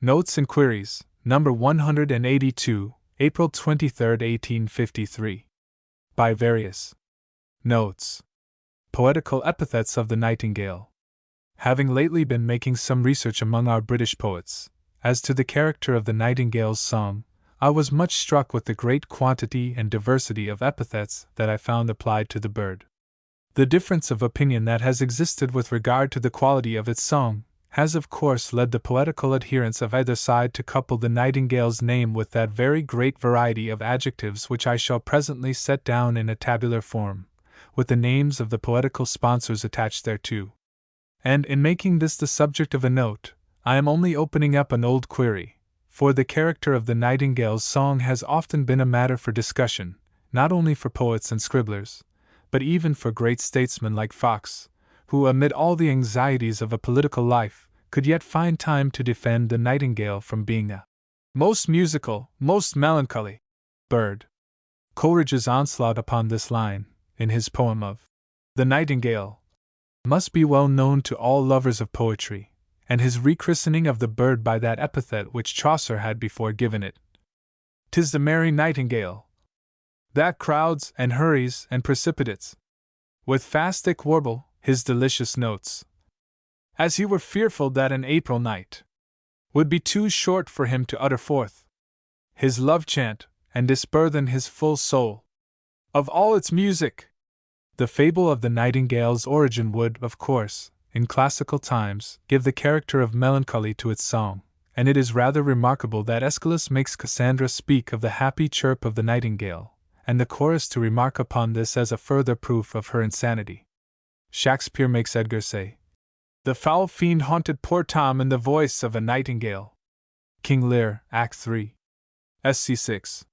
Notes and Queries, number 182, April 23, 1853. By various notes. Poetical epithets of the nightingale. Having lately been making some research among our British poets, as to the character of the nightingale's song, I was much struck with the great quantity and diversity of epithets that I found applied to the bird. The difference of opinion that has existed with regard to the quality of its song has of course led the poetical adherents of either side to couple the nightingale's name with that very great variety of adjectives which I shall presently set down in a tabular form, with the names of the poetical sponsors attached thereto. And in making this the subject of a note, I am only opening up an old query, for the character of the nightingale's song has often been a matter for discussion, not only for poets and scribblers, but even for great statesmen like Fox, who, amid all the anxieties of a political life, could yet find time to defend the nightingale from being a most musical, most melancholy bird. Coleridge's onslaught upon this line, in his poem of The Nightingale, must be well known to all lovers of poetry, and his rechristening of the bird by that epithet which Chaucer had before given it. "'Tis the merry nightingale, that crowds and hurries and precipitates, with fast thick warble, his delicious notes, as he were fearful that an April night would be too short for him to utter forth his love chant, and disburthen his full soul of all its music." The fable of the nightingale's origin would, of course, in classical times, give the character of melancholy to its song, and it is rather remarkable that Aeschylus makes Cassandra speak of the happy chirp of the nightingale, and the chorus to remark upon this as a further proof of her insanity. Shakespeare makes Edgar say, "The foul fiend haunted poor Tom in the voice of a nightingale." King Lear, Act 3. Sc. 6.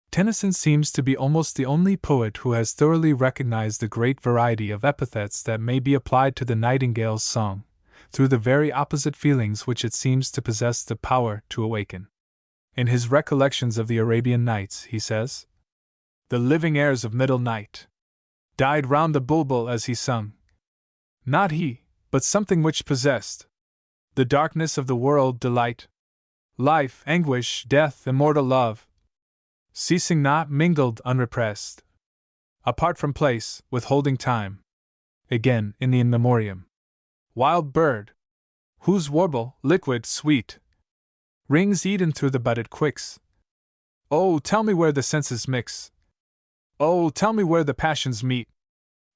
Tennyson seems to be almost the only poet who has thoroughly recognized the great variety of epithets that may be applied to the nightingale's song, through the very opposite feelings which it seems to possess the power to awaken. In his Recollections of the Arabian Nights, he says, "The living airs of middle night died round the bulbul as he sung. Not he, but something which possessed the darkness of the world, delight, life, anguish, death, immortal love, ceasing not, mingled, unrepressed, apart from place, withholding time." Again, in the In Memoriam, "Wild bird, whose warble, liquid, sweet, rings Eden through the budded quicks. Oh, tell me where the senses mix. Oh, tell me where the passions meet.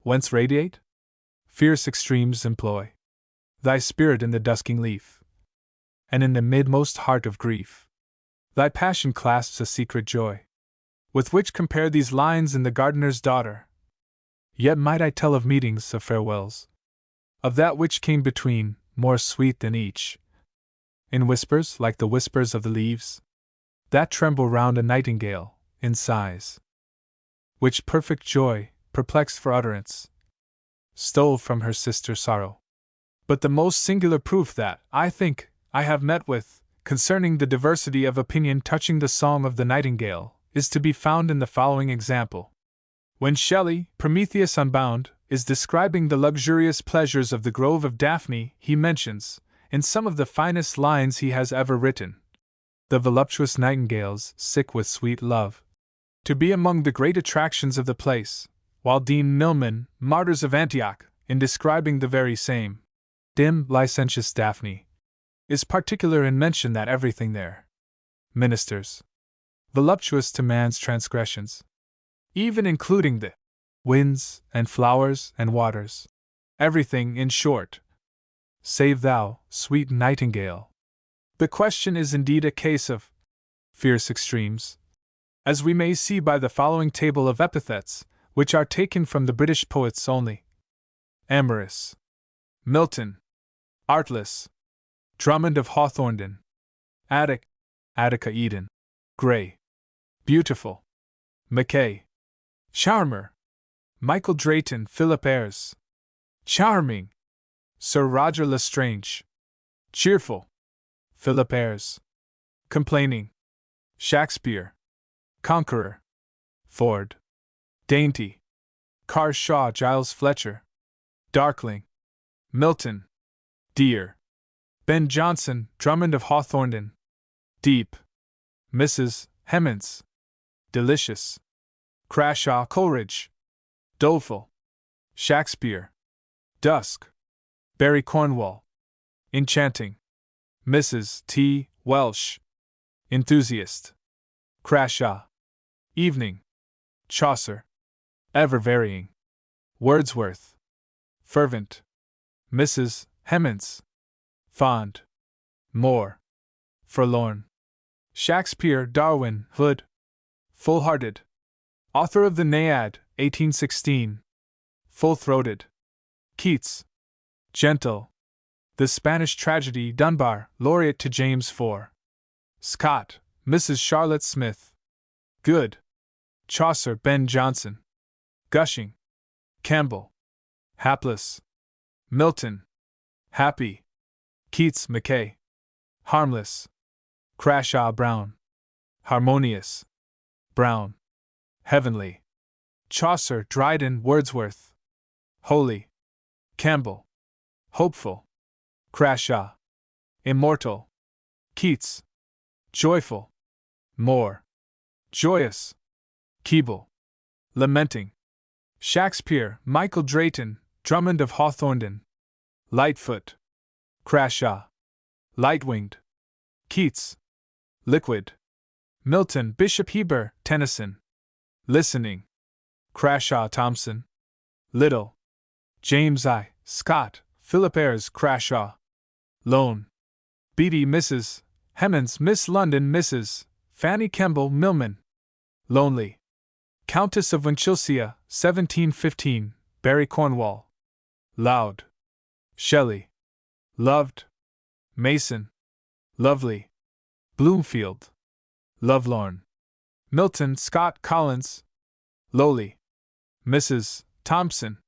Whence radiate? Fierce extremes employ thy spirit in the dusking leaf, and in the midmost heart of grief thy passion clasps a secret joy. With which compare these lines in The Gardener's Daughter. Yet might I tell of meetings, of farewells, of that which came between, more sweet than each, in whispers like the whispers of the leaves that tremble round a nightingale, in sighs which perfect joy, perplexed for utterance, stole from her sister sorrow. But the most singular proof that, I think, I have met with, concerning the diversity of opinion touching the song of the nightingale, is to be found in the following example. When Shelley, Prometheus Unbound, is describing the luxurious pleasures of the Grove of Daphne, he mentions, in some of the finest lines he has ever written, the voluptuous nightingales, sick with sweet love, to be among the great attractions of the place, while Dean Milman, Martyrs of Antioch, in describing the very same dim, licentious Daphne, is particular in mention that everything there ministers voluptuous to man's transgressions, even including the winds and flowers and waters, everything, in short, save thou, sweet nightingale. The question is indeed a case of fierce extremes, as we may see by the following table of epithets, which are taken from the British poets only: amorous, Milton; artless, Drummond of Hawthornden; Attica Eden; grey, beautiful, Mackay; charmer, Michael Drayton; Philip Ayres; charming, Sir Roger Lestrange; cheerful, Philip Ayres; complaining, Shakespeare; conqueror, Ford; dainty, Carr Shaw; Giles Fletcher; darkling, Milton; dear, Ben Jonson, Drummond of Hawthornden. Deep. Mrs. Hemans. Delicious. Crashaw, Coleridge. Doleful. Shakespeare. Dusk. Barry Cornwall. Enchanting. Mrs. T. Welsh. Enthusiast. Crashaw. Evening. Chaucer. Ever varying. Wordsworth. Fervent. Mrs. Hemans. Fond. More. Forlorn. Shakespeare, Darwin, Hood. Full-hearted. Author of the Naiad, 1816. Full-throated. Keats. Gentle. The Spanish Tragedy, Dunbar, laureate to James IV. Scott, Mrs. Charlotte Smith. Good. Chaucer, Ben Jonson. Gushing. Campbell. Hapless. Milton. Happy. Keats, Mackay. Harmless. Crashaw, Brown. Harmonious. Brown. Heavenly. Chaucer, Dryden, Wordsworth. Holy. Campbell. Hopeful. Crashaw. Immortal. Keats. Joyful. More. Joyous. Keble. Lamenting. Shakespeare, Michael Drayton, Drummond of Hawthornden. Lightfoot. Crashaw. Light-winged. Keats. Liquid. Milton, Bishop Heber, Tennyson. Listening. Crashaw, Thomson. Little. James I. Scott, Philip Ayres, Crashaw. Lone. Beattie, Mrs. Hemans, Miss London, Mrs. Fanny Kemble, Milman. Lonely. Countess of Winchilsea, 1715, Barry Cornwall. Loud. Shelley. Loved. Mason. Lovely. Bloomfield. Lovelorn. Milton, Scott, Collins. Lowly. Mrs. Thompson.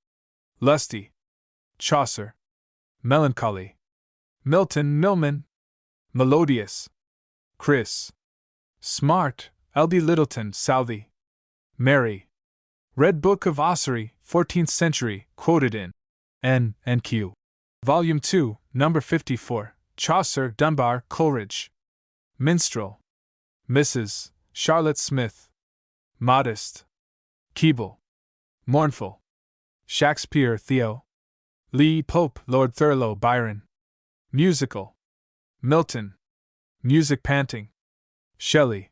Lusty. Chaucer. Melancholy. Milton, Milman. Melodious. Chris. Smart, L.D. Littleton, Southey. Mary. Red Book of Ossory, 14th century, quoted in N. and Q. Volume 2, Number 54, Chaucer, Dunbar, Coleridge. Minstrel. Mrs. Charlotte Smith. Modest. Keble. Mournful. Shakespeare, Theo. Lee, Pope, Lord Thurlow, Byron. Musical. Milton. Music panting. Shelley.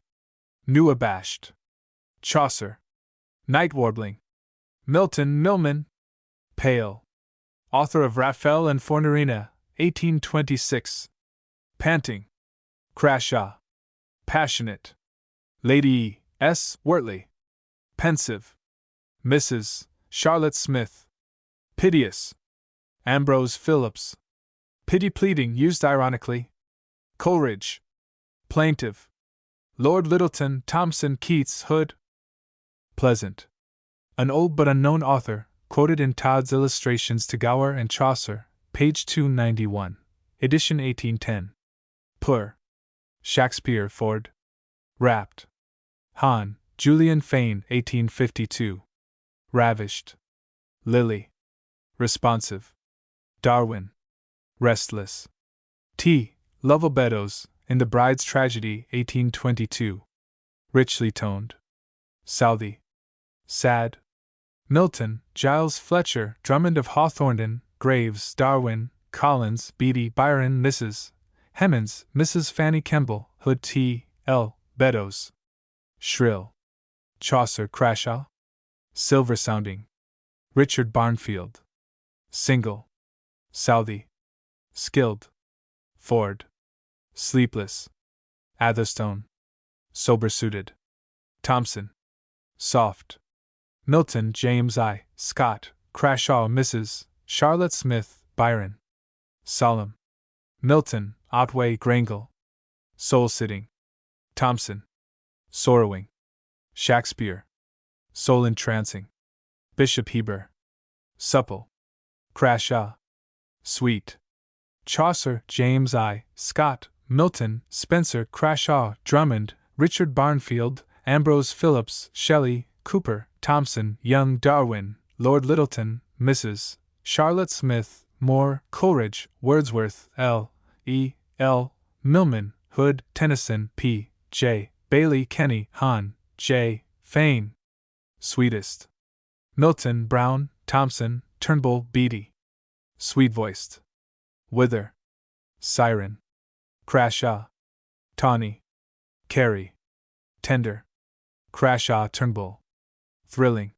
New abashed. Chaucer. Night warbling. Milton, Milman. Pale. Author of Raphael and Fornarina, 1826. Panting. Crashaw. Passionate. Lady E. S. Wortley. Pensive. Mrs. Charlotte Smith. Piteous. Ambrose Phillips. Pity pleading used ironically. Coleridge. Plaintive. Lord Lyttelton, Thomson, Keats, Hood. Pleasant. An old but unknown author, quoted in Todd's Illustrations to Gower and Chaucer, page 291, edition 1810. Poor. Shakespeare, Ford. Rapt. Hahn, Julian Fane, 1852. Ravished. Lily. Responsive. Darwin. Restless. T. Lovell Beddoes, in The Bride's Tragedy, 1822. Richly toned. Southey. Sad. Milton, Giles Fletcher, Drummond of Hawthornden, Graves, Darwin, Collins, Beattie, Byron, Mrs. Hemans, Mrs. Fanny Kemble, Hood T. L. Beddoes. Shrill. Chaucer, Crashaw. Silver sounding. Richard Barnfield. Single. Southey. Skilled. Ford. Sleepless. Atherstone. Sober-suited. Thomson. Soft. Milton, James I. Scott, Crashaw, Mrs. Charlotte Smith, Byron. Solemn. Milton, Otway, Grangle. Soul-sitting. Thomson. Sorrowing. Shakespeare. Soul-entrancing. Bishop Heber. Supple. Crashaw. Sweet. Chaucer, James I. Scott, Milton, Spenser, Crashaw, Drummond, Richard Barnfield, Ambrose Phillips, Shelley, Cooper, Thomson, Young, Darwin, Lord Lyttelton, Mrs. Charlotte Smith, Moore, Coleridge, Wordsworth, L. E. L. Milman, Hood, Tennyson, P. J. Bailey, Kenny, Hahn, J. Fane. Sweetest. Milton, Brown, Thompson, Turnbull, Beattie. Sweet-voiced. Wither. Siren. Crashaw. Tawny. Carey. Tender. Crashaw, Turnbull. Thrilling.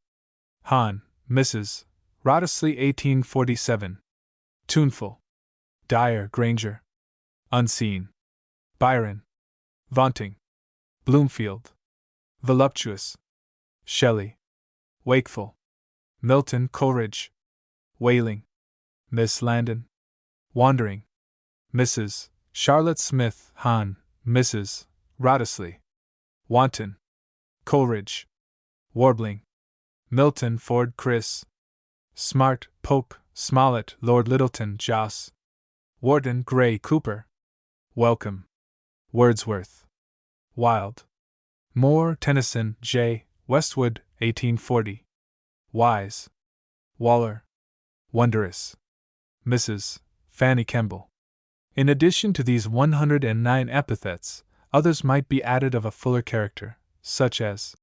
Hahn, Mrs. Wriothesley, 1847. Tuneful. Dyer, Granger. Unseen. Byron. Vaunting. Bloomfield. Voluptuous. Shelley. Wakeful. Milton, Coleridge. Wailing. Miss Landon. Wandering. Mrs. Charlotte Smith, Hahn, Mrs. Wriothesley. Wanton. Coleridge. Warbling. Milton, Ford, Chris. Smart, Pope, Smollett, Lord Lyttelton, Joss. Wharton, Gray, Cooper. Welcome. Wordsworth. Wild. Moore, Tennyson, J. Westwood, 1840. Wise. Waller. Wondrous. Mrs. Fanny Kemble. In addition to these 109 epithets, others might be added of a fuller character, such as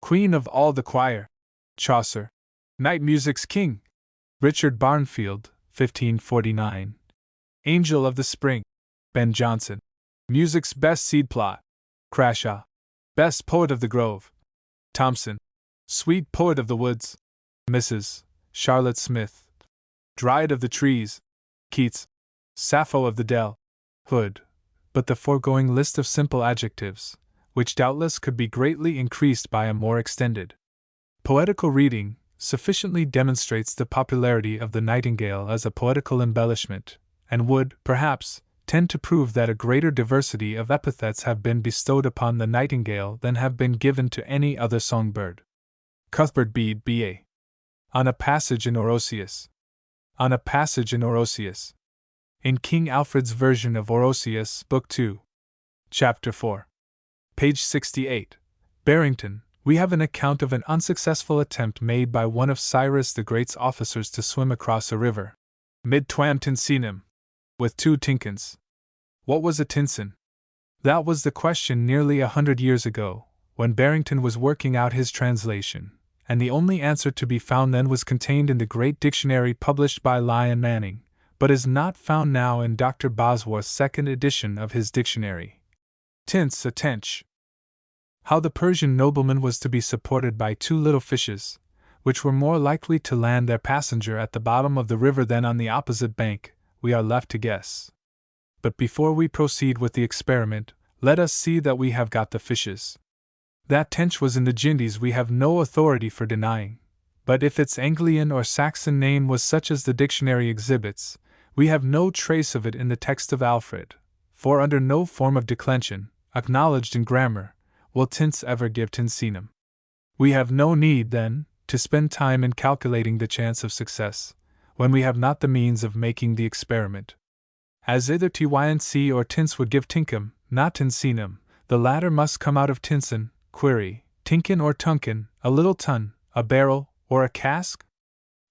Queen of all the choir, Chaucer. Night music's king, Richard Barnfield, 1549. Angel of the spring, Ben Jonson. Music's best seed plot, Crashaw. Best poet of the grove, Thomson. Sweet poet of the woods, Mrs. Charlotte Smith. Dryad of the trees, Keats. Sappho of the dell, Hood. But the foregoing list of simple adjectives, which doubtless could be greatly increased by a more extended poetical reading, sufficiently demonstrates the popularity of the nightingale as a poetical embellishment, and would, perhaps, tend to prove that a greater diversity of epithets have been bestowed upon the nightingale than have been given to any other songbird. Cuthbert Bede, B.A. On a passage in Orosius. On a passage in Orosius. In King Alfred's version of Orosius, Book 2. Chapter 4. Page 68. Barrington, we have an account of an unsuccessful attempt made by one of Cyrus the Great's officers to swim across a river, mid Twam Tinsinum, with 2 tinkins. What was a tinson? That was the question nearly 100 years ago, when Barrington was working out his translation, and the only answer to be found then was contained in the great dictionary published by Lyon Manning, but is not found now in Dr. Bosworth's second edition of his dictionary. Tints, a tench. How the Persian nobleman was to be supported by 2 little fishes, which were more likely to land their passenger at the bottom of the river than on the opposite bank, we are left to guess. But before we proceed with the experiment, let us see that we have got the fishes. That tench was in the Jindies we have no authority for denying, but if its Anglian or Saxon name was such as the dictionary exhibits, we have no trace of it in the text of Alfred, for under no form of declension, acknowledged in grammar, will tints ever give tinsinum. We have no need, then, to spend time in calculating the chance of success, when we have not the means of making the experiment. As either tync or tints would give tinkum, not tinsinum, the latter must come out of tinson, query, tinkin or tunkin, a little tun, a barrel, or a cask?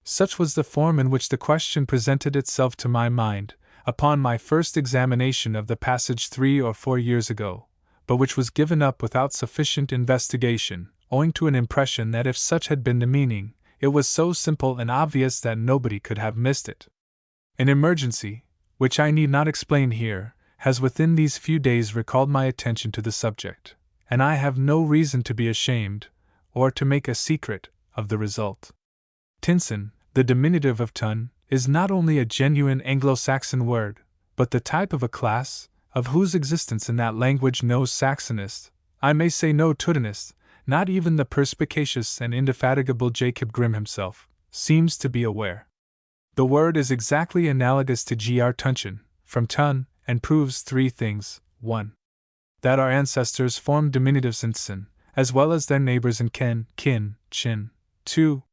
Such was the form in which the question presented itself to my mind, upon my first examination of the passage 3 or 4 years ago, but which was given up without sufficient investigation, owing to an impression that if such had been the meaning, it was so simple and obvious that nobody could have missed it. An emergency, which I need not explain here, has within these few days recalled my attention to the subject, and I have no reason to be ashamed, or to make a secret, of the result. Tinson, the diminutive of tun, is not only a genuine Anglo-Saxon word, but the type of a class, of whose existence in that language no Saxonist, I may say no Teutonist, not even the perspicacious and indefatigable Jacob Grimm himself, seems to be aware. The word is exactly analogous to gr tunchen, from tun, and proves 3 things. 1. That our ancestors formed diminutives in sin, as well as their neighbors in ken, kin, chin. 2.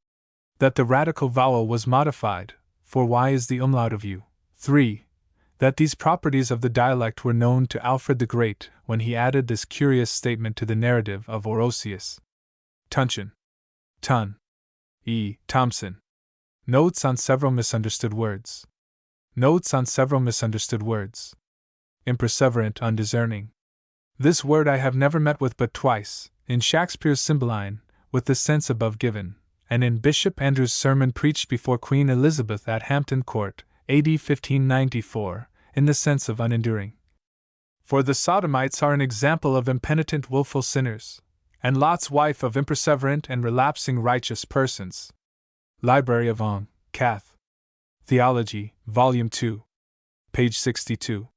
That the radical vowel was modified, for y is the umlaut of u. 3. That these properties of the dialect were known to Alfred the Great when he added this curious statement to the narrative of Orosius. Tunchen. Tun. E. Thompson. Notes on several misunderstood words. Notes on several misunderstood words. imperseverant, undiscerning. This word I have never met with but twice, in Shakespeare's Cymbeline, with the sense above given, and in Bishop Andrew's sermon preached before Queen Elizabeth at Hampton Court, AD 1594, in the sense of unenduring. For the Sodomites are an example of impenitent wilful sinners, and Lot's wife of imperseverant and relapsing righteous persons. Library of Ong, Cath. Theology, Volume 2. Page 62.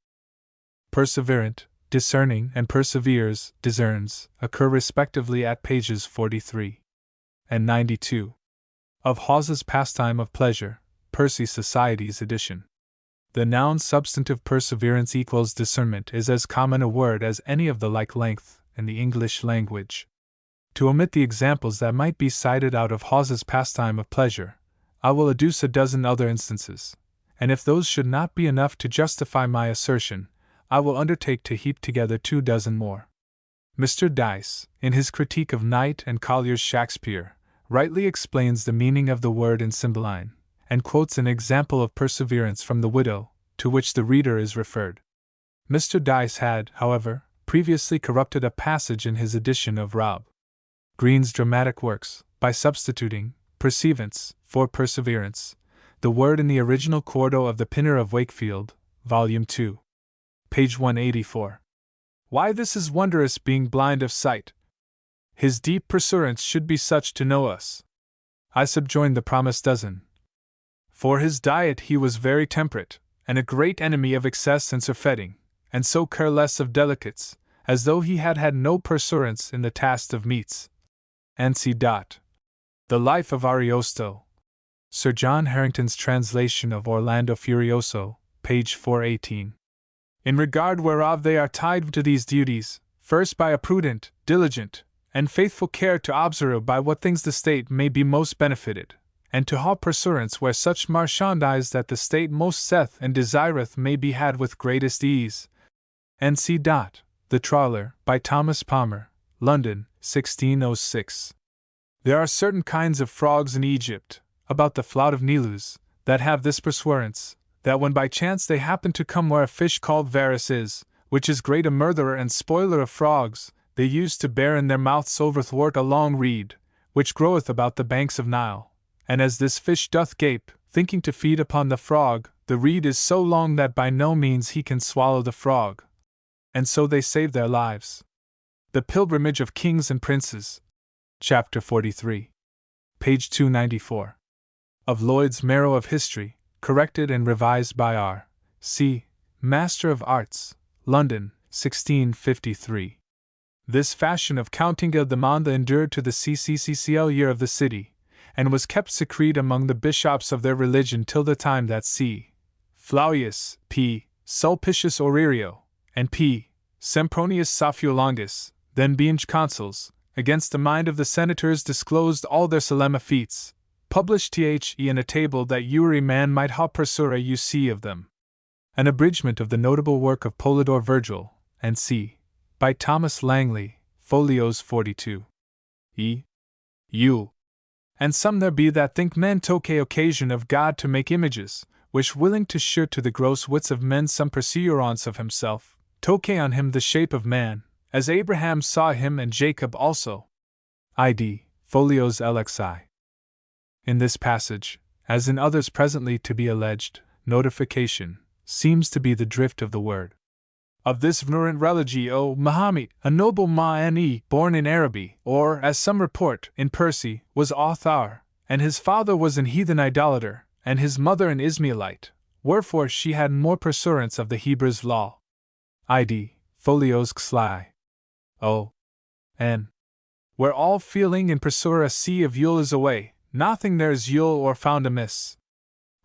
Perseverant, discerning, and perseveres, discerns, occur respectively at pages 43 and 92 of Hawes's Pastime of Pleasure, Percy Society's edition. The noun substantive perseverance equals discernment is as common a word as any of the like length in the English language. To omit the examples that might be cited out of Hawes's Pastime of Pleasure, I will adduce a dozen other instances, and if those should not be enough to justify my assertion, I will undertake to heap together 24 more. Mr. Dyce, in his critique of Knight and Collier's Shakespeare, rightly explains the meaning of the word in Cymbeline, and quotes an example of perseverance from the widow, to which the reader is referred. Mr. Dyce had, however, previously corrupted a passage in his edition of Rob Greene's dramatic works, by substituting perseverance for perseverance, the word in the original quarto of the Pinner of Wakefield, Volume 2. Page 184. Why this is wondrous, being blind of sight. His deep perseverance should be such to know us. I subjoin the promised dozen. For his diet he was very temperate, and a great enemy of excess and surfeiting, and so careless of delicates, as though he had had no perseverance in the taste of meats. N.C. The Life of Ariosto. Sir John Harrington's translation of Orlando Furioso, page 418. In regard whereof they are tied to these duties, first by a prudent, diligent, and faithful care to observe by what things the state may be most benefited, and to have perseverance where such marchandise that the state most saith and desireth may be had with greatest ease. N.C. The Trawler, by Thomas Palmer, London, 1606. There are certain kinds of frogs in Egypt, about the flout of Nilus, that have this perseverance, that when by chance they happen to come where a fish called Varus is, which is great a murderer and spoiler of frogs, they use to bear in their mouths overthwart a long reed, which groweth about the banks of Nile, and as this fish doth gape, thinking to feed upon the frog, the reed is so long that by no means he can swallow the frog. And so they save their lives. The Pilgrimage of Kings and Princes. Chapter 43. Page 294. Of Lloyd's Marrow of History, corrected and revised by R. C. Master of Arts, London, 1653. This fashion of counting the Manda endured to the CCCCL year of the city, and was kept secret among the bishops of their religion till the time that C. Flavius, P. Sulpicius Aurario, and P. Sempronius Sophiolongus, then being consuls, against the mind of the senators disclosed all their solemn feats, published in a table that every man might ha persura uc of them. An abridgment of the notable work of Polydore Virgil, and c. by Thomas Langley, folios 42. U. And some there be that think men toke occasion of God to make images, which willing to shear to the gross wits of men some perseverance of himself, toke on him the shape of man, as Abraham saw him and Jacob also. Id. Folios LXI. In this passage, as in others presently to be alleged, notification seems to be the drift of the word. Of this ignorant religio, Muhammad, a noble Ma'ani born in Araby, or, as some report, in Persia, was Authar, and his father was an heathen idolater, and his mother an Ismaelite, wherefore she had more perseverance of the Hebrews' law. Id. Folios Xli. O. N. Where all feeling in persura sea of Yule is away, nothing there is Yule or found amiss.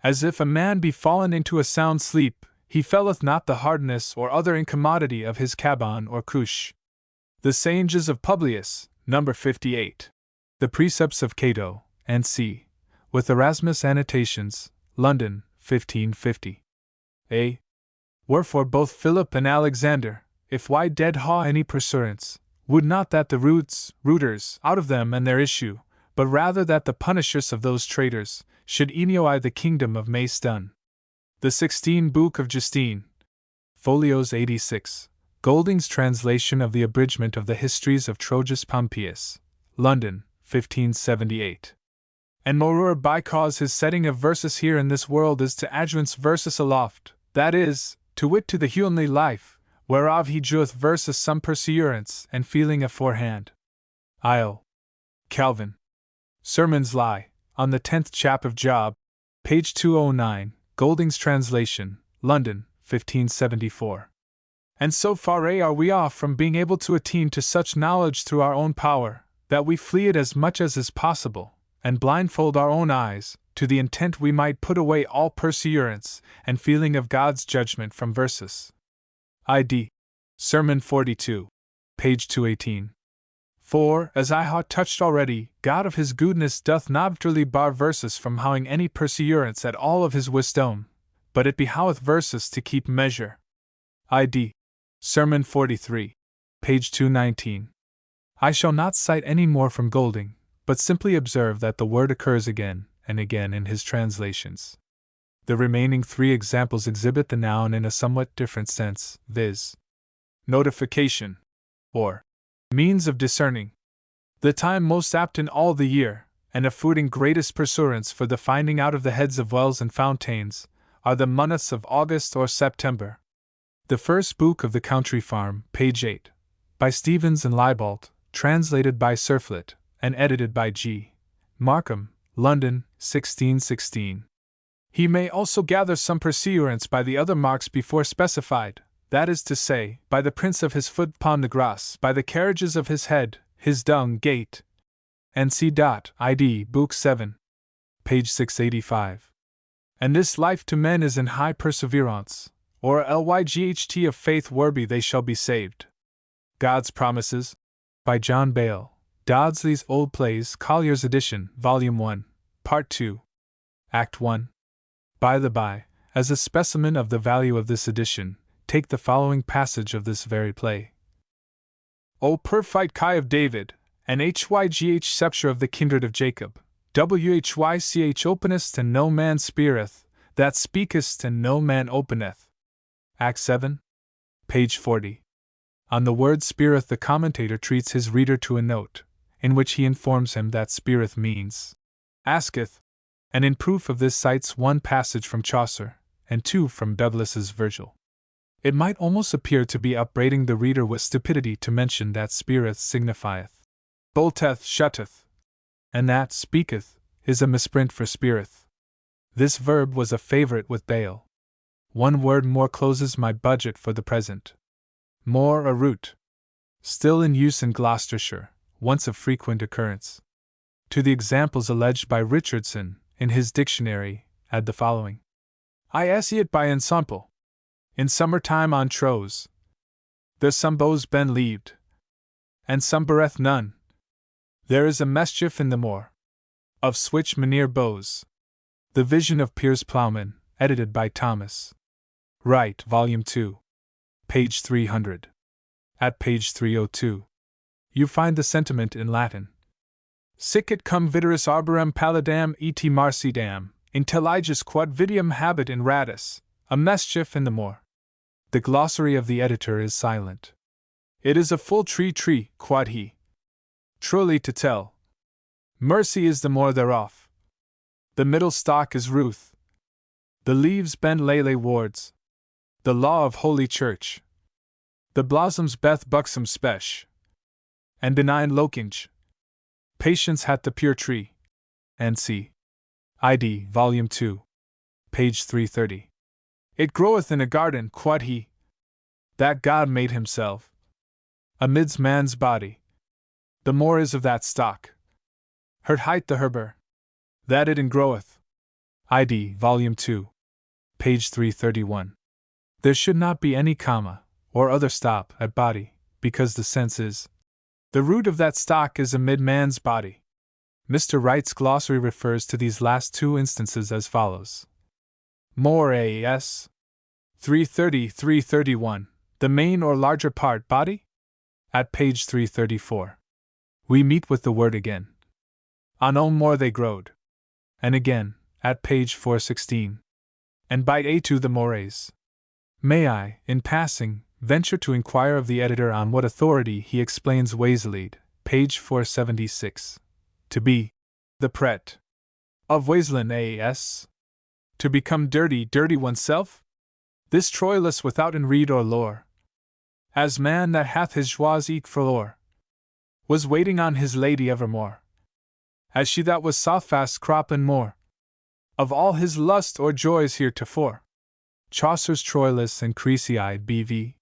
As if a man be fallen into a sound sleep, he felleth not the hardness or other incommodity of his caban or couche. The Sages of Publius, number 58. The Precepts of Cato, N.C., with Erasmus Annotations, London, 1550. A. Wherefore both Philip and Alexander, if why dead ha any perseverance, would not that the rooters, out of them and their issue, but rather that the punishers of those traitors, should enjoy the kingdom of Mace done. The 16th Book of Justine. Folios 86, Golding's translation of the abridgment of the Histories of Trojas Pompeius, London, 1578. And moreover, because his setting of verses here in this world is to adjuance verses aloft, that is, to wit to the heavenly life, whereof he draweth verses some perseverance and feeling aforehand. I.O. Calvin. Sermons lie, on the 10th chap of Job, page 209, Golding's translation, London, 1574. And so far are we off from being able to attain to such knowledge through our own power, that we flee it as much as is possible, and blindfold our own eyes, to the intent we might put away all perseverance and feeling of God's judgment from verses. I.D. Sermon 42, page 218. For, as I ha touched already, God of his goodness doth not utterly bar verses from howing any perseverance at all of his wisdom, but it behoweth verses to keep measure. I.D. Sermon 43, page 219. I shall not cite any more from Golding, but simply observe that the word occurs again and again in his translations. The remaining 3 examples exhibit the noun in a somewhat different sense, viz. Notification, or means of discerning. The time most apt in all the year, and affording greatest pursuance for the finding out of the heads of wells and fountains, are the months of August or September. The first book of the Country Farm, page 8, by Stevens and Liebald, translated by Surflet, and edited by G. Markham, London, 1616. He may also gather some perseverance by the other marks before specified, that is to say, by the prints of his foot upon the grass, by the carriages of his head, his dung gait. And C. Id. Book 7, page 685. And this life to men is in high perseverance, or lyght of faith whereby they shall be saved. God's Promises, by John Bale, Dodsley's Old Plays, Collier's Edition, Volume 1, Part 2, Act 1. By the by, as a specimen of the value of this edition, take the following passage of this very play. O perfect Kai of David, and hygh sceptre of the kindred of Jacob, whych openest and no man speareth, that speakest and no man openeth. Act 7, page 40. On the word speareth the commentator treats his reader to a note, in which he informs him that speareth means asketh, and in proof of this cites 1 passage from Chaucer, and 2 from Bevlis's Virgil. It might almost appear to be upbraiding the reader with stupidity to mention that speareth signifieth bolteth, shutteth, and that speaketh is a misprint for speareth. This verb was a favorite with Bale. 1 word more closes my budget for the present. More a root. Still in use in Gloucestershire, once of frequent occurrence. To the examples alleged by Richardson, in his dictionary, add the following. I see it by ensample. In summertime on Trose, there's some bows ben leaved, and some bereth none. There is a mischief in the moor. Of switch Mynheer Bowes. The Vision of Piers Plowman, edited by Thomas Wright, Volume 2, page 300. At page 302, you find the sentiment in Latin. Sicit cum videris arborem pallidam et marcidam, intelligus quod vidium habet in radis, a mischief in the moor. The glossary of the editor is silent. It is a full tree, quod he. Truly to tell. Mercy is the more thereof. The middle stalk is Ruth. The leaves ben lele wards. The law of Holy Church. The blossoms beth buxom spech. And benign lokinge. Patience hath the pure tree. And C. Id. Volume 2, page 330. It groweth in a garden, quod he. That God made himself. Amidst man's body. The more is of that stock. Hert height the herber. That it engroweth. Id. Volume 2, page 331. There should not be any comma, or other stop, at body, because the sense is. The root of that stock is amid man's body. Mr. Wright's glossary refers to these last 2 instances as follows. More a.s. 330-331, the main or larger part body? At page 334. We meet with the word again. On more they growed. And again, at page 416. And by a2 the mores. May I, in passing, venture to inquire of the editor on what authority he explains Wayslead, page 476, to be the pret of Waysland A.S. To become dirty oneself? This Troilus without in reed or lore, as man that hath his joies eke forlore, was waiting on his lady evermore, as she that was saw fast croppin' more of all his lust or joys heretofore. Chaucer's Troilus and Creasy B.V.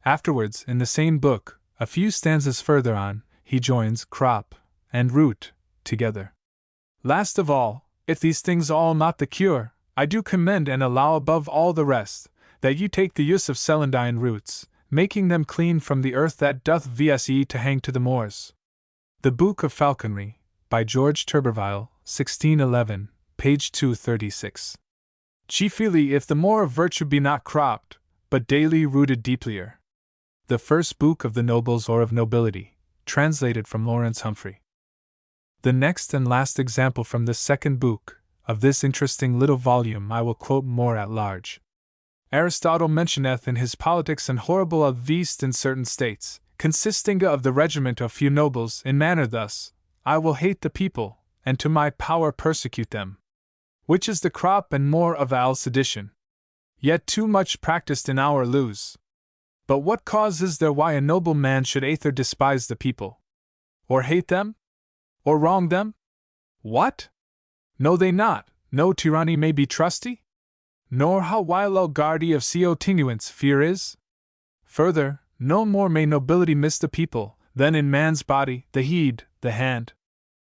Afterwards, in the same book, a few stanzas further on, he joins crop and root together. Last of all, if these things all not the cure, I do commend and allow above all the rest, that you take the use of celandine roots, making them clean from the earth that doth vse to hang to the moors. The Book of Falconry, by George Turberville, 1611, page 236. Chiefly if the moor of virtue be not cropped, but daily rooted deeplier. The First Book of the Nobles or of Nobility, translated from Lawrence Humphrey. The next and last example from the second book of this interesting little volume I will quote more at large. Aristotle mentioneth in his Politics an horrible of feast in certain states, consisting of the regiment of few nobles, in manner thus: I will hate the people, and to my power persecute them. Which is the crop and more of all sedition. Yet too much practiced in our lose. But what cause is there why a noble man should either despise the people, or hate them, or wrong them? What? Know they not, no tyranny may be trusty? Nor how while guardy of co tinuance fear is? Further, no more may nobility miss the people, than in man's body, the heed, the hand.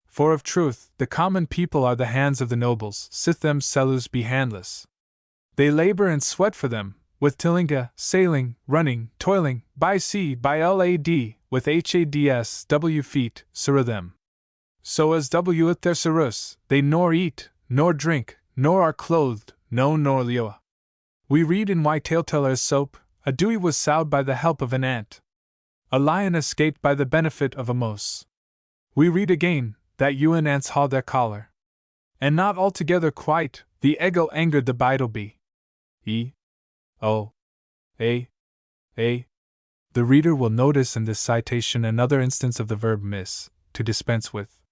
For of truth, the common people are the hands of the nobles, sith them sellers be handless. They labor and sweat for them, with tillinga, sailing, running, toiling, by sea, by lad, with hads, feet, sirra them. So as at their sirrus, they nor eat, nor drink, nor are clothed, no nor lioa. We read in Why Taleteller's soap, a dewy was sowed by the help of an ant. A lion escaped by the benefit of a mouse. We read again, that Ewan ants haw their collar. And not altogether quite, the eagle angered the bidleby. A. The reader will notice in this citation another instance of the verb miss, to dispense with.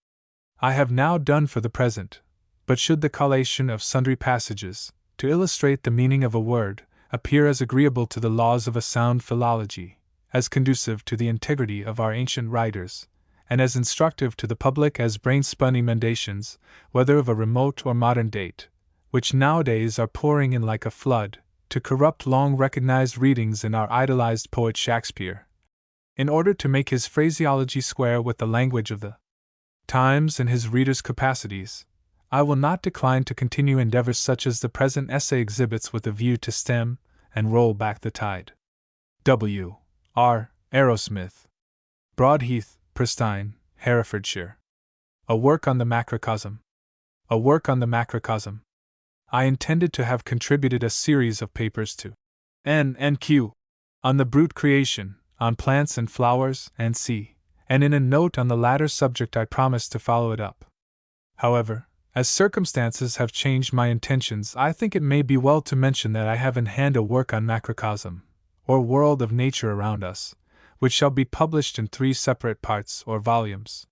I have now done for the present, but should the collation of sundry passages, to illustrate the meaning of a word, appear as agreeable to the laws of a sound philology, as conducive to the integrity of our ancient writers, and as instructive to the public as brain-spun emendations, whether of a remote or modern date, which nowadays are pouring in like a flood, to corrupt long-recognized readings in our idolized poet Shakespeare, in order to make his phraseology square with the language of the times and his readers' capacities, I will not decline to continue endeavors such as the present essay exhibits with a view to stem and roll back the tide. W. R. Arrowsmith. Broadheath, Pristine, Herefordshire. A work on the macrocosm. A work on the macrocosm. I intended to have contributed a series of papers to N and Q, on the brute creation, on plants and flowers, and C, and in a note on the latter subject I promised to follow it up. However, as circumstances have changed my intentions, I think it may be well to mention that I have in hand a work on macrocosm, or world of nature around us, which shall be published in 3 separate parts or volumes.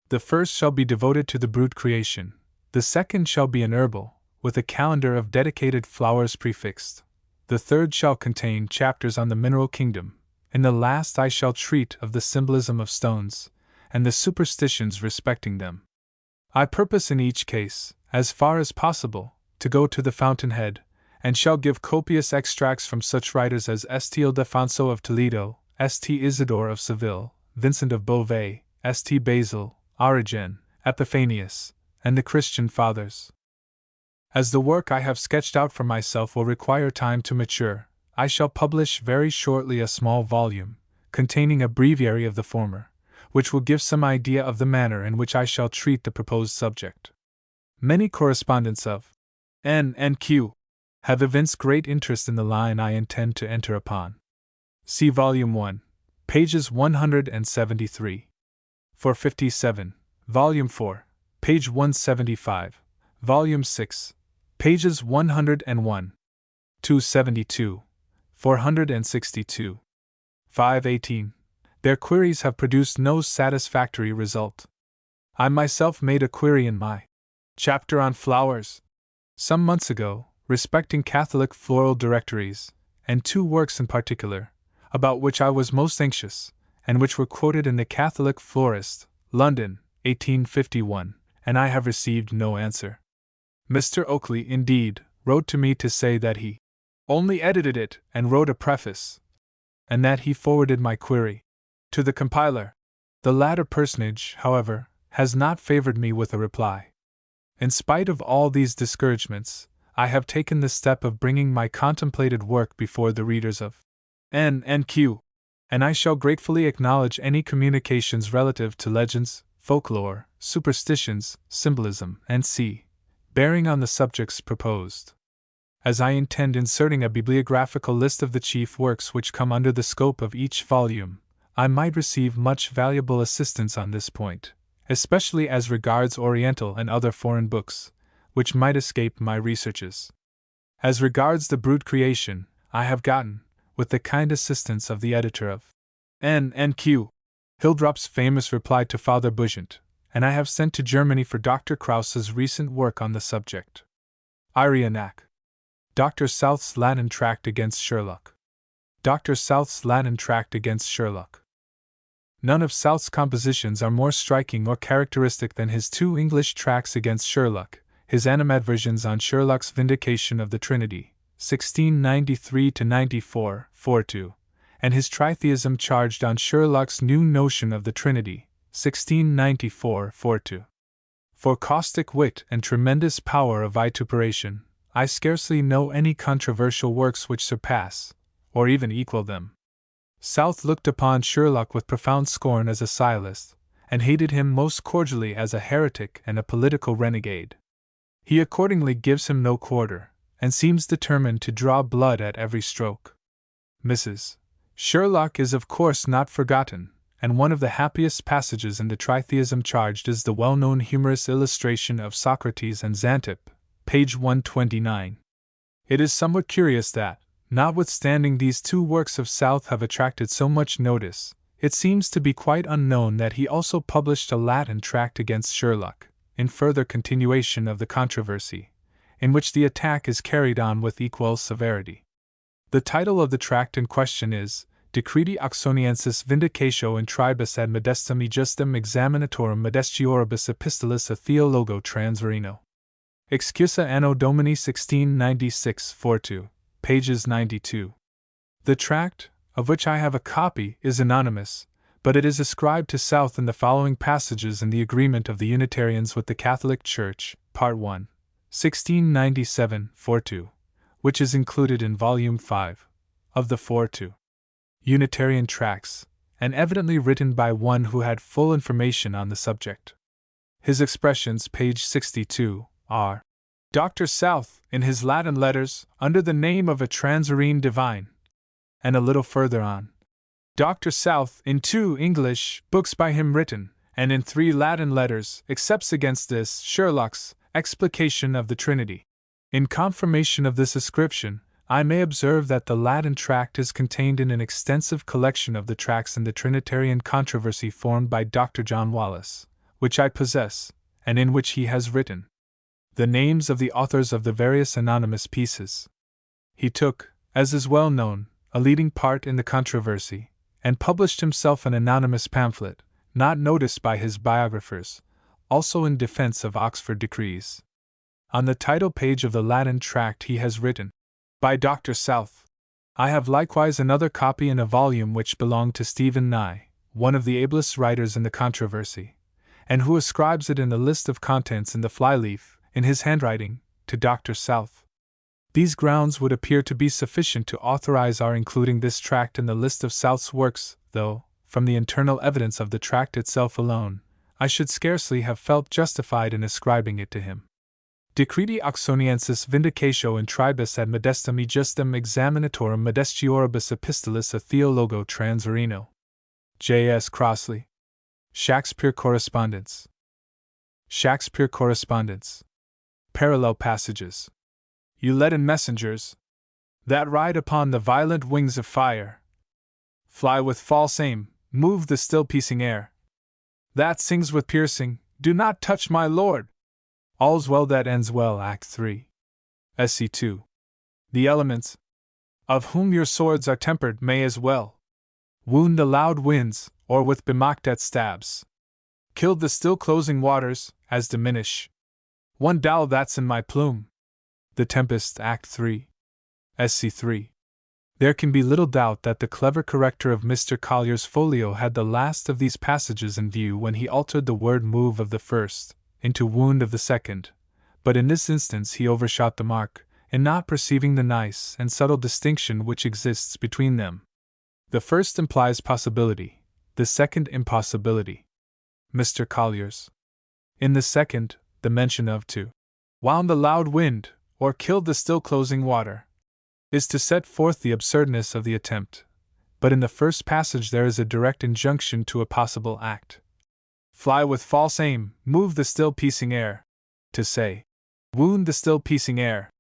The first shall be devoted to the brute creation, the second shall be an herbal, with a calendar of dedicated flowers prefixed, the third shall contain chapters on the mineral kingdom, in the last I shall treat of the symbolism of stones, and the superstitions respecting them. I purpose in each case, as far as possible, to go to the fountainhead, and shall give copious extracts from such writers as St. Ildefonso of Toledo, St. Isidore of Seville, Vincent of Beauvais, St. Basil, Origen, Epiphanius, and the Christian Fathers. As the work I have sketched out for myself will require time to mature, I shall publish very shortly a small volume, containing a breviary of the former, which will give some idea of the manner in which I shall treat the proposed subject. Many correspondents of N and Q have evinced great interest in the line I intend to enter upon. See Volume 1, pages 173. 457, Volume 4, page 175, Volume 6, pages 101, 272, 462. 518. Their queries have produced no satisfactory result. I myself made a query in my chapter on flowers some months ago, respecting Catholic floral directories, and two works in particular, about which I was most anxious, and which were quoted in the Catholic Florist, London, 1851, and I have received no answer. Mr. Oakley, indeed, wrote to me to say that he only edited it and wrote a preface, and that he forwarded my query to the compiler. The latter personage, however, has not favored me with a reply. In spite of all these discouragements, I have taken the step of bringing my contemplated work before the readers of N&Q, and I shall gratefully acknowledge any communications relative to legends, folklore, superstitions, symbolism, and bearing on the subjects proposed. As I intend inserting a bibliographical list of the chief works which come under the scope of each volume, I might receive much valuable assistance on this point, especially as regards Oriental and other foreign books, which might escape my researches. As regards the brute creation, I have gotten, with the kind assistance of the editor of N&Q, Hildrop's famous reply to Father Bugent, and I have sent to Germany for Dr. Krauss's recent work on the subject. Irianac. Dr. South's Latin Tract against Sherlock. Dr. South's Latin Tract against Sherlock. None of South's compositions are more striking or characteristic than his two English tracts against Sherlock, his animadversions on Sherlock's Vindication of the Trinity, 1693-94, 4-2, and his tritheism charged on Sherlock's new notion of the Trinity, 1694, 4-2. For caustic wit and tremendous power of vituperation, I scarcely know any controversial works which surpass, or even equal them. South looked upon Sherlock with profound scorn as a sciolist, and hated him most cordially as a heretic and a political renegade. He accordingly gives him no quarter, and seems determined to draw blood at every stroke. Mrs. Sherlock is of course not forgotten, and one of the happiest passages in the tritheism charged is the well-known humorous illustration of Socrates and Xanthippe, page 129. It is somewhat curious that, notwithstanding these two works of South have attracted so much notice, it seems to be quite unknown that he also published a Latin tract against Sherlock, in further continuation of the controversy, in which the attack is carried on with equal severity. The title of the tract in question is Decreti Oxoniensis Vindicatio in Tribus ad Modestum Ejustem Examinatorum Modestioribus Epistolis a Theologo Transverino. Excusa Anno Domini 1696 4-2. Pages 92. The tract, of which I have a copy, is anonymous, but it is ascribed to South in the following passages in the agreement of the Unitarians with the Catholic Church, Part 1, 1697, 4-2, which is included in Volume 5 of the 4-2 Unitarian Tracts, and evidently written by one who had full information on the subject. His expressions, page 62, are: Dr. South, in his Latin letters, under the name of a Transarine divine. And a little further on: Dr. South, in 2 English books by him written, and in 3 Latin letters, accepts against this Sherlock's explication of the Trinity. In confirmation of this ascription, I may observe that the Latin tract is contained in an extensive collection of the tracts in the Trinitarian controversy formed by Dr. John Wallis, which I possess, and in which he has written the names of the authors of the various anonymous pieces. He took, as is well known, a leading part in the controversy, and published himself an anonymous pamphlet, not noticed by his biographers, also in defense of Oxford decrees. On the title page of the Latin tract he has written, by Dr. South. I have likewise another copy in a volume which belonged to Stephen Nye, one of the ablest writers in the controversy, and who ascribes it in the list of contents in the flyleaf, in his handwriting, to Dr. South. These grounds would appear to be sufficient to authorize our including this tract in the list of South's works, though, from the internal evidence of the tract itself alone, I should scarcely have felt justified in ascribing it to him. Decreti Oxoniensis Vindicatio in Tribus ad Modestum Ejustem Examinatorum Modestioribus Epistolis a Theologo Transverino. J. S. Crossley. Shakespeare Correspondence. Shakespeare Correspondence. Parallel passages. Ulletan Messengers. that ride upon the violent wings of fire, fly with false aim, move the still piecing air, that sings with piercing, do not touch my lord. All's well that ends well. Act 3. SC 2. The elements, of whom your swords are tempered, may as well wound the loud winds, or with bemocked at stabs kill the still closing waters, as diminish one dowl that's in my plume. The Tempest. Act 3. SC 3. There can be little doubt that the clever corrector of Mr. Collier's folio had the last of these passages in view when he altered the word move of the first into wound of the second, but in this instance he overshot the mark, in not perceiving the nice and subtle distinction which exists between them. The first implies possibility, the second impossibility. Mr. Collier's. In the second, the mention of to wound the loud wind, or killed the still closing water, is to set forth the absurdness of the attempt, but in the first passage there is a direct injunction to a possible act. Fly with false aim, move the still piecing air. To say, wound the still piecing air,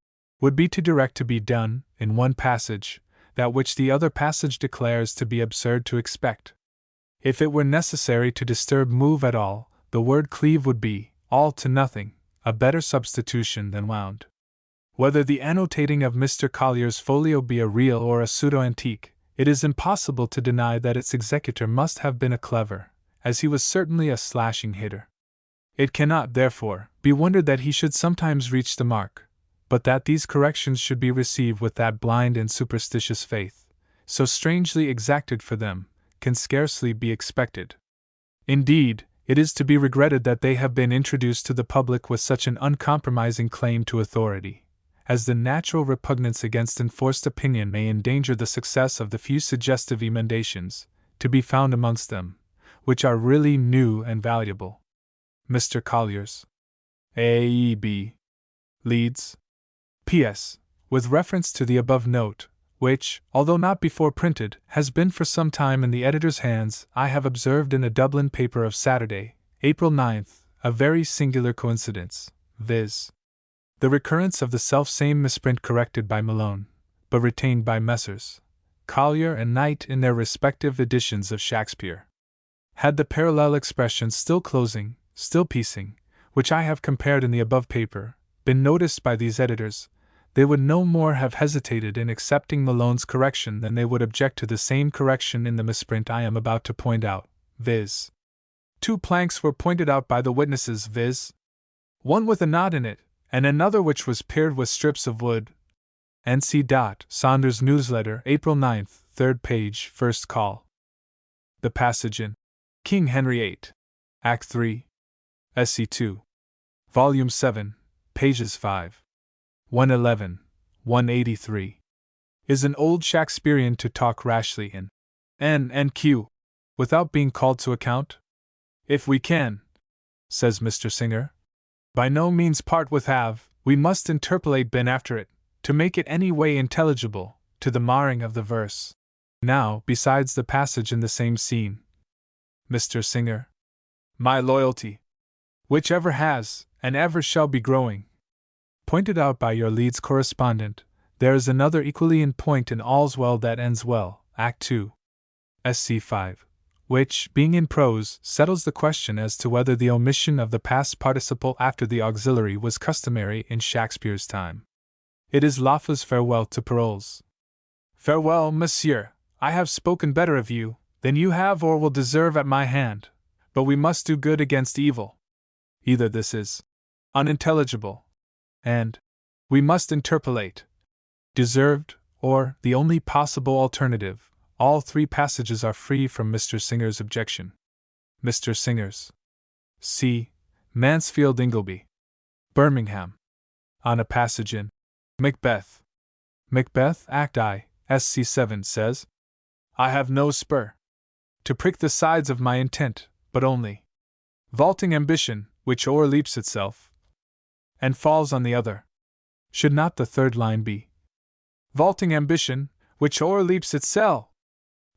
would be to direct to be done, in one passage, that which the other passage declares to be absurd to expect. If it were necessary to disturb move at all, the word cleave would be, all to nothing, a better substitution than wound. Whether the annotating of Mr. Collier's folio be a real or a pseudo-antique, it is impossible to deny that its executor must have been a clever, as he was certainly a slashing hitter. It cannot, therefore, be wondered that he should sometimes reach the mark, but that these corrections should be received with that blind and superstitious faith, so strangely exacted for them, can scarcely be expected. Indeed, it is to be regretted that they have been introduced to the public with such an uncompromising claim to authority, as the natural repugnance against enforced opinion may endanger the success of the few suggestive emendations, to be found amongst them, which are really new and valuable. Mr. Collier's. A.E.B. Leeds. P.S. With reference to the above note, which, although not before printed, has been for some time in the editor's hands, I have observed in a Dublin paper of Saturday, April 9th, a very singular coincidence, viz. The recurrence of the self-same misprint corrected by Malone, but retained by Messrs. Collier and Knight in their respective editions of Shakespeare. Had the parallel expressions still closing, still piecing, which I have compared in the above paper, been noticed by these editors, they would no more have hesitated in accepting Malone's correction than they would object to the same correction in the misprint I am about to point out, viz. 2 planks were pointed out by the witnesses, viz. one with a knot in it, and another which was paired with strips of wood. N.C. Saunders Newsletter, April 9th, 3rd page, 1st call. The passage in King Henry VIII, Act 3, SC 2, Volume 7, pages 5. 111, 183, is an old Shakespearean to talk rashly in N and Q, without being called to account? If we can, says Mr. Singer, by no means part with have, we must interpolate been after it, to make it any way intelligible, to the marring of the verse. Now, besides the passage in the same scene, Mr. Singer, my loyalty, which ever has, and ever shall be growing, pointed out by your Leeds correspondent, there is another equally in point in All's Well That Ends Well, Act 2, SC 5, which, being in prose, settles the question as to whether the omission of the past participle after the auxiliary was customary in Shakespeare's time. It is Lafa's farewell to Paroles. Farewell, monsieur, I have spoken better of you than you have or will deserve at my hand, but we must do good against evil. Either this is unintelligible, and we must interpolate deserved, or, the only possible alternative, all 3 passages are free from Mr. Singer's objection. Mr. Singer's. C. Mansfield Ingleby, Birmingham. On a passage in Macbeth. Macbeth, Act I, SC 7 says, I have no spur to prick the sides of my intent, but only vaulting ambition, which o'erleaps itself and falls on the other. Should not the 3rd line be vaulting ambition, which o'erleaps itself?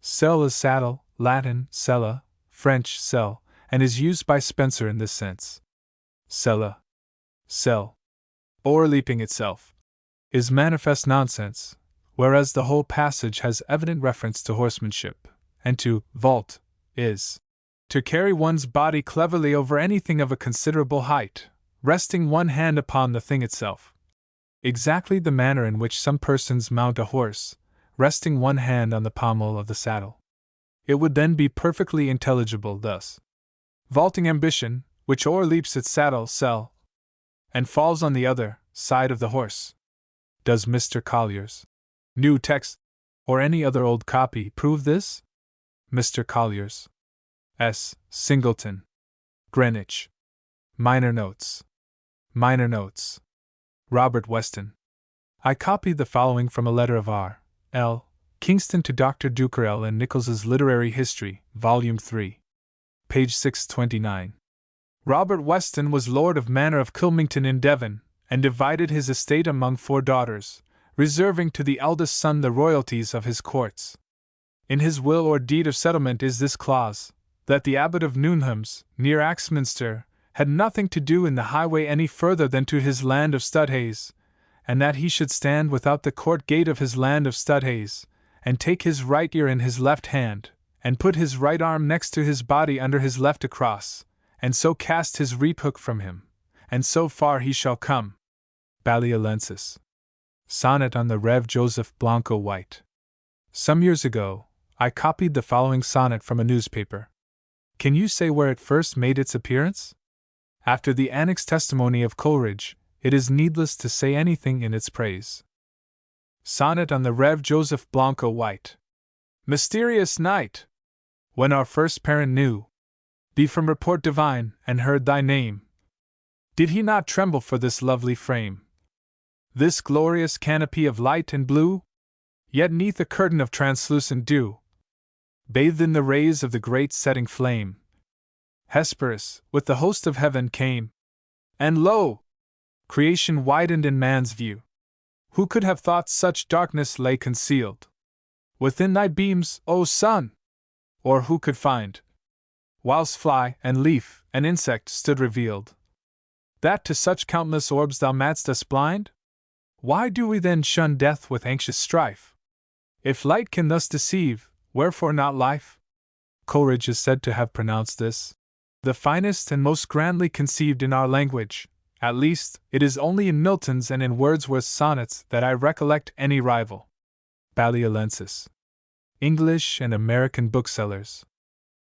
Sell is saddle, Latin, sella, French, sell, and is used by Spenser in this sense. Sella, sell, o'erleaping itself, is manifest nonsense, whereas the whole passage has evident reference to horsemanship, and to vault is to carry one's body cleverly over anything of a considerable height, resting one hand upon the thing itself. Exactly the manner in which some persons mount a horse, resting one hand on the pommel of the saddle. It would then be perfectly intelligible thus. Vaulting ambition, which o'erleaps its saddle cell, and falls on the other side of the horse. Does Mr. Collier's new text, or any other old copy, prove this? Mr. Collier's. S. Singleton. Greenwich. Minor Notes. Minor Notes. Robert Weston. I copied the following from a letter of R. L. Kingston to Dr. Ducarel in Nichols's Literary History, Volume 3. Page 629. Robert Weston was Lord of Manor of Kilmington in Devon, and divided his estate among 4 daughters, reserving to the eldest son the royalties of his courts. In his will or deed of settlement is this clause, that the abbot of Newnhams, near Axminster, had nothing to do in the highway any further than to his land of Studhays, and that he should stand without the court gate of his land of Studhays, and take his right ear in his left hand, and put his right arm next to his body under his left across, and so cast his reap hook from him, and so far he shall come. Balliolensis. Sonnet on the Rev. Joseph Blanco White. Some years ago, I copied the following sonnet from a newspaper. Can you say where it first made its appearance? After the annexed testimony of Coleridge, it is needless to say anything in its praise. Sonnet on the Rev. Joseph Blanco White. Mysterious night! When our first parent knew thee from report divine, and heard thy name, did he not tremble for this lovely frame, this glorious canopy of light and blue? Yet 'neath a curtain of translucent dew, bathed in the rays of the great setting flame, Hesperus, with the host of heaven, came, and lo! Creation widened in man's view. Who could have thought such darkness lay concealed within thy beams, O sun? Or who could find, whilst fly and leaf and insect stood revealed, that to such countless orbs thou madst us blind? Why do we then shun death with anxious strife? If light can thus deceive, wherefore not life? Coleridge is said to have pronounced this the finest and most grandly conceived in our language. At least, it is only in Milton's and in Wordsworth's sonnets that I recollect any rival. Balliolensis. English and American booksellers.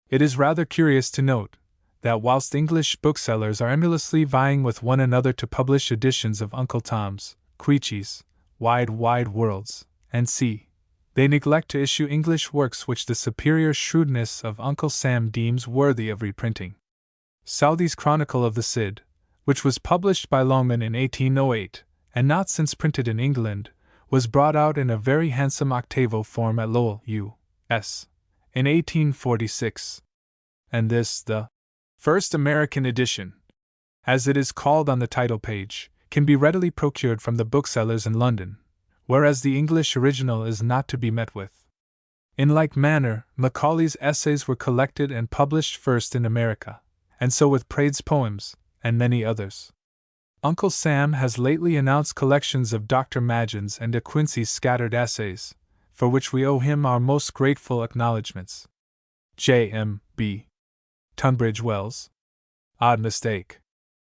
It is rather curious to note that whilst English booksellers are emulously vying with one another to publish editions of Uncle Tom's, Queechy's, Wide Worlds, and C., they neglect to issue English works which the superior shrewdness of Uncle Sam deems worthy of reprinting. Southey's Chronicle of the Cid, which was published by Longman in 1808, and not since printed in England, was brought out in a very handsome octavo form at Lowell, U.S., in 1846. And this, the first American edition, as it is called on the title page, can be readily procured from the booksellers in London, whereas the English original is not to be met with. In like manner, Macaulay's essays were collected and published first in America, and so with Praed's poems, and many others. Uncle Sam has lately announced collections of Dr. Magin's and De Quincey's scattered essays, for which we owe him our most grateful acknowledgments. J.M.B. Tunbridge Wells. Odd mistake.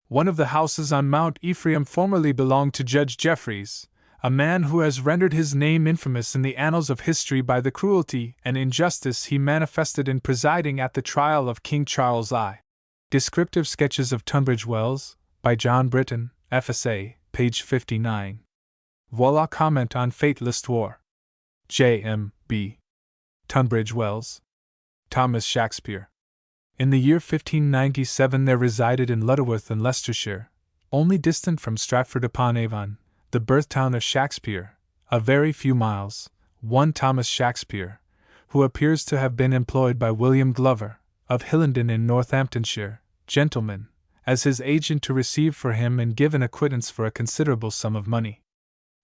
One of the houses on Mount Ephraim formerly belonged to Judge Jeffreys, a man who has rendered his name infamous in the annals of history by the cruelty and injustice he manifested in presiding at the trial of King Charles I. Descriptive Sketches of Tunbridge Wells, by John Britton, F.S.A., page 59. Voila comment on Fate l'Histoire. J.M.B. Tunbridge Wells. Thomas Shakespeare. In the year 1597 there resided in Lutterworth in Leicestershire, only distant from Stratford-upon-Avon, the birth-town of Shakespeare, a very few miles, one Thomas Shakespeare, who appears to have been employed by William Glover, of Hillenden in Northamptonshire, gentleman, as his agent to receive for him and give an acquittance for a considerable sum of money.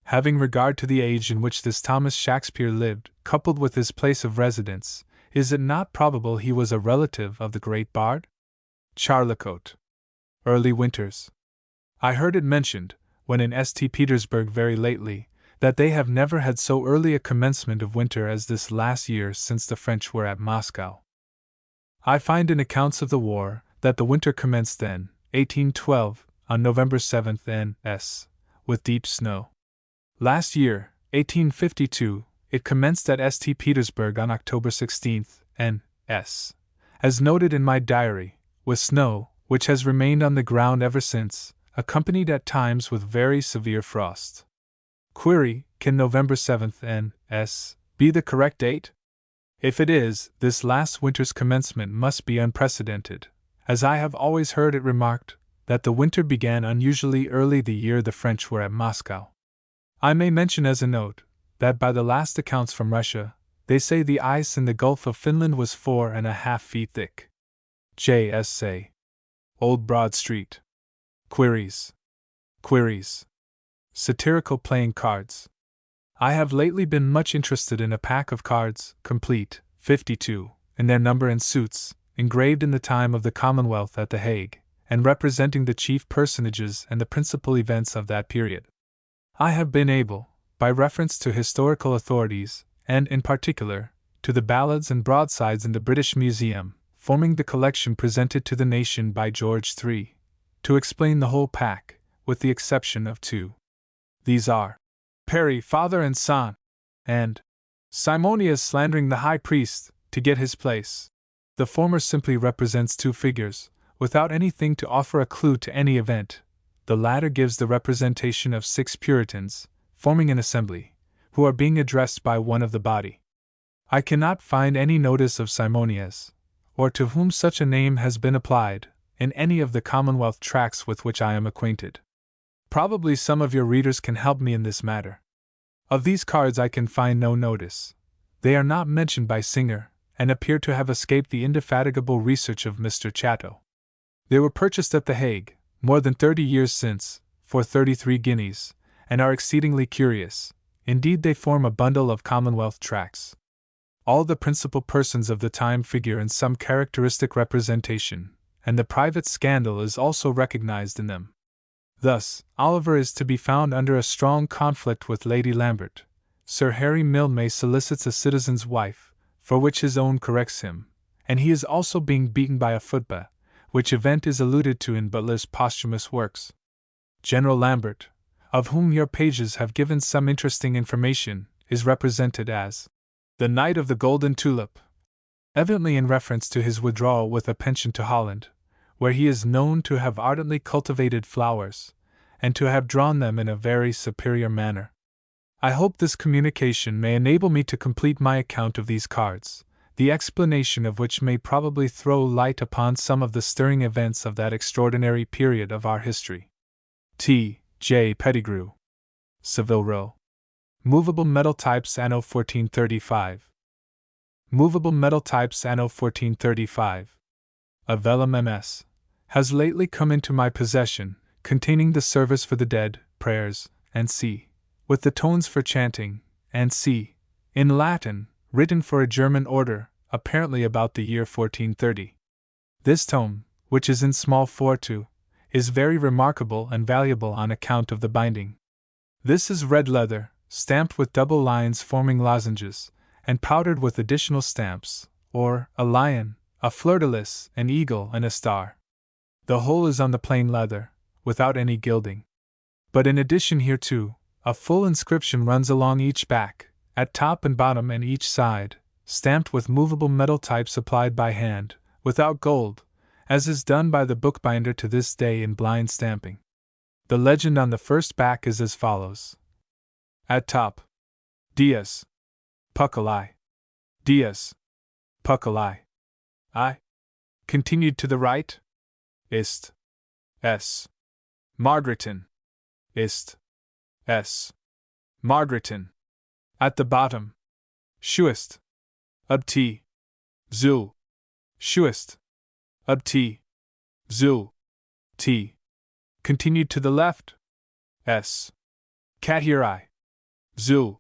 Having regard to the age in which this Thomas Shakespeare lived, coupled with his place of residence, is it not probable he was a relative of the great bard? Charlecote. Early Winters. I heard it mentioned, when in St. Petersburg very lately, that they have never had so early a commencement of winter as this last year since the French were at Moscow. I find in accounts of the war that the winter commenced then, 1812, on November 7th n.s., with deep snow. Last year, 1852, it commenced at St. Petersburg on October 16th n.s., as noted in my diary, with snow, which has remained on the ground ever since, accompanied at times with very severe frost. Query, can November 7th n.s. be the correct date? If it is, this last winter's commencement must be unprecedented, as I have always heard it remarked that the winter began unusually early the year the French were at Moscow. I may mention as a note that by the last accounts from Russia, they say the ice in the Gulf of Finland was 4.5 feet thick. J.S. say. Old Broad Street. Queries. Satirical playing cards. I have lately been much interested in a pack of cards, complete, 52, in their number and suits, engraved in the time of the Commonwealth at The Hague, and representing the chief personages and the principal events of that period. I have been able, by reference to historical authorities, and in particular, to the ballads and broadsides in the British Museum, forming the collection presented to the nation by George III, to explain the whole pack, with the exception of two. These are Perry, father and son, and Simonias slandering the high priest to get his place. The former simply represents two figures, without anything to offer a clue to any event. The latter gives the representation of 6 Puritans, forming an assembly, who are being addressed by one of the body. I cannot find any notice of Simonias, or to whom such a name has been applied, in any of the Commonwealth tracts with which I am acquainted. Probably some of your readers can help me in this matter. Of these cards I can find no notice. They are not mentioned by Singer, and appear to have escaped the indefatigable research of Mr. Chatto. They were purchased at The Hague, more than 30 years since, for 33 guineas, and are exceedingly curious. Indeed, they form a bundle of Commonwealth tracts. All the principal persons of the time figure in some characteristic representation, and the private scandal is also recognized in them. Thus, Oliver is to be found under a strong conflict with Lady Lambert. Sir Harry Mildmay solicits a citizen's wife, for which his own corrects him, and he is also being beaten by a footba, which event is alluded to in Butler's posthumous works. General Lambert, of whom your pages have given some interesting information, is represented as the Knight of the Golden Tulip, evidently in reference to his withdrawal with a pension to Holland, where he is known to have ardently cultivated flowers, and to have drawn them in a very superior manner. I hope this communication may enable me to complete my account of these cards, the explanation of which may probably throw light upon some of the stirring events of that extraordinary period of our history. T. J. Pettigrew. Savile Row. Movable Metal Types Anno 1435. Movable Metal Types Anno 1435. A vellum MS. Has lately come into my possession, containing the service for the dead, prayers, and c. with the tones for chanting, and c. in Latin, written for a German order, apparently about the year 1430. This tome, which is in small 4/2, is very remarkable and valuable on account of the binding. This is red leather, stamped with double lines forming lozenges, and powdered with additional stamps, or a lion, a fleur-de-lis, an eagle, and a star. The whole is on the plain leather, without any gilding. But in addition hereto, a full inscription runs along each back, at top and bottom and each side, stamped with movable metal types applied by hand, without gold, as is done by the bookbinder to this day in blind stamping. The legend on the first back is as follows. At top. Dies. Puckle Dies. Puckle I. Continued to the right. Ist. S. Margareton. Ist. S. Margareton. At the bottom. Schuist. Ob T. Zu. Schuist. Ob T. Zu. T. Continued to the left. S. Cathirai. Zu.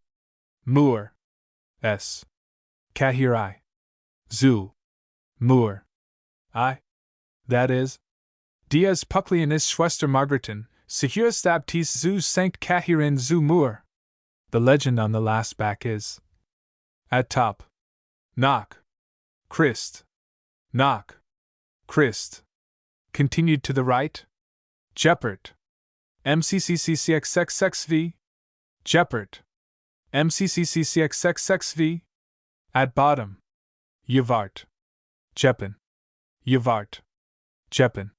Moor. S. Cathirai. Zu. Moor. I. That is. Dies Pucklianis Schwester Margareton, Sehurst Abtis zu Sankt Catherine zu Moor. The legend on the last back is: at top, knock, Christ, knock, Christ. Continued to the right, Jeppert, MCCCCXXXV, Jeppert, MCCCCXXXV. At bottom, Yvart, Jeppen, Yvart, Jeppen.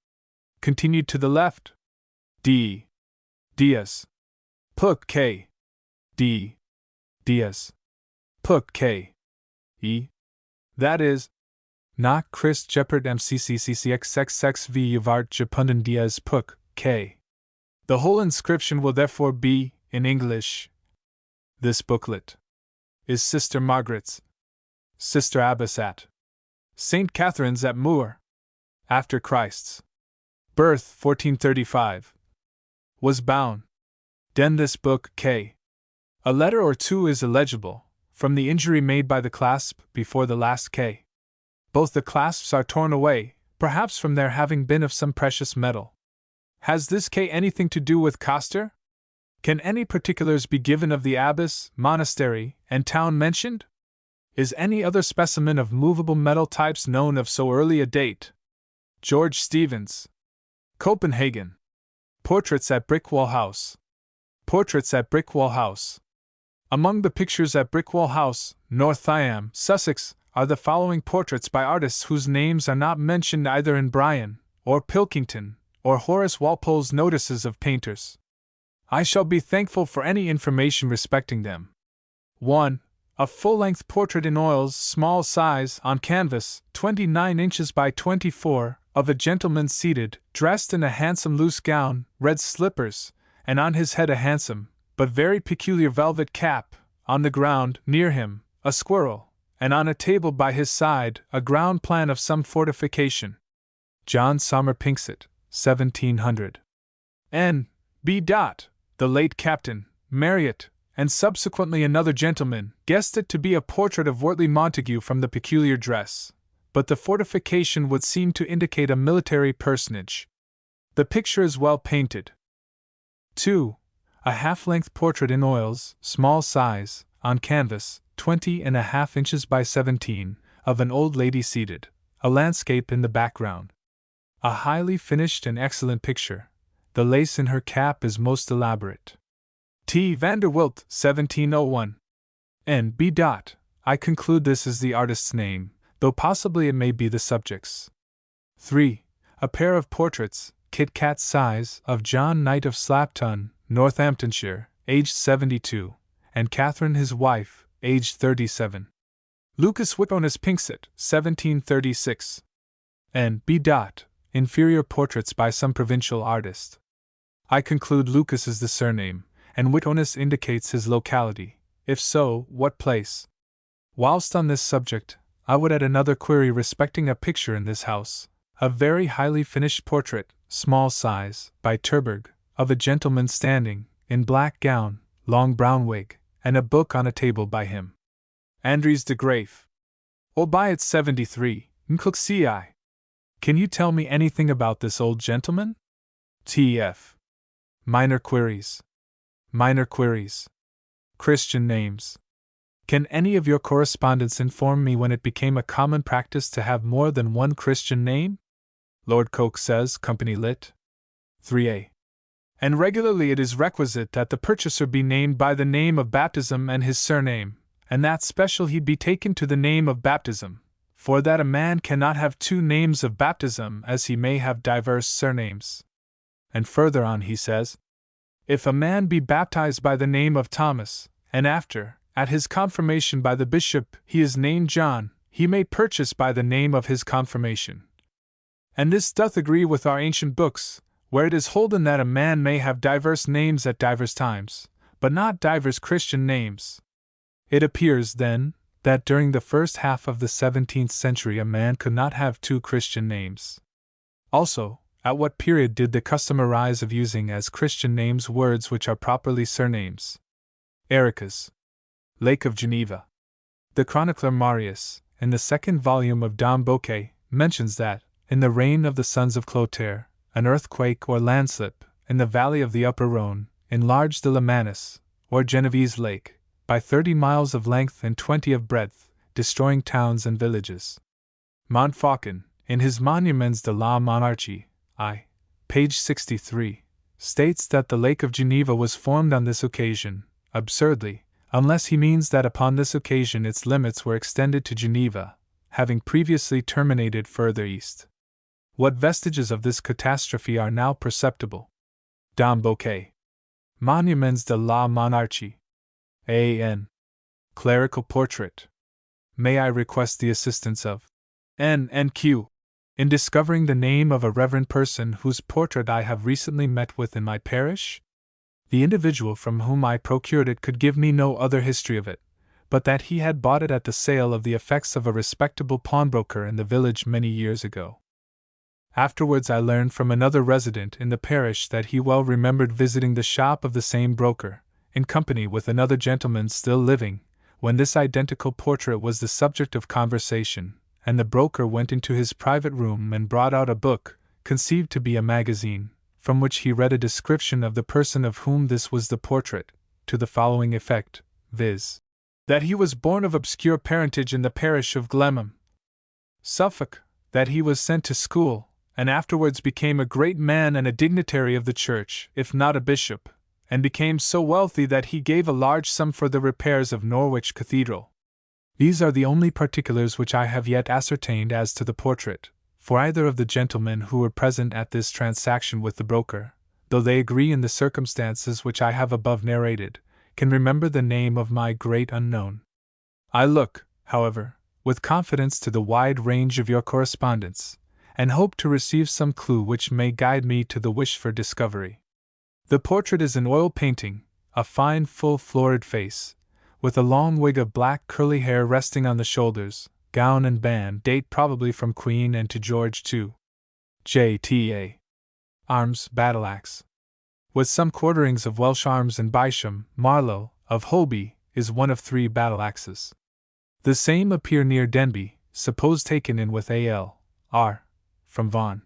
Continued to the left, D, Diaz, Puk K, D, Diaz, Puk K, E. That is, Knock Christ Jeppert MCCCCXXXV Yvart Jepunden Diaz Puk K. The whole inscription will therefore be, in English: this booklet is Sister Margaret's, Sister Abbess at St. Catherine's at Moor, after Christ's birth 1435, was bound. Den this book K. A letter or two is illegible, from the injury made by the clasp before the last K. Both the clasps are torn away, perhaps from their having been of some precious metal. Has this K anything to do with Coster? Can any particulars be given of the abbess, monastery, and town mentioned? Is any other specimen of movable metal types known of so early a date? George Stevens. Copenhagen. Portraits at Brickwall House. Portraits at Brickwall House. Among the pictures at Brickwall House, North Thiam, Sussex, are the following portraits by artists whose names are not mentioned either in Bryan, or Pilkington, or Horace Walpole's notices of painters. I shall be thankful for any information respecting them. 1. A full-length portrait in oils, small size, on canvas, 29 inches by 24, of a gentleman seated, dressed in a handsome loose gown, red slippers, and on his head a handsome, but very peculiar velvet cap. On the ground, near him, a squirrel, and on a table by his side, a ground plan of some fortification. John Sommer Pinxet, 1700. N. B. The late Captain Marriott, and subsequently another gentleman, guessed it to be a portrait of Wortley Montague from the peculiar dress, but the fortification would seem to indicate a military personage. The picture is well painted. 2. A half-length portrait in oils, small size, on canvas, 20.5 inches by 17, of an old lady seated, a landscape in the background. A highly finished and excellent picture. The lace in her cap is most elaborate. T. Vanderwilt, 1701. N. B. I conclude this is the artist's name, though possibly it may be the subject's. 3. A pair of portraits, kit-cat size, of John Knight of Slapton, Northamptonshire, aged 72, and Catherine his wife, aged 37. Lucas Wickonus Pinxet, 1736. N. B. Inferior portraits by some provincial artist. I conclude Lucas is the surname, and Wickonus indicates his locality. If so, what place? Whilst on this subject, I would add another query respecting a picture in this house, a very highly finished portrait, small size, by Terburg, of a gentleman standing, in black gown, long brown wig, and a book on a table by him. Andries de Graef. Obiot 73, Nkluxi. Can you tell me anything about this old gentleman? T.F. Minor queries. Minor queries. Christian names. Can any of your correspondents inform me when it became a common practice to have more than one Christian name? Lord Coke says, Company Lit. 3a. And regularly it is requisite that the purchaser be named by the name of baptism and his surname, and that special he be taken to the name of baptism, for that a man cannot have two names of baptism as he may have diverse surnames. And further on he says, if a man be baptized by the name of Thomas, and after, at his confirmation by the bishop, he is named John, he may purchase by the name of his confirmation. And this doth agree with our ancient books, where it is holden that a man may have diverse names at divers times, but not divers Christian names. It appears, then, that during the first half of the 17th century a man could not have two Christian names. Also, at what period did the custom arise of using as Christian names words which are properly surnames? Ericus. Lake of Geneva. The chronicler Marius, in the second volume of Dom Bouquet, mentions that, in the reign of the sons of Clotaire, an earthquake or landslip, in the valley of the Upper Rhone, enlarged the Lemanus, or Genevese lake, by 30 miles of length and 20 of breadth, destroying towns and villages. Montfaucon, in his Monuments de la Monarchie, page 63, states that the Lake of Geneva was formed on this occasion, absurdly, unless he means that upon this occasion its limits were extended to Geneva, having previously terminated further east. What vestiges of this catastrophe are now perceptible? Dom Bouquet. Monuments de la Monarchie. A.N. Clerical Portrait. May I request the assistance of N.Q. in discovering the name of a reverend person whose portrait I have recently met with in my parish? The individual from whom I procured it could give me no other history of it, but that he had bought it at the sale of the effects of a respectable pawnbroker in the village many years ago. Afterwards I learned from another resident in the parish that he well remembered visiting the shop of the same broker, in company with another gentleman still living, when this identical portrait was the subject of conversation, and the broker went into his private room and brought out a book, conceived to be a magazine, from which he read a description of the person of whom this was the portrait, to the following effect, viz. That he was born of obscure parentage in the parish of Glenham, Suffolk, that he was sent to school, and afterwards became a great man and a dignitary of the church, if not a bishop, and became so wealthy that he gave a large sum for the repairs of Norwich Cathedral. These are the only particulars which I have yet ascertained as to the portrait, for either of the gentlemen who were present at this transaction with the broker, though they agree in the circumstances which I have above narrated, can remember the name of my great unknown. I look, however, with confidence to the wide range of your correspondence, and hope to receive some clue which may guide me to the wished for discovery. The portrait is an oil painting, a fine, full, florid face, with a long wig of black curly hair resting on the shoulders, gown and band date probably from Queen Anne to George II. J.T.A. Arms, battle-axe. With some quarterings of Welsh arms and Bisham, Marlow, of Holby, is one of 3 battle-axes. The same appear near Denby, suppose taken in with A.L.R. from Vaughan.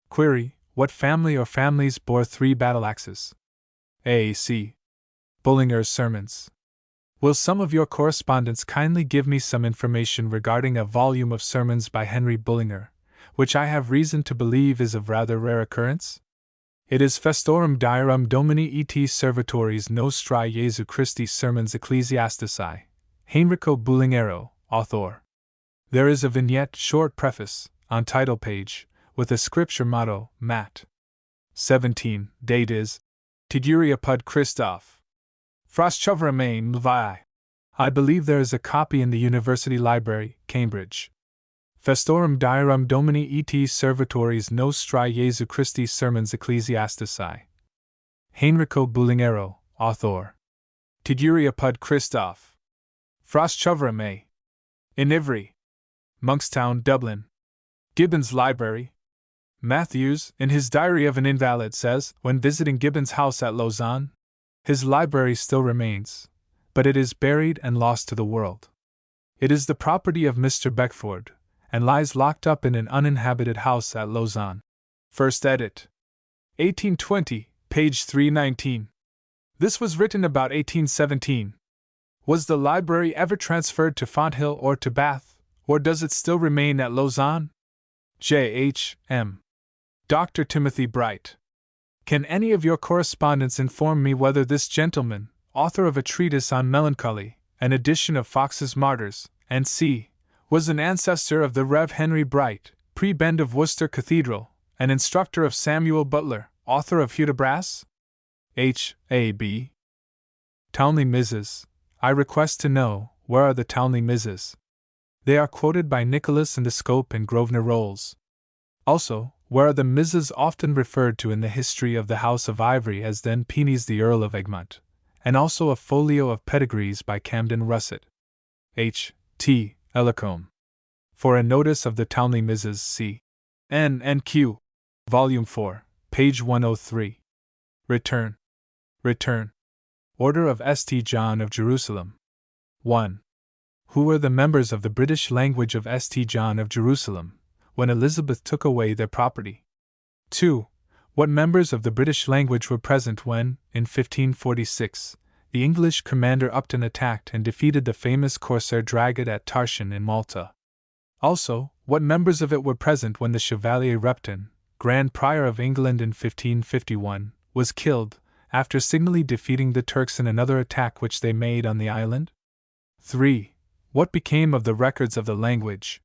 Query, what family or families bore 3 battle-axes? A.C. Bullinger's Sermons. Will some of your correspondents kindly give me some information regarding a volume of sermons by Henry Bullinger, which I have reason to believe is of rather rare occurrence? It is Festorum Diarum Domini et Servitoris Nostrae Jesu Christi Sermons Ecclesiastici, Heinrico Bullingero, author. There is a vignette short preface, on title page, with a scripture motto, Mat. 17, date is Tiguria Pud Christoph. Frostchoveramain Mvi. I believe there is a copy in the University Library, Cambridge. Festorum Diarum Domini et Servitoris Nostrae Jesu Christi Sermons Ecclesiastici. Heinrico Bullingero, author. Tiguria Pud Christoph. Frostchoveramain. In Ivry. Monkstown, Dublin. Gibbon's Library. Matthews, in his Diary of an Invalid, says, when visiting Gibbon's house at Lausanne, his library still remains, but it is buried and lost to the world. It is the property of Mr. Beckford, and lies locked up in an uninhabited house at Lausanne. First edit. 1820, page 319. This was written about 1817. Was the library ever transferred to Fonthill or to Bath, or does it still remain at Lausanne? J.H.M. Dr. Timothy Bright. Can any of your correspondents inform me whether this gentleman, author of a treatise on melancholy, an edition of Fox's Martyrs, and c. was an ancestor of the Rev. Henry Bright, prebend of Worcester Cathedral, an instructor of Samuel Butler, author of Hudibras? H.A.B. Townley Misses. I request to know, where are the Townley Misses? They are quoted by Nicholas in the Scope and Grosvenor Rolls. Also, where are the Misses often referred to in the history of the House of Ivory as then Penies the Earl of Egmont, and also a folio of pedigrees by Camden Russet. H. T. Ellicombe. For a notice of the Townley Misses, see N. and Q. Volume 4, page 103. Return. Order of St. John of Jerusalem. 1. Who were the members of the British language of St. John of Jerusalem, when Elizabeth took away their property? 2. What members of the British language were present when, in 1546, the English commander Upton attacked and defeated the famous corsair Dragut at Tarshan in Malta. Also, what members of it were present when the Chevalier Repton, Grand Prior of England in 1551, was killed, after signally defeating the Turks in another attack which they made on the island? 3. What became of the records of the language?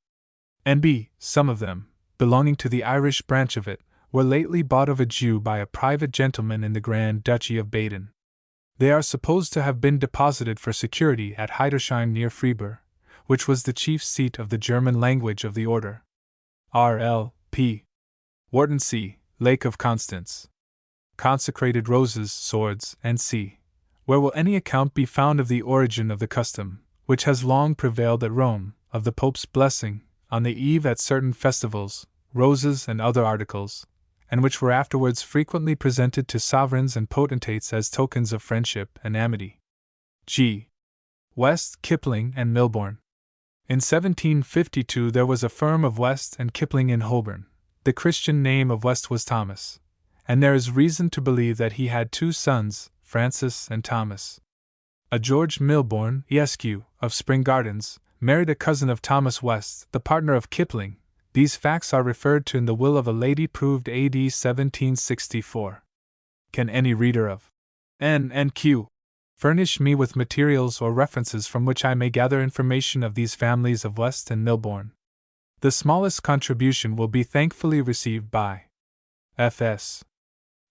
N.B. Some of them, belonging to the Irish branch of it, were lately bought of a Jew by a private gentleman in the Grand Duchy of Baden. They are supposed to have been deposited for security at Heidersheim near Freiburg, which was the chief seat of the German language of the order. R.L. P. Wharton C. Lake of Constance. Consecrated roses, swords, and c. Where will any account be found of the origin of the custom, which has long prevailed at Rome, of the Pope's blessing, on the eve at certain festivals, roses and other articles, and which were afterwards frequently presented to sovereigns and potentates as tokens of friendship and amity? G. West, Kipling, and Milbourne. In 1752 there was a firm of West and Kipling in Holborn. The Christian name of West was Thomas, and there is reason to believe that he had 2 sons, Francis and Thomas. A George Milbourne, Esq., of Spring Gardens, married a cousin of Thomas West, the partner of Kipling. These facts are referred to in the will of a lady proved AD 1764. Can any reader of N and Q furnish me with materials or references from which I may gather information of these families of West and Milbourne? The smallest contribution will be thankfully received by F.S.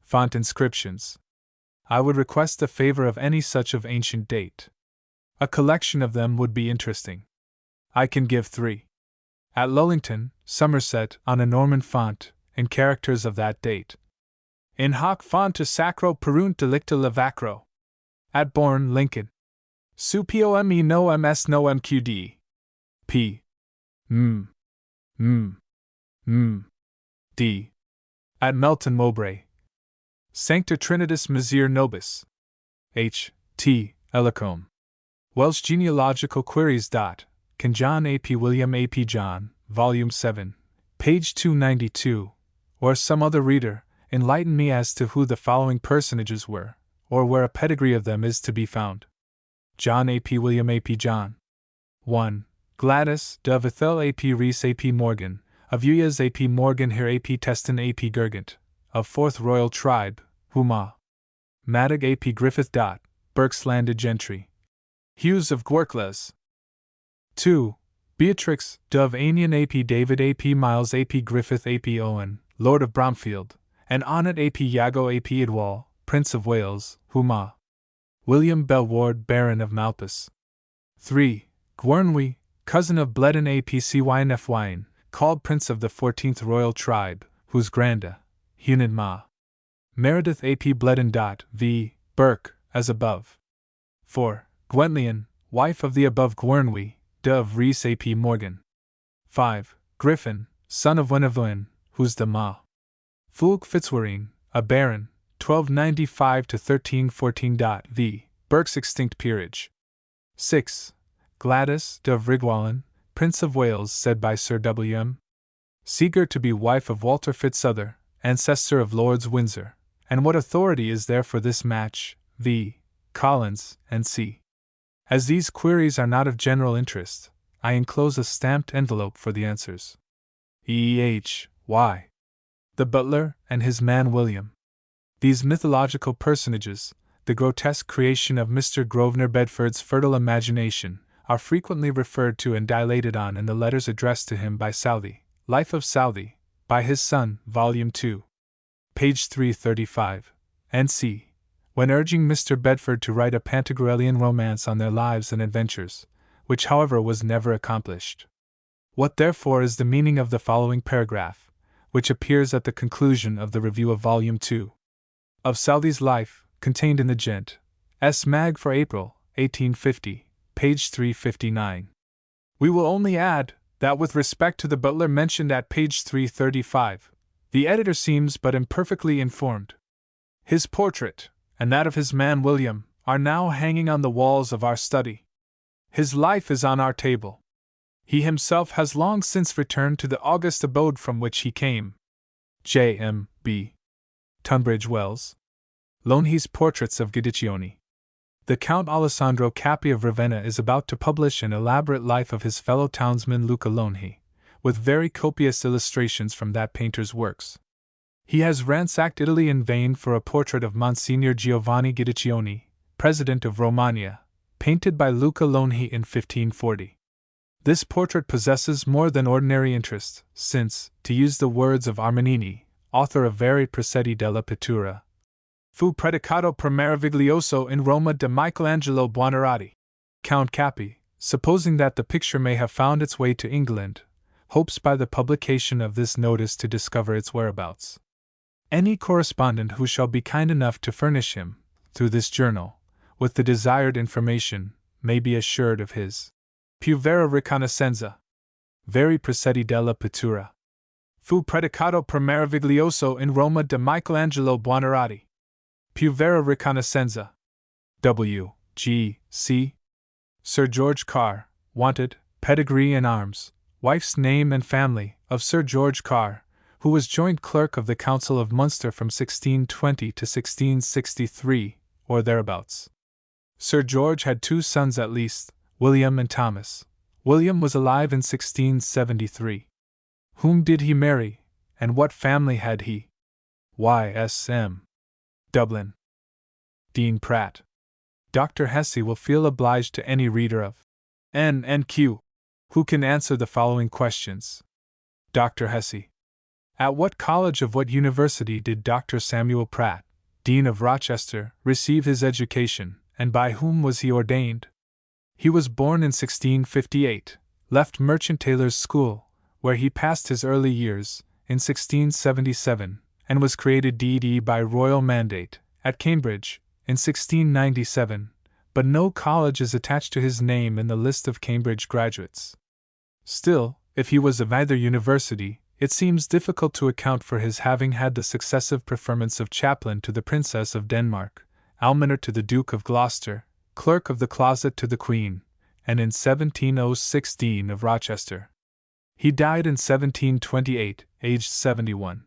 Font inscriptions. I would request a favor of any such of ancient date. A collection of them would be interesting. I can give 3. At Lullington, Somerset, on a Norman font, in characters of that date. In hoc fonte sacro perunt delicta levacro. At Bourne, Lincoln. Su pome no ms no mqd. P. D. At Melton Mowbray. Sancta Trinitas Misere Nobis. H. T. Ellicombe. Welsh Genealogical Queries. Can John A. P. William A. P. John, Volume 7, page 292, or some other reader, enlighten me as to who the following personages were, or where a pedigree of them is to be found? John A. P. William A. P. John. 1. Gladys, de Vithel A. P. Rees A. P. Morgan, of Uyas A. P. Morgan here A. P. Teston A. P. Gergant, of 4th Royal Tribe, Huma. Madog A. P. Griffith. Berks Landed Gentry. Hughes of Gwerkles. 2. Beatrix, Dove Anion A. P. David A. P. Miles A. P. Griffith A. P. Owen, Lord of Bromfield, and Onnet A. P. Iago A. P. Idwal, Prince of Wales, Huma. William Belward, Baron of Malpas. 3. Gwernwy, cousin of Bledon A. P. Cyn F. Wine, called Prince of the 14th Royal Tribe, whose granda, Hunid Ma. Meredith A. P. Bledon. V. Burke, as above. 4. Gwentlean, wife of the above Gwernwy, de of Rees A. P. Morgan. 5. Griffin, son of Wenevlin, whose de Ma. Fulk Fitzwaring, a baron, 1295 to 1314. V. Burke's extinct peerage. 6. Gladys, de of Rigwallen, Prince of Wales, said by Sir W.M. Seager to be wife of Walter Fitzother, ancestor of Lords Windsor. And what authority is there for this match? V. Collins, and C. As these queries are not of general interest, I enclose a stamped envelope for the answers. E.H. Y. The butler and his man William. These mythological personages, the grotesque creation of Mr. Grosvenor Bedford's fertile imagination, are frequently referred to and dilated on in the letters addressed to him by Southey, Life of Southey, by his son, Volume 2, page 335, and c. When urging Mr. Bedford to write a Pantagruelian romance on their lives and adventures, which however was never accomplished. What therefore is the meaning of the following paragraph, which appears at the conclusion of the review of Volume 2 of Southey's Life, contained in the Gent. S. Mag for April, 1850, page 359. We will only add, that with respect to the butler mentioned at page 335, the editor seems but imperfectly informed. His portrait, and that of his man William, are now hanging on the walls of our study. His life is on our table. He himself has long since returned to the august abode from which he came. J. M. B. Tunbridge Wells. Loney's Portraits of Guidiccioni. The Count Alessandro Capi of Ravenna is about to publish an elaborate life of his fellow townsman Luca Lonhi, with very copious illustrations from that painter's works. He has ransacked Italy in vain for a portrait of Monsignor Giovanni Guidiccioni, President of Romagna, painted by Luca Lonhi in 1540. This portrait possesses more than ordinary interest, since, to use the words of Armanini, author of Vari Precetti della Pittura, fu predicato per meraviglioso in Roma da Michelangelo Buonarroti. Count Capi, supposing that the picture may have found its way to England, hopes by the publication of this notice to discover its whereabouts. Any correspondent who shall be kind enough to furnish him, through this journal, with the desired information, may be assured of his più vera riconoscenza. Vari Precetti della Pittura. Fu predicato per meraviglioso in Roma da Michelangelo Buonarroti. Più vera riconoscenza. W. G. C. Sir George Carr, wanted, pedigree and arms, wife's name and family, of Sir George Carr, who was joint clerk of the Council of Munster from 1620 to 1663, or thereabouts. Sir George had 2 sons at least, William and Thomas. William was alive in 1673. Whom did he marry, and what family had he? Y.S.M. Dublin. Dean Pratt. Dr. Hesse will feel obliged to any reader of N&Q who can answer the following questions. Dr. Hesse. At what college of what university did Dr. Samuel Pratt, Dean of Rochester, receive his education, and by whom was he ordained? He was born in 1658, left Merchant Taylor's School, where he passed his early years, in 1677, and was created D.D. by royal mandate, at Cambridge, in 1697, but no college is attached to his name in the list of Cambridge graduates. Still, if he was of either university, it seems difficult to account for his having had the successive preferments of chaplain to the Princess of Denmark, almoner to the Duke of Gloucester, clerk of the closet to the Queen, and in 1706 Dean of Rochester. He died in 1728, aged 71.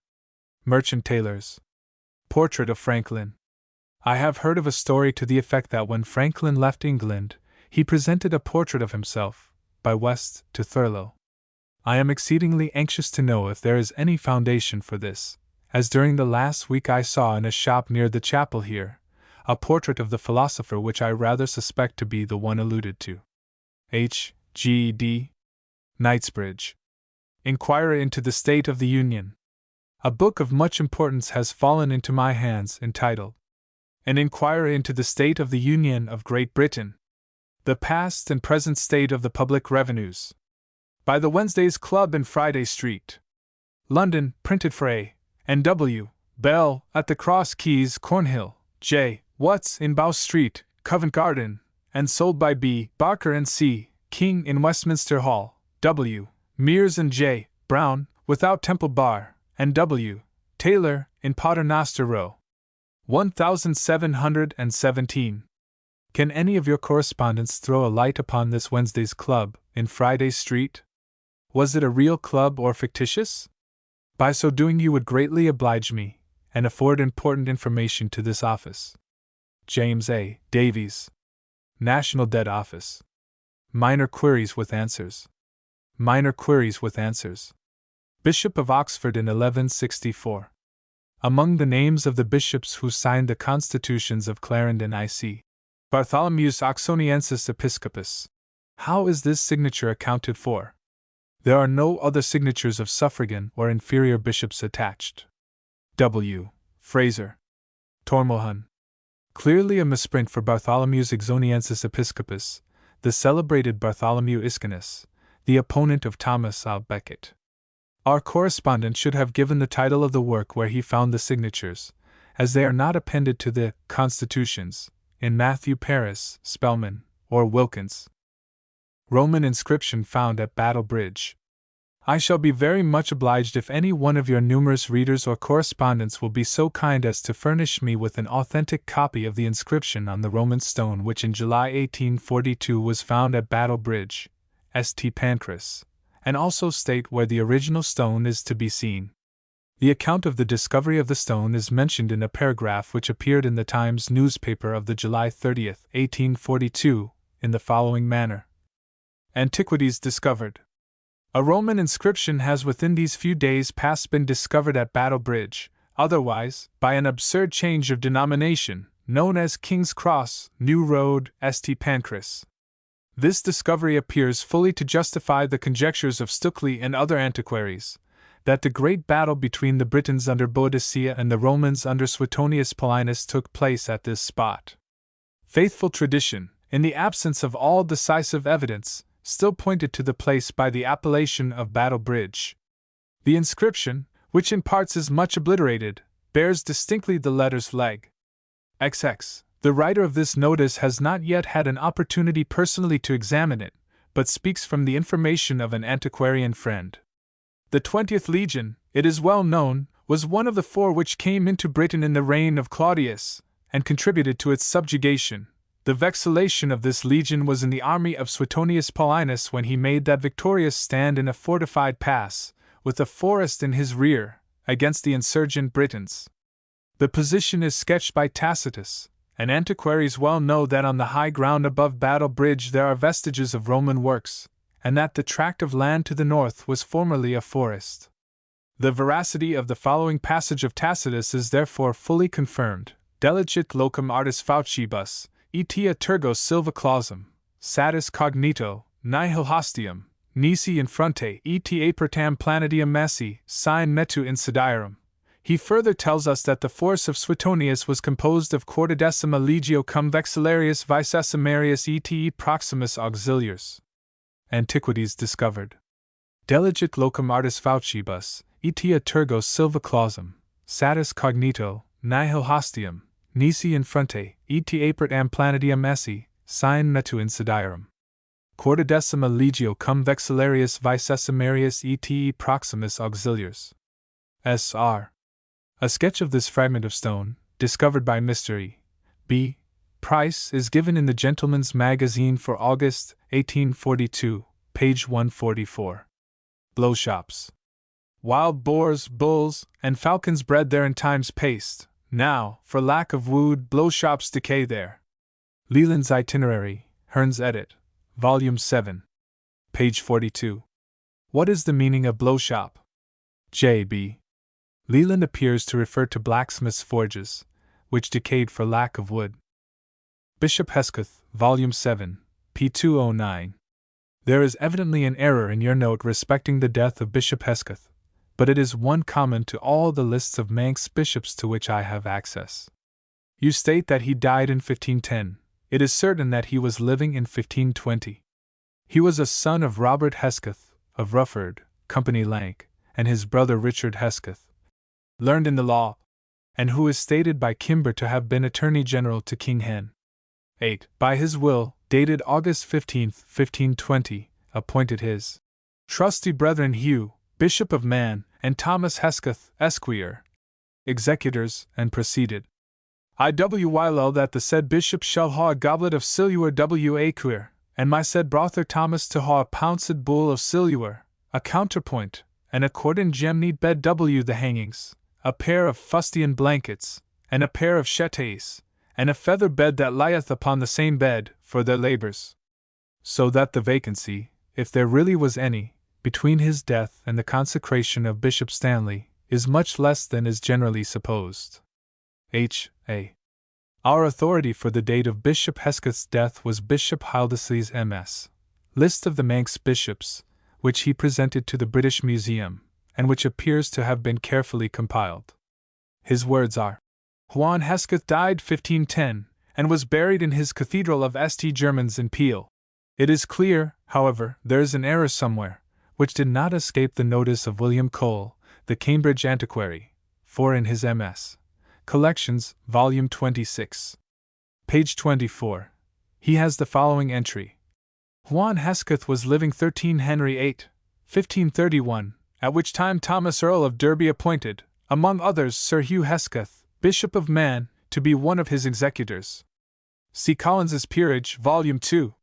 Merchant Taylor's Portrait of Franklin. I have heard of a story to the effect that when Franklin left England, he presented a portrait of himself, by West, to Thurlow. I am exceedingly anxious to know if there is any foundation for this, as during the last week I saw in a shop near the chapel here, a portrait of the philosopher which I rather suspect to be the one alluded to. H. G. D. Knightsbridge. Inquiry into the State of the Union. A book of much importance has fallen into my hands entitled An Inquiry into the State of the Union of Great Britain. The Past and Present State of the Public Revenues. By the Wednesday's Club in Friday Street, London, printed for A. and W. Bell, at the Cross Keys, Cornhill, J. Watts in Bow Street, Covent Garden, and sold by B. Barker and C. King in Westminster Hall, W. Mears and J. Brown, without Temple Bar, and W. Taylor, in Paternoster Row. 1717. Can any of your correspondents throw a light upon this Wednesday's Club, in Friday Street? Was it a real club or fictitious? By so doing you would greatly oblige me, and afford important information to this office. James A. Davies. National Debt Office. Minor Queries with Answers. Minor Queries with Answers. Bishop of Oxford in 1164. Among the names of the bishops who signed the constitutions of Clarendon I see Bartholomew's Oxoniensis Episcopus. How is this signature accounted for? There are no other signatures of suffragan or inferior bishops attached. W. Fraser. Tormohun. Clearly a misprint for Bartholomew's Oxoniensis Episcopus, the celebrated Bartholomew Iscanus, the opponent of Thomas à Becket. Our correspondent should have given the title of the work where he found the signatures, as they are not appended to the Constitutions, in Matthew Paris, Spellman, or Wilkins. Roman inscription found at Battle Bridge. I shall be very much obliged if any one of your numerous readers or correspondents will be so kind as to furnish me with an authentic copy of the inscription on the Roman stone which in July 1842 was found at Battle Bridge, St. Pancras, and also state where the original stone is to be seen. The account of the discovery of the stone is mentioned in a paragraph which appeared in the Times newspaper of the July 30th, 1842, in the following manner. Antiquities discovered. A Roman inscription has within these few days past been discovered at Battle Bridge, otherwise, by an absurd change of denomination, known as King's Cross, New Road, St. Pancras. This discovery appears fully to justify the conjectures of Stukely and other antiquaries, that the great battle between the Britons under Boadicea and the Romans under Suetonius Paulinus took place at this spot. Faithful tradition, in the absence of all decisive evidence, still pointed to the place by the appellation of Battle Bridge. The inscription, which in parts is much obliterated, bears distinctly the letters Leg. XX. The writer of this notice has not yet had an opportunity personally to examine it, but speaks from the information of an antiquarian friend. The 20th Legion, it is well known, was one of the 4 which came into Britain in the reign of Claudius, and contributed to its subjugation. The vexillation of this legion was in the army of Suetonius Paulinus when he made that victorious stand in a fortified pass, with a forest in his rear, against the insurgent Britons. The position is sketched by Tacitus, and antiquaries well know that on the high ground above Battle Bridge there are vestiges of Roman works, and that the tract of land to the north was formerly a forest. The veracity of the following passage of Tacitus is therefore fully confirmed. Delicit locum artis faucibus, etia tergo silva clausum, satis cognito, nihil hostium, nisi in fronte, et apertam planetium messi, sign metu insidiarum. He further tells us that the force of Suetonius was composed of 40 legio cum vexillarius vicessimarius et proximus auxiliars. Antiquities discovered. Delegit locum artis faucibus, etia tergo silva clausum, satis cognito, nihil hostium, nisi in fronte, et apertam planetium esse, sign metu insidiarum. 40 legio cum vexillarius vicessimarius et proximus auxiliars. S.R. A sketch of this fragment of stone, discovered by Mr. E. B. Price, is given in the Gentleman's Magazine for August, 1842, page 144. Blow shops. Wild boars, bulls, and falcons bred there in times past, now, for lack of wood, blow shops decay there. Leland's Itinerary, Hearn's Edit, Volume 7. Page 42. What is the meaning of blow shop? J.B. Leland appears to refer to blacksmiths' forges, which decayed for lack of wood. Bishop Hesketh, Volume 7, p. 209. There is evidently an error in your note respecting the death of Bishop Hesketh, but it is one common to all the lists of Manx bishops to which I have access. You state that he died in 1510. It is certain that he was living in 1520. He was a son of Robert Hesketh, of Rufford, Company Lank, and his brother Richard Hesketh, learned in the law, and who is stated by Kimber to have been Attorney General to King Hen. 8. By his will, dated August 15, 1520, appointed his trusty brethren Hugh, Bishop of Man, and Thomas Hesketh, Esquire, executors, and proceeded. I.W.Y.L. that the said bishop shall haw a goblet of silver W.A. queer, and my said brother Thomas to haw a pounced bull of silver, a counterpoint, and a quartern gem neat bed W. the hangings, a pair of fustian blankets, and a pair of chattays, and a feather bed that lieth upon the same bed, for their labors. So that the vacancy, if there really was any, between his death and the consecration of Bishop Stanley, is much less than is generally supposed. H.A. Our authority for the date of Bishop Hesketh's death was Bishop Hildesly's M.S. List of the Manx bishops, which he presented to the British Museum, and which appears to have been carefully compiled. His words are: Juan Hesketh died 1510, and was buried in his Cathedral of St. Germans in Peel. It is clear, however, there is an error somewhere, which did not escape the notice of William Cole, the Cambridge antiquary, for in his M.S. Collections, Volume 26, page 24, he has the following entry: Juan Hesketh was living 13 Henry 8, 1531, at which time Thomas Earl of Derby appointed, among others, Sir Hugh Hesketh, Bishop of Man, to be one of his executors. See Collins's Peerage, Volume 2,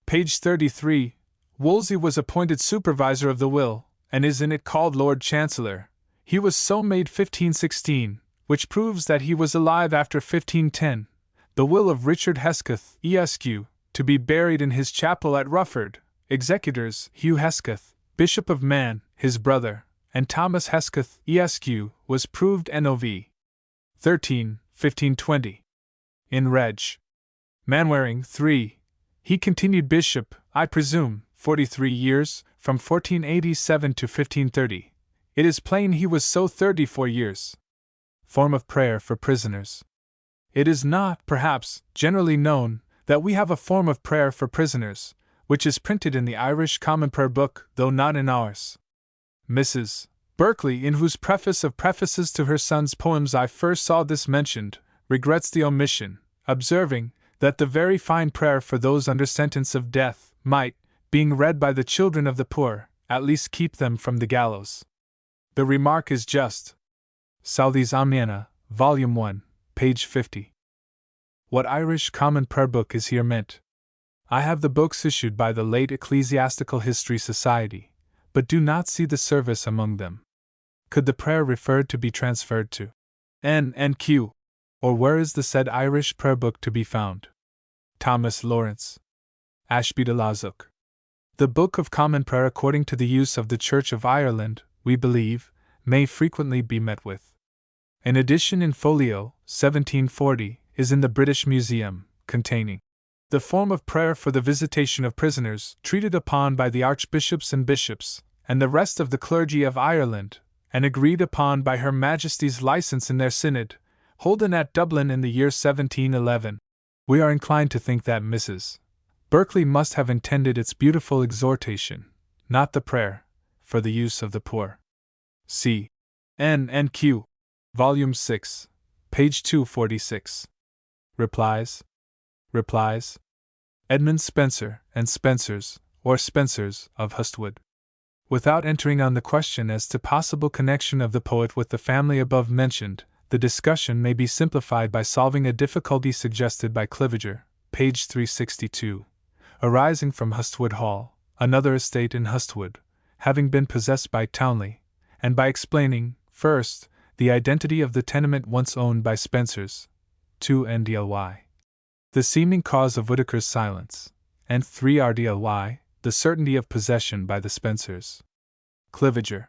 page 33. Wolsey was appointed supervisor of the will, and is in it called Lord Chancellor. he was so made 1516, which proves that he was alive after 1510, the will of Richard Hesketh, Esq., to be buried in his chapel at Rufford, executors Hugh Hesketh, Bishop of Man, his brother, and Thomas Hesketh, Esq., was proved Nov. 13, 1520. In Reg. Manwaring 3, he continued bishop, I presume, 43 years, from 1487 to 1530. It is plain he was so 34 years. Form of prayer for prisoners. It is not, perhaps, generally known that we have a form of prayer for prisoners, which is printed in the Irish Common Prayer Book, though not in ours. Mrs. Berkeley, in whose preface of prefaces to her son's poems I first saw this mentioned, regrets the omission, observing that the very fine prayer for those under sentence of death might, being read by the children of the poor, at least keep them from the gallows. The remark is just. Southey's Omniana, Volume 1, page 50. What Irish Common Prayer Book is here meant? I have the books issued by the late Ecclesiastical History Society, but do not see the service among them. Could the prayer referred to be transferred to N&Q? Or where is the said Irish Prayer Book to be found? Thomas Lawrence. Ashby de Lazuc. The Book of Common Prayer, according to the use of the Church of Ireland, we believe, may frequently be met with. An edition in folio, 1740, is in the British Museum, containing the form of prayer for the visitation of prisoners, treated upon by the archbishops and bishops, and the rest of the clergy of Ireland, and agreed upon by Her Majesty's license in their synod, holden at Dublin in the year 1711. We are inclined to think that Mrs. Berkeley must have intended its beautiful exhortation, not the prayer, for the use of the poor. See N&Q, Volume 6, page 246. Replies. Edmund Spencer and Spencers, or Spencers, of Hustwood. Without entering on the question as to possible connection of the poet with the family above mentioned, the discussion may be simplified by solving a difficulty suggested by Cliviger, page 362, arising from Hustwood Hall, another estate in Hustwood, having been possessed by Townley, and by explaining, first, the identity of the tenement once owned by Spencers, 2 ndly, the seeming cause of Whitaker's silence, and 3 rdly, the certainty of possession by the Spencers. Cliviger.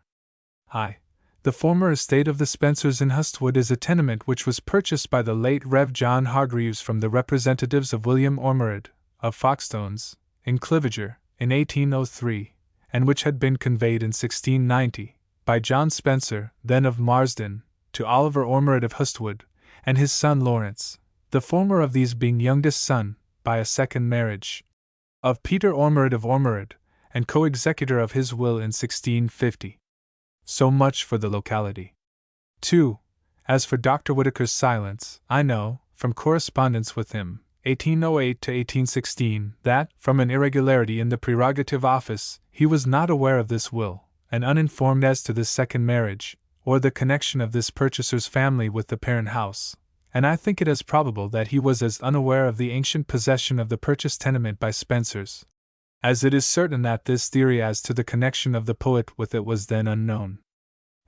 I. The former estate of the Spencers in Hustwood is a tenement which was purchased by the late Rev. John Hargreaves from the representatives of William Ormerod, of Foxstones, in Cliviger, in 1803, and which had been conveyed in 1690, by John Spencer, then of Marsden, to Oliver Ormerod of Hustwood, and his son Lawrence, the former of these being youngest son, by a second marriage, of Peter Ormerod of Ormerod, and co-executor of his will in 1650. So much for the locality. 2. As for Dr. Whitaker's silence, I know, from correspondence with him, 1808 to 1816, that, from an irregularity in the prerogative office, he was not aware of this will, and uninformed as to this second marriage, or the connection of this purchaser's family with the parent house, and I think it as probable that he was as unaware of the ancient possession of the purchased tenement by Spencers, as it is certain that this theory as to the connection of the poet with it was then unknown.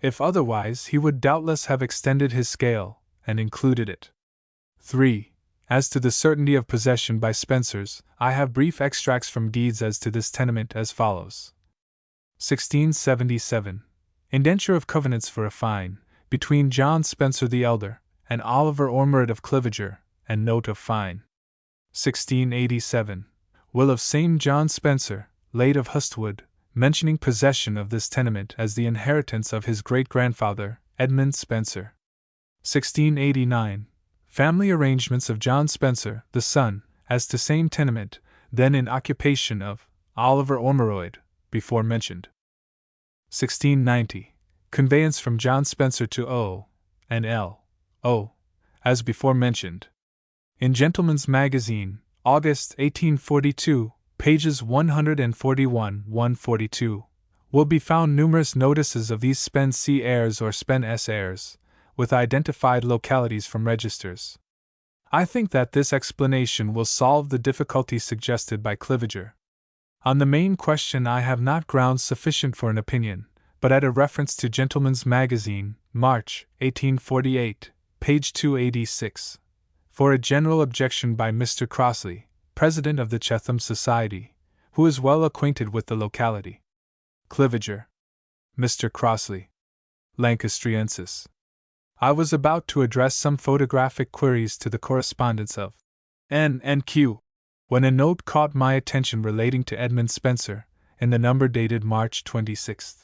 If otherwise, he would doubtless have extended his scale, and included it. 3. As to the certainty of possession by Spencers, I have brief extracts from deeds as to this tenement as follows. 1677. Indenture of covenants for a fine, between John Spencer the elder, and Oliver Ormerod of Cliviger, and note of fine. 1687. Will of same John Spencer, late of Hustwood, mentioning possession of this tenement as the inheritance of his great-grandfather, Edmund Spencer. 1689. Family arrangements of John Spencer, the son, as to same tenement, then in occupation of Oliver Ormerod, before mentioned. 1690. Conveyance from John Spencer to O. and L. O. as before mentioned. In Gentleman's Magazine, August 1842, pages 141-142, will be found numerous notices of these Spen C heirs or Spen S heirs, with identified localities from registers. I think that this explanation will solve the difficulty suggested by Cliviger. On the main question I have not grounds sufficient for an opinion, but at a reference to Gentleman's Magazine, March, 1848, page 286, for a general objection by Mr. Crossley, president of the Chatham Society, who is well acquainted with the locality. Cliviger. Mr. Crossley. Lancastriensis. I was about to address some photographic queries to the correspondents of N and Q, when a note caught my attention relating to Edmund Spenser, in the number dated March 26th.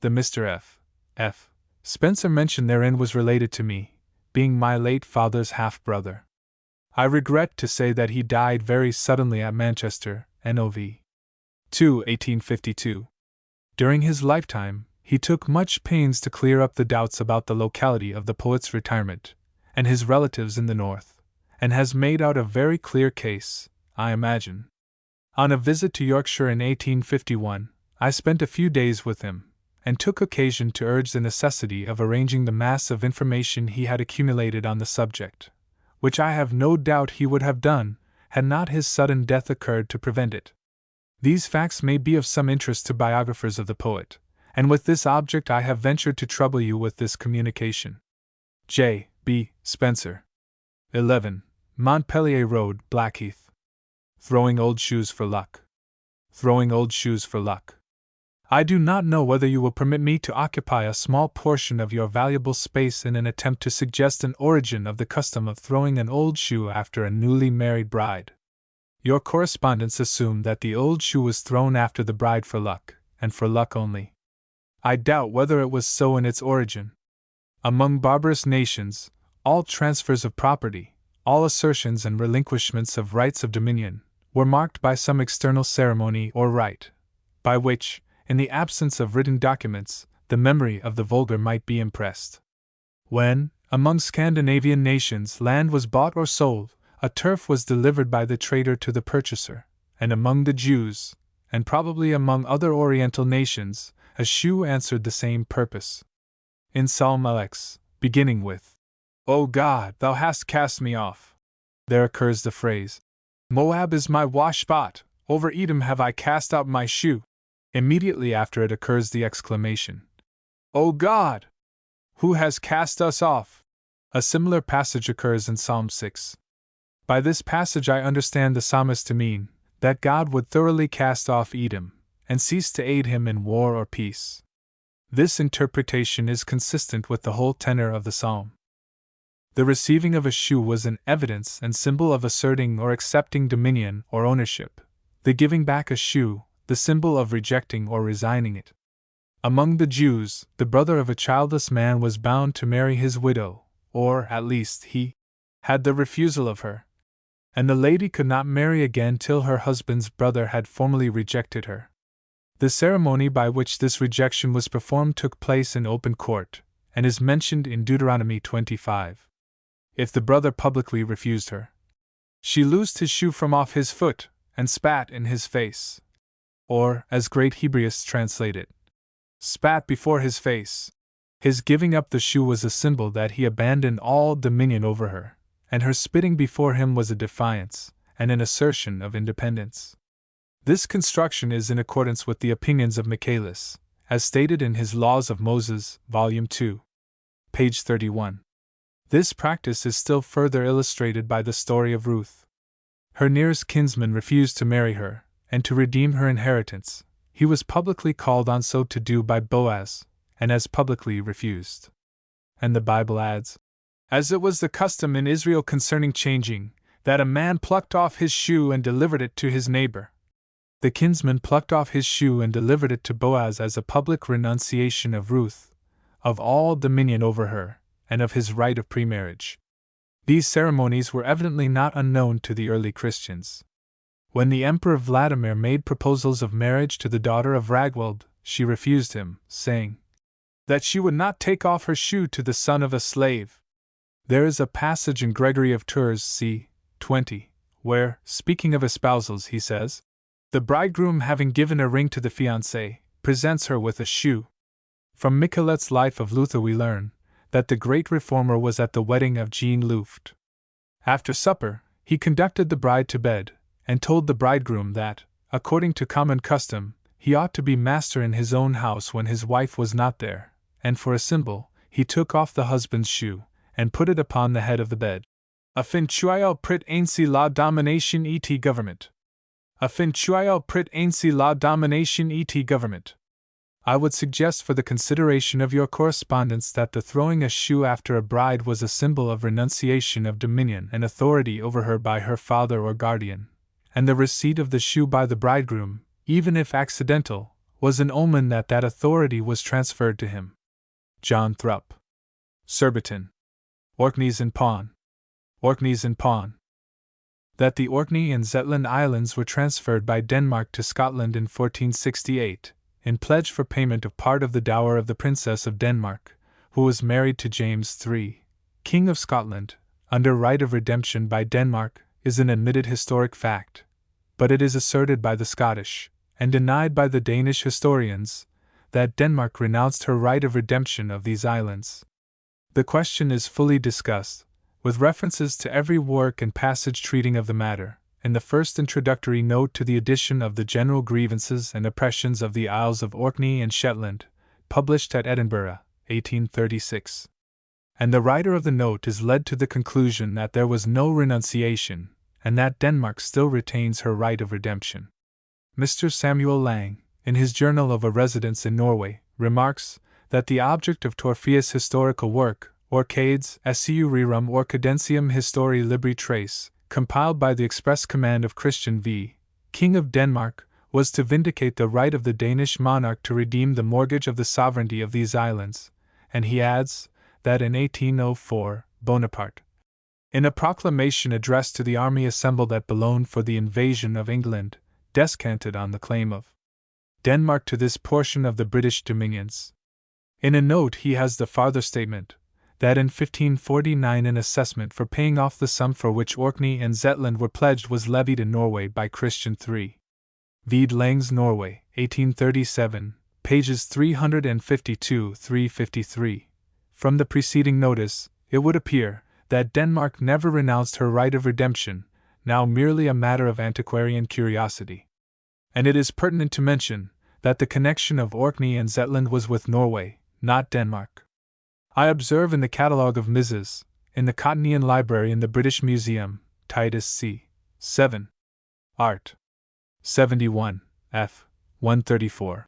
The Mr. F. Spenser mentioned therein was related to me, being my late father's half-brother. I regret to say that he died very suddenly at Manchester, Nov. 2, 1852. During his lifetime, he took much pains to clear up the doubts about the locality of the poet's retirement, and his relatives in the north, and has made out a very clear case, I imagine. On a visit to Yorkshire in 1851, I spent a few days with him, and took occasion to urge the necessity of arranging the mass of information he had accumulated on the subject, which I have no doubt he would have done, had not his sudden death occurred to prevent it. These facts may be of some interest to biographers of the poet, and with this object I have ventured to trouble you with this communication. J. B. Spenser. 11. Montpellier Road, Blackheath. Throwing old shoes for luck. Throwing old shoes for luck. I do not know whether you will permit me to occupy a small portion of your valuable space in an attempt to suggest an origin of the custom of throwing an old shoe after a newly married bride. Your correspondents assume that the old shoe was thrown after the bride for luck, and for luck only. I doubt whether it was so in its origin. Among barbarous nations, all transfers of property, all assertions and relinquishments of rights of dominion, were marked by some external ceremony or rite, by which, in the absence of written documents, the memory of the vulgar might be impressed. When, among Scandinavian nations, land was bought or sold, a turf was delivered by the trader to the purchaser, and among the Jews, and probably among other Oriental nations, a shoe answered the same purpose. In Psalm LX, beginning with, O God, thou hast cast me off, there occurs the phrase, Moab is my wash spot, over Edom have I cast out my shoe. Immediately after it occurs the exclamation, O God! Who has cast us off? A similar passage occurs in Psalm 6. By this passage I understand the psalmist to mean that God would thoroughly cast off Edom, and cease to aid him in war or peace. This interpretation is consistent with the whole tenor of the psalm. The receiving of a shoe was an evidence and symbol of asserting or accepting dominion or ownership, the giving back a shoe, the symbol of rejecting or resigning it. Among the Jews, the brother of a childless man was bound to marry his widow, or, at least, he had the refusal of her, and the lady could not marry again till her husband's brother had formally rejected her. The ceremony by which this rejection was performed took place in open court, and is mentioned in Deuteronomy 25. If the brother publicly refused her, she loosed his shoe from off his foot, and spat in his face. Or, as great Hebraists translate it, spat before his face. His giving up the shoe was a symbol that he abandoned all dominion over her, and her spitting before him was a defiance, and an assertion of independence. This construction is in accordance with the opinions of Michaelis, as stated in his Laws of Moses, Volume 2, page 31. This practice is still further illustrated by the story of Ruth. Her nearest kinsman refused to marry her, and to redeem her inheritance, he was publicly called on so to do by Boaz, and as publicly refused. And the Bible adds, as it was the custom in Israel concerning changing, that a man plucked off his shoe and delivered it to his neighbor. The kinsman plucked off his shoe and delivered it to Boaz as a public renunciation of Ruth, of all dominion over her, and of his right of premarriage. These ceremonies were evidently not unknown to the early Christians. When the Emperor Vladimir made proposals of marriage to the daughter of Ragnvald, she refused him, saying that she would not take off her shoe to the son of a slave. There is a passage in Gregory of Tours c. 20, where, speaking of espousals, he says, the bridegroom having given a ring to the fiancée, presents her with a shoe. From Michelet's Life of Luther we learn that the great reformer was at the wedding of Jean Luft. After supper, he conducted the bride to bed, and told the bridegroom that, according to common custom, he ought to be master in his own house when his wife was not there, and for a symbol, he took off the husband's shoe, and put it upon the head of the bed. Afin tuail prit ainsi la domination et government. Afin tuail prit ainsi la domination et government. I would suggest for the consideration of your correspondents that the throwing a shoe after a bride was a symbol of renunciation of dominion and authority over her by her father or guardian, and the receipt of the shoe by the bridegroom, even if accidental, was an omen that that authority was transferred to him. John Thrupp. Surbiton. Orkneys and Pawn. Orkneys and Pawn. That the Orkney and Zetland Islands were transferred by Denmark to Scotland in 1468, in pledge for payment of part of the dower of the Princess of Denmark, who was married to James III, King of Scotland, under right of redemption by Denmark, is an admitted historic fact, but it is asserted by the Scottish, and denied by the Danish historians, that Denmark renounced her right of redemption of these islands. The question is fully discussed, with references to every work and passage treating of the matter, in the first introductory note to the edition of the General Grievances and Oppressions of the Isles of Orkney and Shetland, published at Edinburgh, 1836. And the writer of the note is led to the conclusion that there was no renunciation, and that Denmark still retains her right of redemption. Mr. Samuel Lang, in his Journal of a Residence in Norway, remarks that the object of Torfius' historical work, Orcades Seu Rerum Orcadensium Histori Libri Trace, compiled by the express command of Christian V, King of Denmark, was to vindicate the right of the Danish monarch to redeem the mortgage of the sovereignty of these islands, and he adds that in 1804, Bonaparte, in a proclamation addressed to the army assembled at Boulogne for the invasion of England, descanted on the claim of Denmark to this portion of the British dominions. In a note he has the farther statement, that in 1549 an assessment for paying off the sum for which Orkney and Zetland were pledged was levied in Norway by Christian III. Vide Lang's Norway, 1837, pages 352-353. From the preceding notice, it would appear that Denmark never renounced her right of redemption, now merely a matter of antiquarian curiosity. And it is pertinent to mention that the connection of Orkney and Zetland was with Norway, not Denmark. I observe in the catalogue of Mrs. in the Cottonian Library in the British Museum, Titus c. 7. Art. 71, f. 134.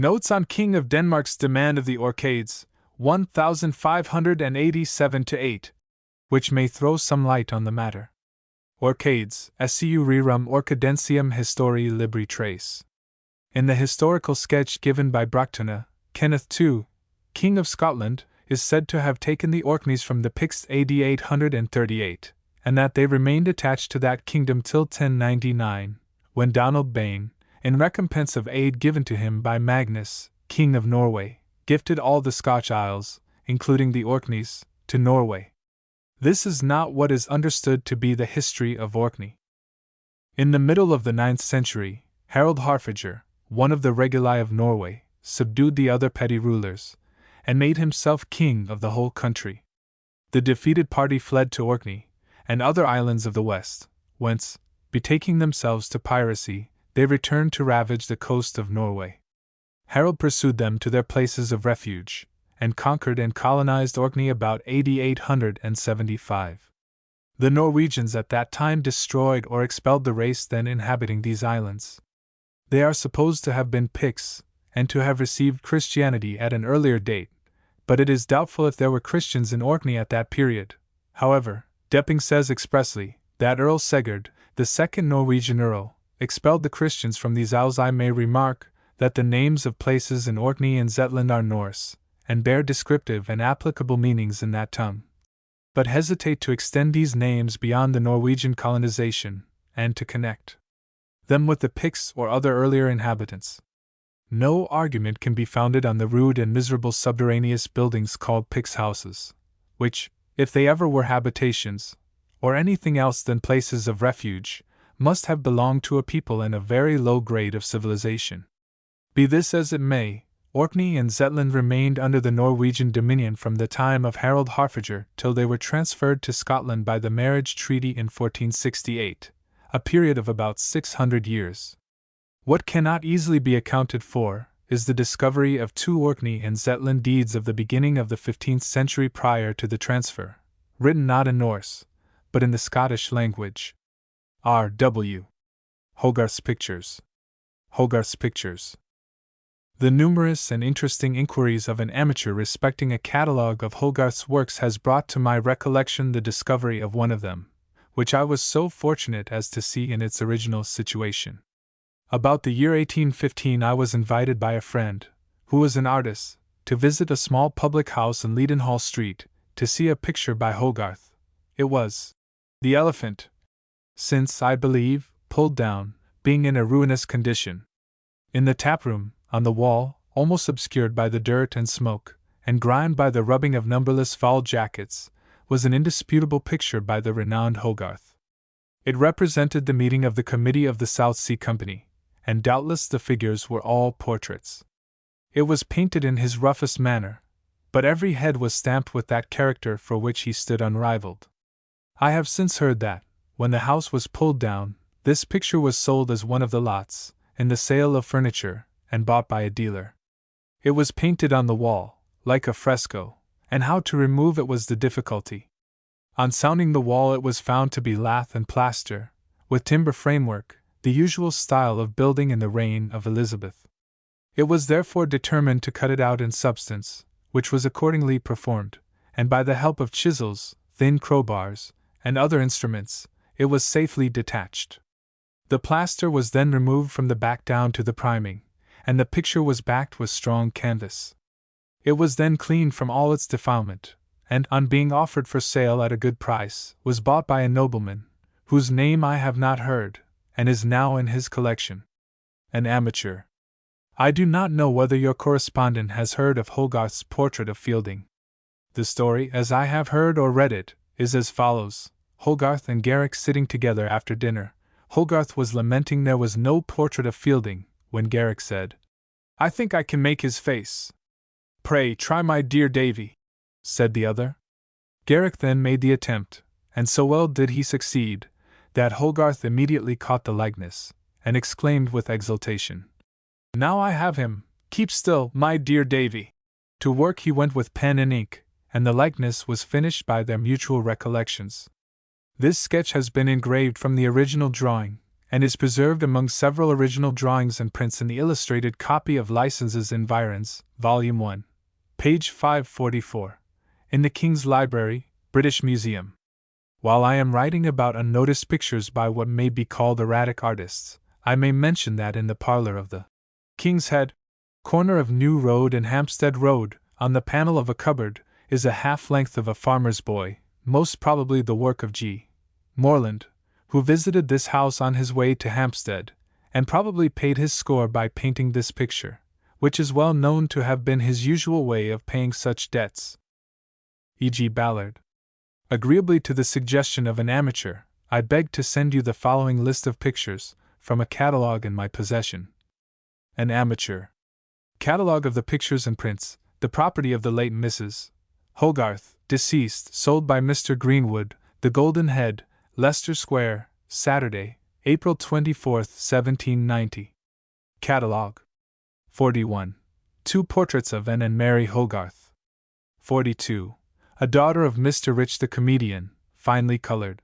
Notes on King of Denmark's demand of the Orcades, 1587-8, which may throw some light on the matter. Orcades, Seu Rerum Orcadensium Histori Libri Trace. In the historical sketch given by Brachtina, Kenneth II, King of Scotland, is said to have taken the Orkneys from the Picts AD 838, and that they remained attached to that kingdom till 1099, when Donald Bane, in recompense of aid given to him by Magnus, King of Norway, gifted all the Scotch Isles, including the Orkneys, to Norway. This is not what is understood to be the history of Orkney. In the middle of the 9th century, Harold Harfager, one of the reguli of Norway, subdued the other petty rulers, and made himself king of the whole country. The defeated party fled to Orkney, and other islands of the west, whence, betaking themselves to piracy, they returned to ravage the coast of Norway. Harold pursued them to their places of refuge, and conquered and colonized Orkney about AD 875. The Norwegians at that time destroyed or expelled the race then inhabiting these islands. They are supposed to have been Picts, and to have received Christianity at an earlier date, but it is doubtful if there were Christians in Orkney at that period. However, Depping says expressly that Earl Segard, the second Norwegian earl, expelled the Christians from these isles. I may remark that the names of places in Orkney and Zetland are Norse, and bear descriptive and applicable meanings in that tongue, but hesitate to extend these names beyond the Norwegian colonization, and to connect them with the Picts or other earlier inhabitants. No argument can be founded on the rude and miserable subterraneous buildings called Picts' houses, which, if they ever were habitations, or anything else than places of refuge, must have belonged to a people in a very low grade of civilization. Be this as it may, Orkney and Zetland remained under the Norwegian dominion from the time of Harold Harfager till they were transferred to Scotland by the marriage treaty in 1468, a period of about 600 years. What cannot easily be accounted for is the discovery of 2 Orkney and Zetland deeds of the beginning of the 15th century prior to the transfer, written not in Norse, but in the Scottish language. R.W. Hogarth's Pictures. Hogarth's Pictures. The numerous and interesting inquiries of an amateur respecting a catalogue of Hogarth's works has brought to my recollection the discovery of one of them, which I was so fortunate as to see in its original situation. About the year 1815 I was invited by a friend, who was an artist, to visit a small public house in Leadenhall Street, to see a picture by Hogarth. It was The Elephant, since, I believe, pulled down, being in a ruinous condition. In the taproom, on the wall, almost obscured by the dirt and smoke, and grimed by the rubbing of numberless foul jackets, was an indisputable picture by the renowned Hogarth. It represented the meeting of the Committee of the South Sea Company, and doubtless the figures were all portraits. It was painted in his roughest manner, but every head was stamped with that character for which he stood unrivaled. I have since heard that, when the house was pulled down, this picture was sold as one of the lots, in the sale of furniture, and bought by a dealer. It was painted on the wall, like a fresco, and how to remove it was the difficulty. On sounding the wall it was found to be lath and plaster, with timber framework, the usual style of building in the reign of Elizabeth. It was therefore determined to cut it out in substance, which was accordingly performed, and by the help of chisels, thin crowbars, and other instruments, it was safely detached. The plaster was then removed from the back down to the priming, and the picture was backed with strong canvas. It was then cleaned from all its defilement, and, on being offered for sale at a good price, was bought by a nobleman, whose name I have not heard, and is now in his collection. An amateur. I do not know whether your correspondent has heard of Hogarth's portrait of Fielding. The story, as I have heard or read it, is as follows: Hogarth and Garrick sitting together after dinner. Hogarth was lamenting there was no portrait of Fielding, when Garrick said, "I think I can make his face." "Pray try, my dear Davy," said the other. Garrick then made the attempt, and so well did he succeed, that Hogarth immediately caught the likeness, and exclaimed with exultation, "Now I have him! Keep still, my dear Davy!" To work he went with pen and ink, and the likeness was finished by their mutual recollections. This sketch has been engraved from the original drawing, and is preserved among several original drawings and prints in the illustrated copy of Licenses Environs, Volume 1, page 544, in the King's Library, British Museum. While I am writing about unnoticed pictures by what may be called erratic artists, I may mention that in the parlor of the King's Head, corner of New Road and Hampstead Road, on the panel of a cupboard, is a half-length of a farmer's boy, most probably the work of G. Morland, who visited this house on his way to Hampstead, and probably paid his score by painting this picture, which is well known to have been his usual way of paying such debts. E.G. Ballard. Agreeably to the suggestion of an amateur, I beg to send you the following list of pictures, from a catalogue in my possession. An amateur. Catalogue of the pictures and prints, the property of the late Mrs. Hogarth, deceased, sold by Mr. Greenwood, The Golden Head, Leicester Square, Saturday, April 24, 1790. Catalogue. 41. 2 portraits of Anne and Mary Hogarth. 42. A daughter of Mr. Rich the comedian, finely colored.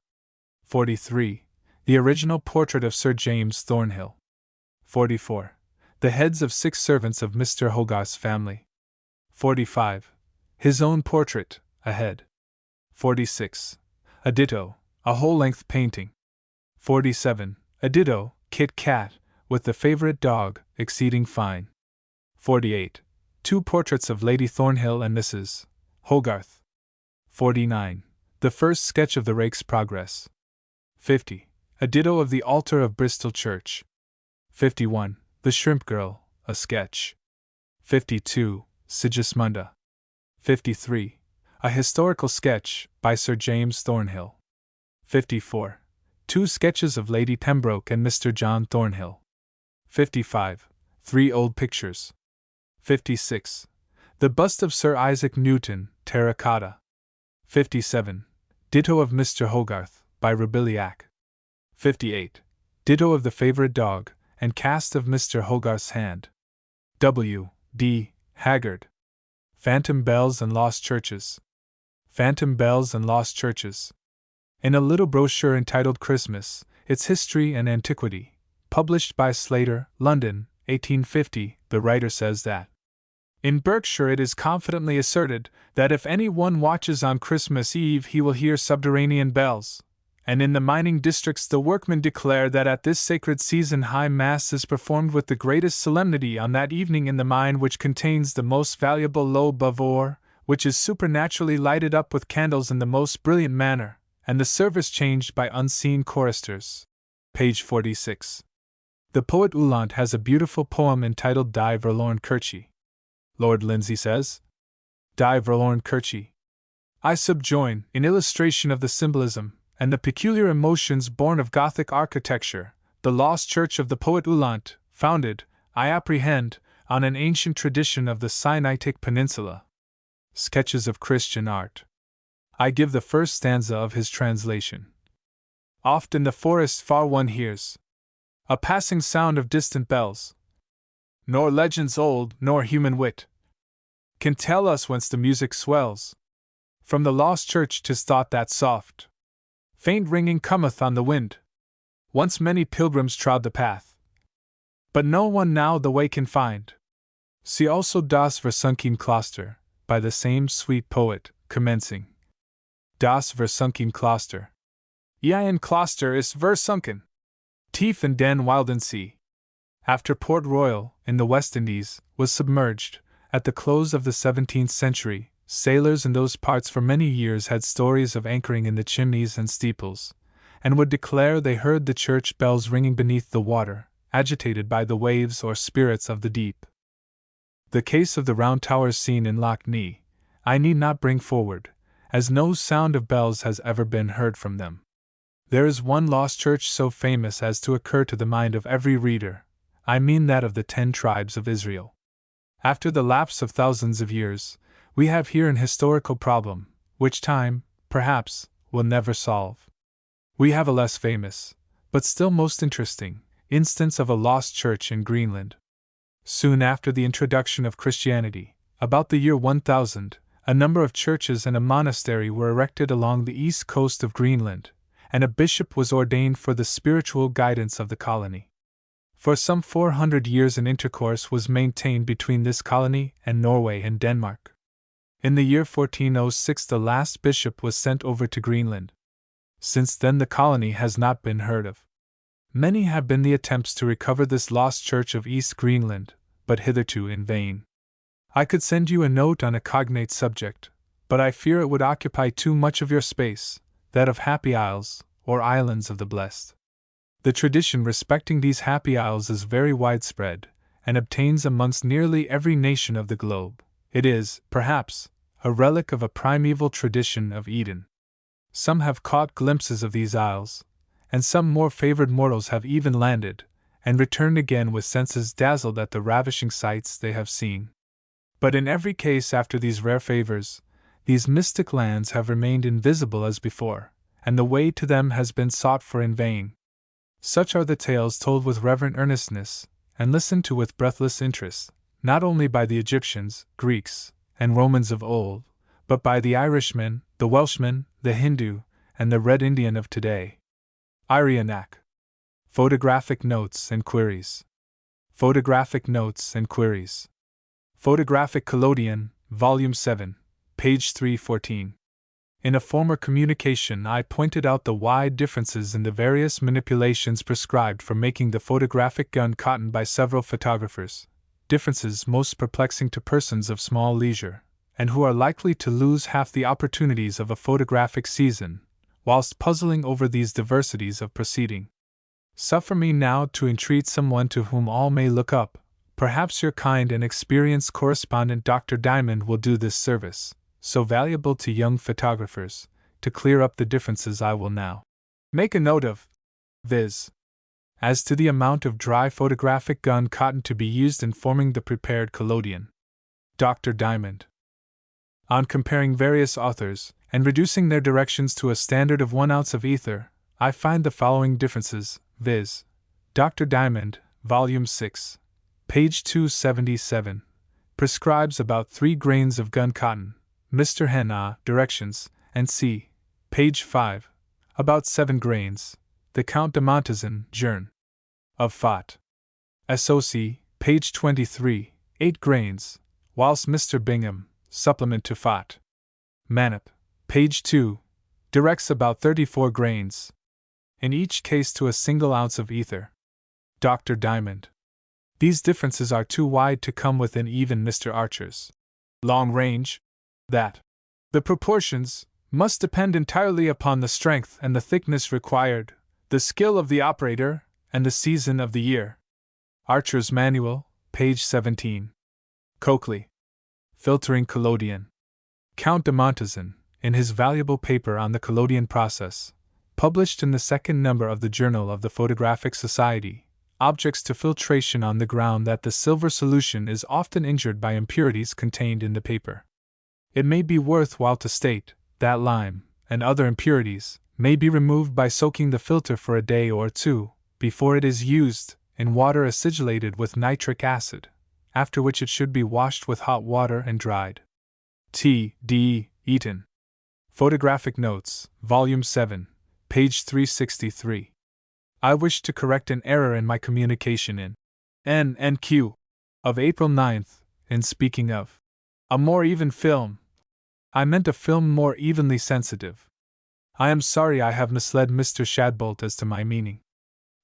43. The original portrait of Sir James Thornhill. 44. The heads of 6 servants of Mr. Hogarth's family. 45. His own portrait, a head. 46. A ditto, a whole-length painting. 47. A ditto, Kit Kat, with the favorite dog, exceeding fine. 48. 2 portraits of Lady Thornhill and Mrs. Hogarth. 49. The first sketch of the Rake's Progress. 50. A ditto of the altar of Bristol Church. 51. The Shrimp Girl, a sketch. 52. Sigismunda. 53. A historical sketch, by Sir James Thornhill. 54. 2 sketches of Lady Pembroke and Mr. John Thornhill. 55. 3 old pictures. 56. The bust of Sir Isaac Newton, terra cotta. 57. Ditto of Mr. Hogarth, by Roubiliac. 58. Ditto of the favorite dog, and cast of Mr. Hogarth's hand. W. D. Haggard. Phantom Bells and Lost Churches. Phantom Bells and Lost Churches. In a little brochure entitled Christmas, Its History and Antiquity, published by Slater, London, 1850, the writer says that in Berkshire it is confidently asserted that if any one watches on Christmas Eve he will hear subterranean bells, and in the mining districts the workmen declare that at this sacred season high mass is performed with the greatest solemnity on that evening in the mine which contains the most valuable lobe of ore, which is supernaturally lighted up with candles in the most brilliant manner, and the service changed by unseen choristers. Page 46. The poet Uhland has a beautiful poem entitled Die Verloren Kirche. Lord Lindsay says, Die Verloren Kirche. I subjoin, in illustration of the symbolism and the peculiar emotions born of Gothic architecture, the lost church of the poet Uhland, founded, I apprehend, on an ancient tradition of the Sinaitic Peninsula. Sketches of Christian Art. I give the first stanza of his translation. Oft in the forest far one hears a passing sound of distant bells. Nor legends old, nor human wit can tell us whence the music swells. From the lost church 'tis thought that soft, faint ringing cometh on the wind. Once many pilgrims trod the path, but no one now the way can find. See also Das Versunken Kloster, by the same sweet poet, commencing. Das Versunken Kloster. Ein Kloster ist versunken. Tief in den wilden See. After Port Royal, in the West Indies, was submerged, at the close of the 17th century, sailors in those parts for many years had stories of anchoring in the chimneys and steeples, and would declare they heard the church bells ringing beneath the water, agitated by the waves or spirits of the deep. The case of the round towers seen in Loch Nee, I need not bring forward, as no sound of bells has ever been heard from them. There is one lost church so famous as to occur to the mind of every reader. I mean that of the 10 tribes of Israel. After the lapse of thousands of years, we have here an historical problem, which time, perhaps, will never solve. We have a less famous, but still most interesting, instance of a lost church in Greenland. Soon after the introduction of Christianity, about the year 1000, a number of churches and a monastery were erected along the east coast of Greenland, and a bishop was ordained for the spiritual guidance of the colony. For some 400 years an intercourse was maintained between this colony and Norway and Denmark. In the year 1406 the last bishop was sent over to Greenland. Since then the colony has not been heard of. Many have been the attempts to recover this lost church of East Greenland, but hitherto in vain. I could send you a note on a cognate subject, but I fear it would occupy too much of your space, that of Happy Isles, or Islands of the Blessed. The tradition respecting these happy isles is very widespread, and obtains amongst nearly every nation of the globe. It is, perhaps, a relic of a primeval tradition of Eden. Some have caught glimpses of these isles, and some more favored mortals have even landed, and returned again with senses dazzled at the ravishing sights they have seen. But in every case after these rare favors, these mystic lands have remained invisible as before, and the way to them has been sought for in vain. Such are the tales told with reverent earnestness, and listened to with breathless interest, not only by the Egyptians, Greeks, and Romans of old, but by the Irishman, the Welshman, the Hindu, and the Red Indian of today. Irianak. Photographic Notes and Queries. Photographic Notes and Queries. Photographic Collodion, Volume 7, page 314. In a former communication I pointed out the wide differences in the various manipulations prescribed for making the photographic gun cotton by several photographers, differences most perplexing to persons of small leisure, and who are likely to lose half the opportunities of a photographic season, whilst puzzling over these diversities of proceeding. Suffer me now to entreat someone to whom all may look up. Perhaps your kind and experienced correspondent Dr. Diamond will do this service, so valuable to young photographers, to clear up the differences I will now make a note of, viz. As to the amount of dry photographic gun cotton to be used in forming the prepared collodion. Dr. Diamond. On comparing various authors, and reducing their directions to a standard of 1 ounce of ether, I find the following differences, viz. Dr. Diamond, Volume 6, page 277, prescribes about 3 grains of gun cotton. Mr. Hen directions, and c. page 5, about 7 grains. The Count de Montezin, Journ. of Fat. SOC, page 23, 8 grains, whilst Mr. Bingham, supplement to Fat. Manip, page 2, directs about 34 grains. In each case to a single ounce of ether. Dr. Diamond. These differences are too wide to come within even Mr. Archer's long range. That the proportions must depend entirely upon the strength and the thickness required, the skill of the operator, and the season of the year. Archer's Manual, page 17. Coakley. Filtering Collodion. Count de Montezin, in his valuable paper on the collodion process, published in the second number of the Journal of the Photographic Society, objects to filtration on the ground that the silver solution is often injured by impurities contained in the paper. It may be worth while to state that lime, and other impurities, may be removed by soaking the filter for a day or two, before it is used, in water acidulated with nitric acid, after which it should be washed with hot water and dried. T. D. Eaton. Photographic Notes, Volume 7, page 363. I wish to correct an error in my communication in N&Q of April 9th, in speaking of a more even film. I meant a film more evenly sensitive. I am sorry I have misled Mr. Shadbolt as to my meaning.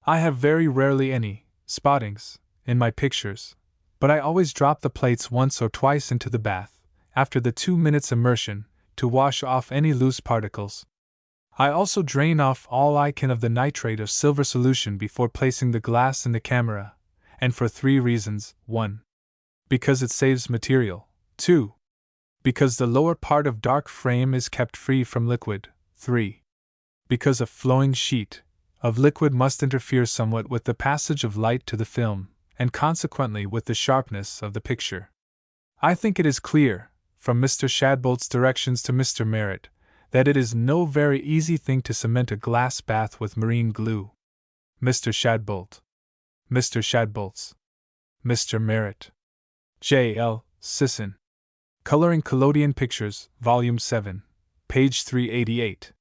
I have very rarely any spottings in my pictures, but I always drop the plates once or twice into the bath, after the 2 minutes immersion, to wash off any loose particles. I also drain off all I can of the nitrate of silver solution before placing the glass in the camera, and for 3 reasons: 1. Because it saves material; 2. Because the lower part of dark frame is kept free from liquid; 3. Because a flowing sheet of liquid must interfere somewhat with the passage of light to the film, and consequently with the sharpness of the picture. I think it is clear, from Mr. Shadbolt's directions to Mr. Merritt, that it is no very easy thing to cement a glass bath with marine glue. Mr. Shadbolt. Mr. Shadbolt's. Mr. Merritt. J. L. Sisson. Coloring Collodion Pictures, Volume 7, page 388.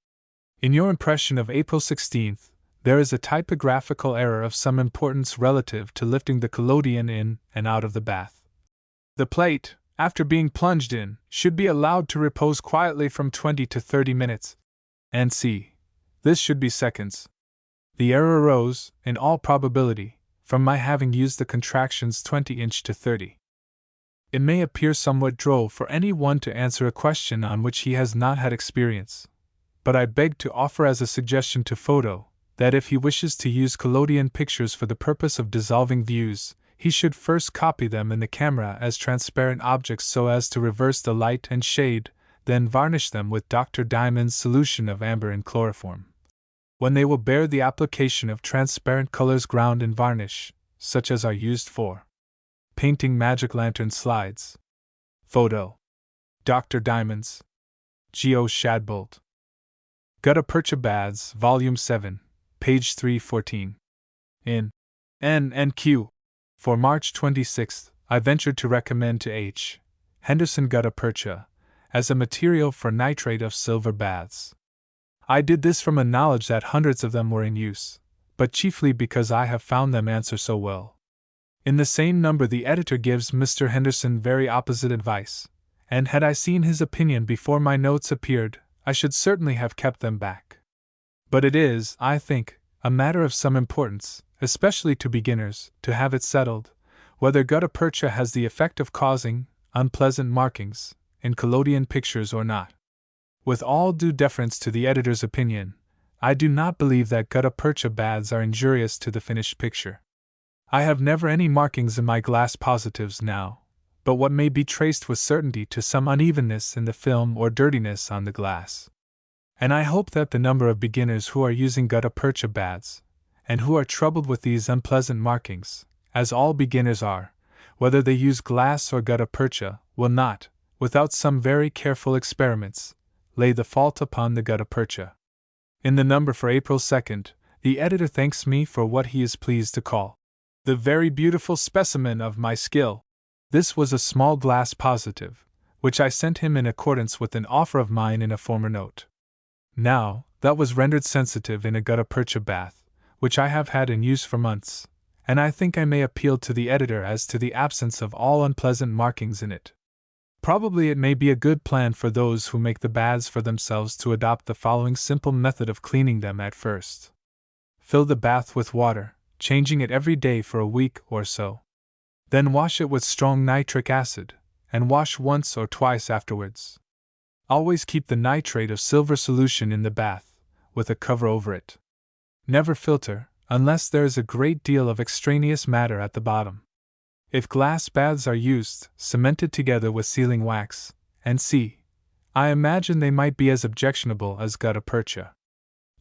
In your impression of April 16th, there is a typographical error of some importance relative to lifting the collodion in and out of the bath. The plate, after being plunged in, should be allowed to repose quietly from 20 to 30 minutes. And c. This should be seconds. The error arose, in all probability, from my having used the contractions 20" to 30. It may appear somewhat droll for any one to answer a question on which he has not had experience, but I beg to offer as a suggestion to Photo, that if he wishes to use collodion pictures for the purpose of dissolving views, he should first copy them in the camera as transparent objects so as to reverse the light and shade, then varnish them with Dr. Diamond's solution of amber in chloroform, when they will bear the application of transparent colors ground in varnish, such as are used for painting magic lantern slides. Photo. Dr. Diamond's. G.O. Shadbolt. Gutta Percha Baths, Volume 7, page 314. In N&Q. For March 26th, I ventured to recommend to H. Henderson gutta percha as a material for nitrate of silver baths. I did this from a knowledge that hundreds of them were in use, but chiefly because I have found them answer so well. In the same number the editor gives Mr. Henderson very opposite advice, and had I seen his opinion before my notes appeared, I should certainly have kept them back. But it is, I think, a matter of some importance, especially to beginners, to have it settled, whether gutta percha has the effect of causing unpleasant markings in collodion pictures or not. With all due deference to the editor's opinion, I do not believe that gutta percha baths are injurious to the finished picture. I have never any markings in my glass positives now, but what may be traced with certainty to some unevenness in the film or dirtiness on the glass. And I hope that the number of beginners who are using gutta percha baths, and who are troubled with these unpleasant markings, as all beginners are, whether they use glass or gutta percha, will not, without some very careful experiments, lay the fault upon the gutta percha. In the number for April 2nd, the editor thanks me for what he is pleased to call The very beautiful specimen of my skill. This was a small glass positive, which I sent him in accordance with an offer of mine in a former note. Now, that was rendered sensitive in a gutta percha bath, which I have had in use for months, and I think I may appeal to the editor as to the absence of all unpleasant markings in it. Probably it may be a good plan for those who make the baths for themselves to adopt the following simple method of cleaning them at first. Fill the bath with water, changing it every day for a week or so. Then wash it with strong nitric acid, and wash once or twice afterwards. Always keep the nitrate of silver solution in the bath, with a cover over it. Never filter, unless there is a great deal of extraneous matter at the bottom. If glass baths are used, cemented together with sealing wax, and I imagine they might be as objectionable as gutta percha.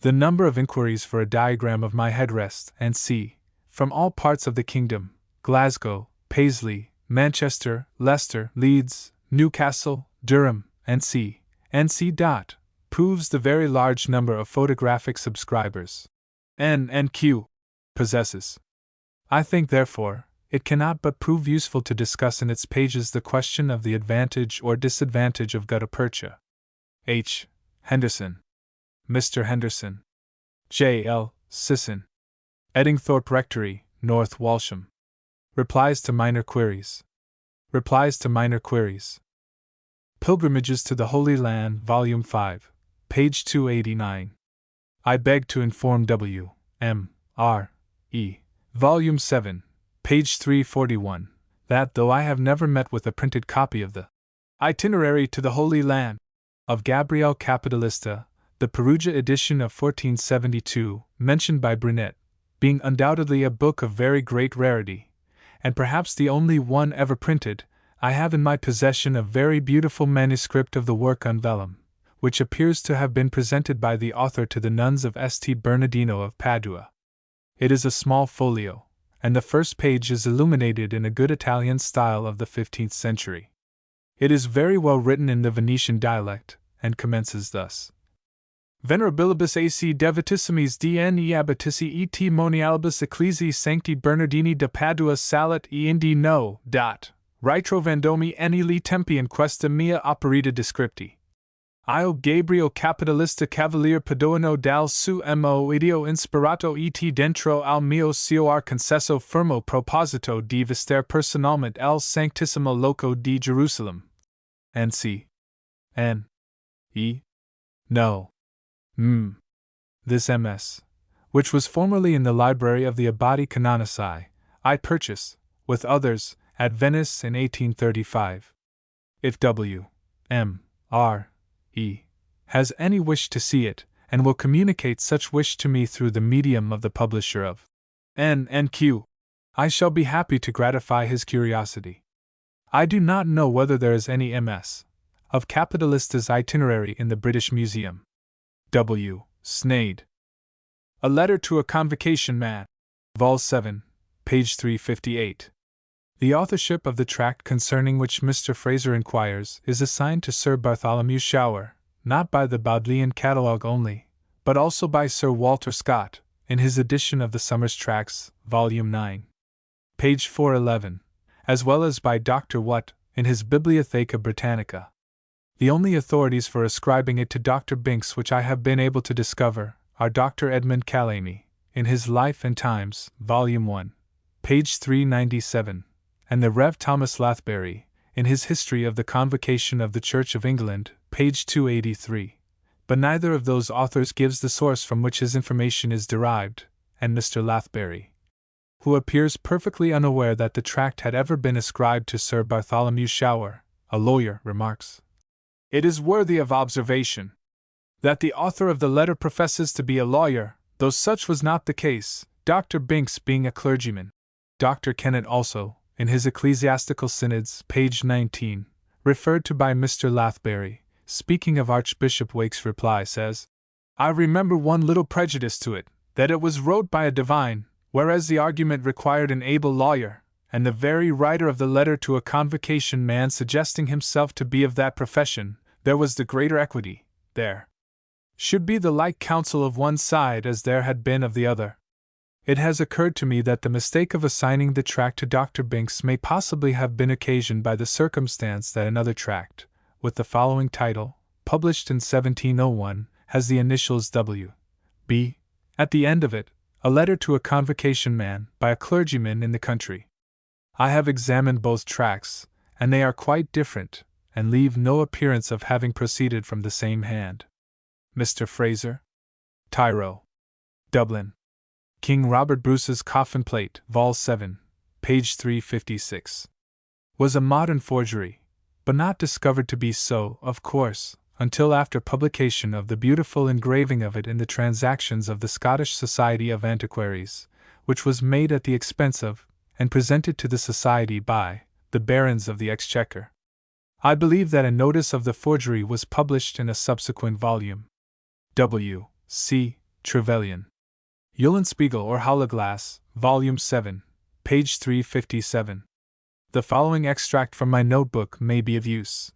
The number of inquiries for a diagram of my headrest, and from all parts of the kingdom, Glasgow, Paisley, Manchester, Leicester, Leeds, Newcastle, Durham, and proves the very large number of photographic subscribers N&Q possesses. I think, therefore, it cannot but prove useful to discuss in its pages the question of the advantage or disadvantage of gutta percha. H. Henderson, Mr. Henderson, J. L. Sisson, Eddingthorpe Rectory, North Walsham. Replies to minor queries. Replies to minor queries. Pilgrimages to the Holy Land, Volume 5, page 289. I beg to inform W. M. R. E. Volume 7, page 341, that though I have never met with a printed copy of the Itinerary to the Holy Land of Gabriel Capitalista, the Perugia edition of 1472, mentioned by Brunet, being undoubtedly a book of very great rarity, and perhaps the only one ever printed, I have in my possession a very beautiful manuscript of the work on vellum, which appears to have been presented by the author to the nuns of St. Bernardino of Padua. It is a small folio, and the first page is illuminated in a good Italian style of the 15th century. It is very well written in the Venetian dialect, and commences thus. Venerabilibus AC Devitissimis DNE Abbatici et Monialibus Ecclesiae Sancti Bernardini de Padua Salat e Indi no. Ritrovendomi Ennili Tempi in questa mia operita descripti. Io Gabriel Capitalista Cavalier Padoano dal su mo idio inspirato et dentro al mio cor concesso fermo proposito di vister personalmente el sanctissimo loco di Jerusalem. N.C. N. E. No. This MS, which was formerly in the library of the Abbati Canonici, I purchased, with others, at Venice in 1835. If W. M. R. E. has any wish to see it, and will communicate such wish to me through the medium of the publisher of N&Q, I shall be happy to gratify his curiosity. I do not know whether there is any MS. of Capitalista's Itinerary in the British Museum. W. Snade. A Letter to a Convocation Man. Vol. 7, page 358. The authorship of the tract concerning which Mr. Fraser inquires is assigned to Sir Bartholomew Shower, not by the Bodleian Catalogue only, but also by Sir Walter Scott, in his edition of the Summers Tracts, Volume 9, page 411, as well as by Dr. Watt, in his Bibliotheca Britannica. The only authorities for ascribing it to Dr. Binks which I have been able to discover are Dr. Edmund Calamy, in his Life and Times, Volume 1, page 397, and the Rev. Thomas Lathbury, in his History of the Convocation of the Church of England, page 283. But neither of those authors gives the source from which his information is derived, and Mr. Lathbury, who appears perfectly unaware that the tract had ever been ascribed to Sir Bartholomew Shower, a lawyer, remarks, "It is worthy of observation that the author of the letter professes to be a lawyer, though such was not the case, Dr. Binks being a clergyman." Dr. Kennett also, in his Ecclesiastical Synods, page 19, referred to by Mr. Lathbury, speaking of Archbishop Wake's reply, says, "I remember one little prejudice to it, that it was wrote by a divine, whereas the argument required an able lawyer, and the very writer of the letter to a convocation man suggesting himself to be of that profession, there was the greater equity, there should be the like counsel of one side as there had been of the other." It has occurred to me that the mistake of assigning the tract to Dr. Binks may possibly have been occasioned by the circumstance that another tract, with the following title, published in 1701, has the initials W. B. at the end of it, a letter to a convocation man by a clergyman in the country. I have examined both tracts, and they are quite different, and leave no appearance of having proceeded from the same hand. Mr. Fraser, Tyro, Dublin. King Robert Bruce's Coffin Plate, Vol. 7, page 356. Was a modern forgery, but not discovered to be so, of course, until after publication of the beautiful engraving of it in the Transactions of the Scottish Society of Antiquaries, which was made at the expense of, and presented to the Society by, the Barons of the Exchequer. I believe that a notice of the forgery was published in a subsequent volume. W. C. Trevelyan. Eulenspiegel or Howleglass, Volume 7, page 357. The following extract from my notebook may be of use.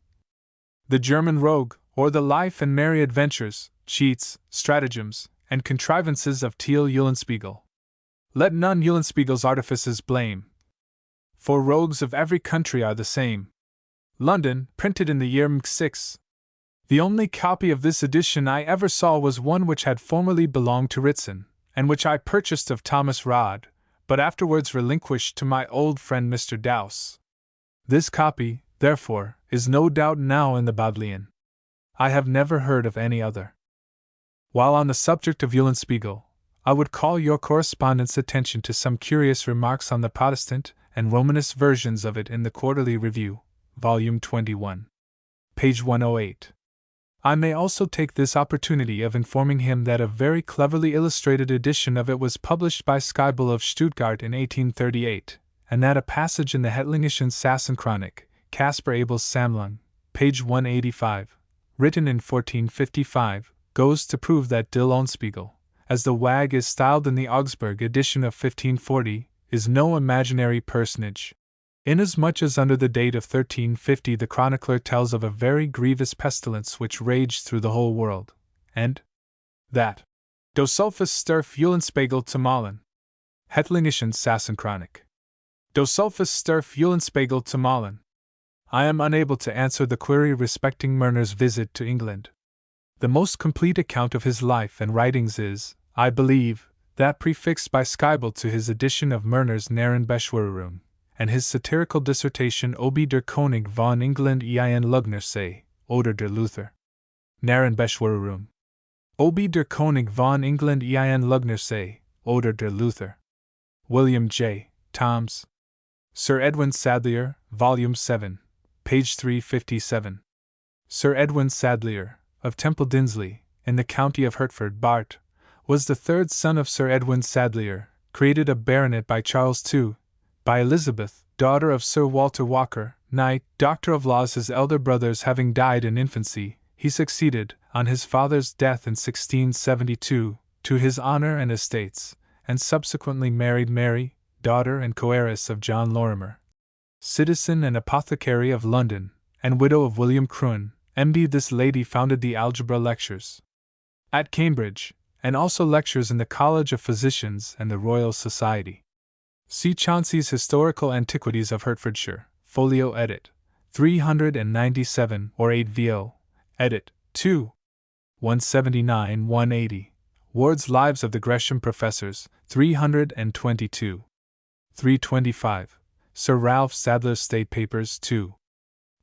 The German Rogue, or the Life and Merry Adventures, Cheats, Stratagems, and Contrivances of Thiel Eulenspiegel. Let none Eulenspiegel's artifices blame, for rogues of every country are the same. London, printed in the year M6. The only copy of this edition I ever saw was one which had formerly belonged to Ritson, and which I purchased of Thomas Rodd, but afterwards relinquished to my old friend Mr. Dowse. This copy, therefore, is no doubt now in the Bodleian. I have never heard of any other. While on the subject of Eulenspiegel, I would call your correspondent's attention to some curious remarks on the Protestant and Romanist versions of it in the Quarterly Review, Volume 21, page 108. I may also take this opportunity of informing him that a very cleverly illustrated edition of it was published by Schiebel of Stuttgart in 1838, and that a passage in the Hettlingischen Sassenchronik, Caspar Abel's Sammlung, page 185, written in 1455, goes to prove that Der Lohnspeigel, as the wag is styled in the Augsburg edition of 1540, is no imaginary personage. Inasmuch as under the date of 1350 the chronicler tells of a very grievous pestilence which raged through the whole world, and that Dosulfus Sturf Eulenspiegel zu Malen. Hettlingischen Sassenchronik. Dosulfus Sturf Eulenspiegel zu Malen. I am unable to answer the query respecting Murner's visit to England. The most complete account of his life and writings is, I believe, that prefixed by Schiebel to his edition of Murner's Narrenbeschwörung, and his satirical dissertation Obi der König von England ein Lugnersee, oder der Luther. Narrenbeschwörung. Obi der König von England ein Lugnersee, oder der Luther. William J. Toms. Sir Edwin Sadleir, Volume 7, page 357. Sir Edwin Sadleir, of Temple Dinsley, in the county of Hertford, Bart., was the third son of Sir Edwin Sadleir, created a baronet by Charles II, by Elizabeth, daughter of Sir Walter Walker, Knight, Doctor of Laws. His elder brothers having died in infancy, he succeeded, on his father's death in 1672, to his honor and estates, and subsequently married Mary, daughter and coheiress of John Lorimer, citizen and apothecary of London, and widow of William Crun, M.D. This lady founded the Algebra Lectures at Cambridge, and also lectures in the College of Physicians and the Royal Society. See Chauncey's Historical Antiquities of Hertfordshire, Folio Edit, 397 or 8 vo, Edit, 2. 179-180. Ward's Lives of the Gresham Professors, 322. 325. Sir Ralph Sadler's State Papers, 2.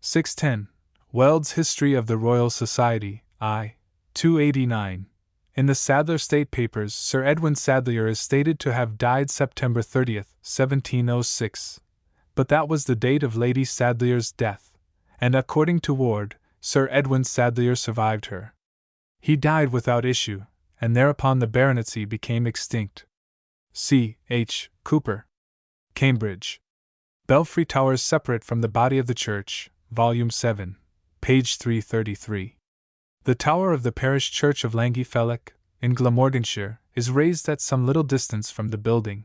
610. Weld's History of the Royal Society, I. 289. In the Sadler State Papers, Sir Edwin Sadleir is stated to have died September 30, 1706, but that was the date of Lady Sadleir's death, and according to Ward, Sir Edwin Sadleir survived her. He died without issue, and thereupon the baronetcy became extinct. C. H. Cooper. Cambridge. Belfry Towers separate from the body of the church, Volume 7, page 333. The tower of the parish church of Langeyfellock, in Glamorganshire, is raised at some little distance from the building.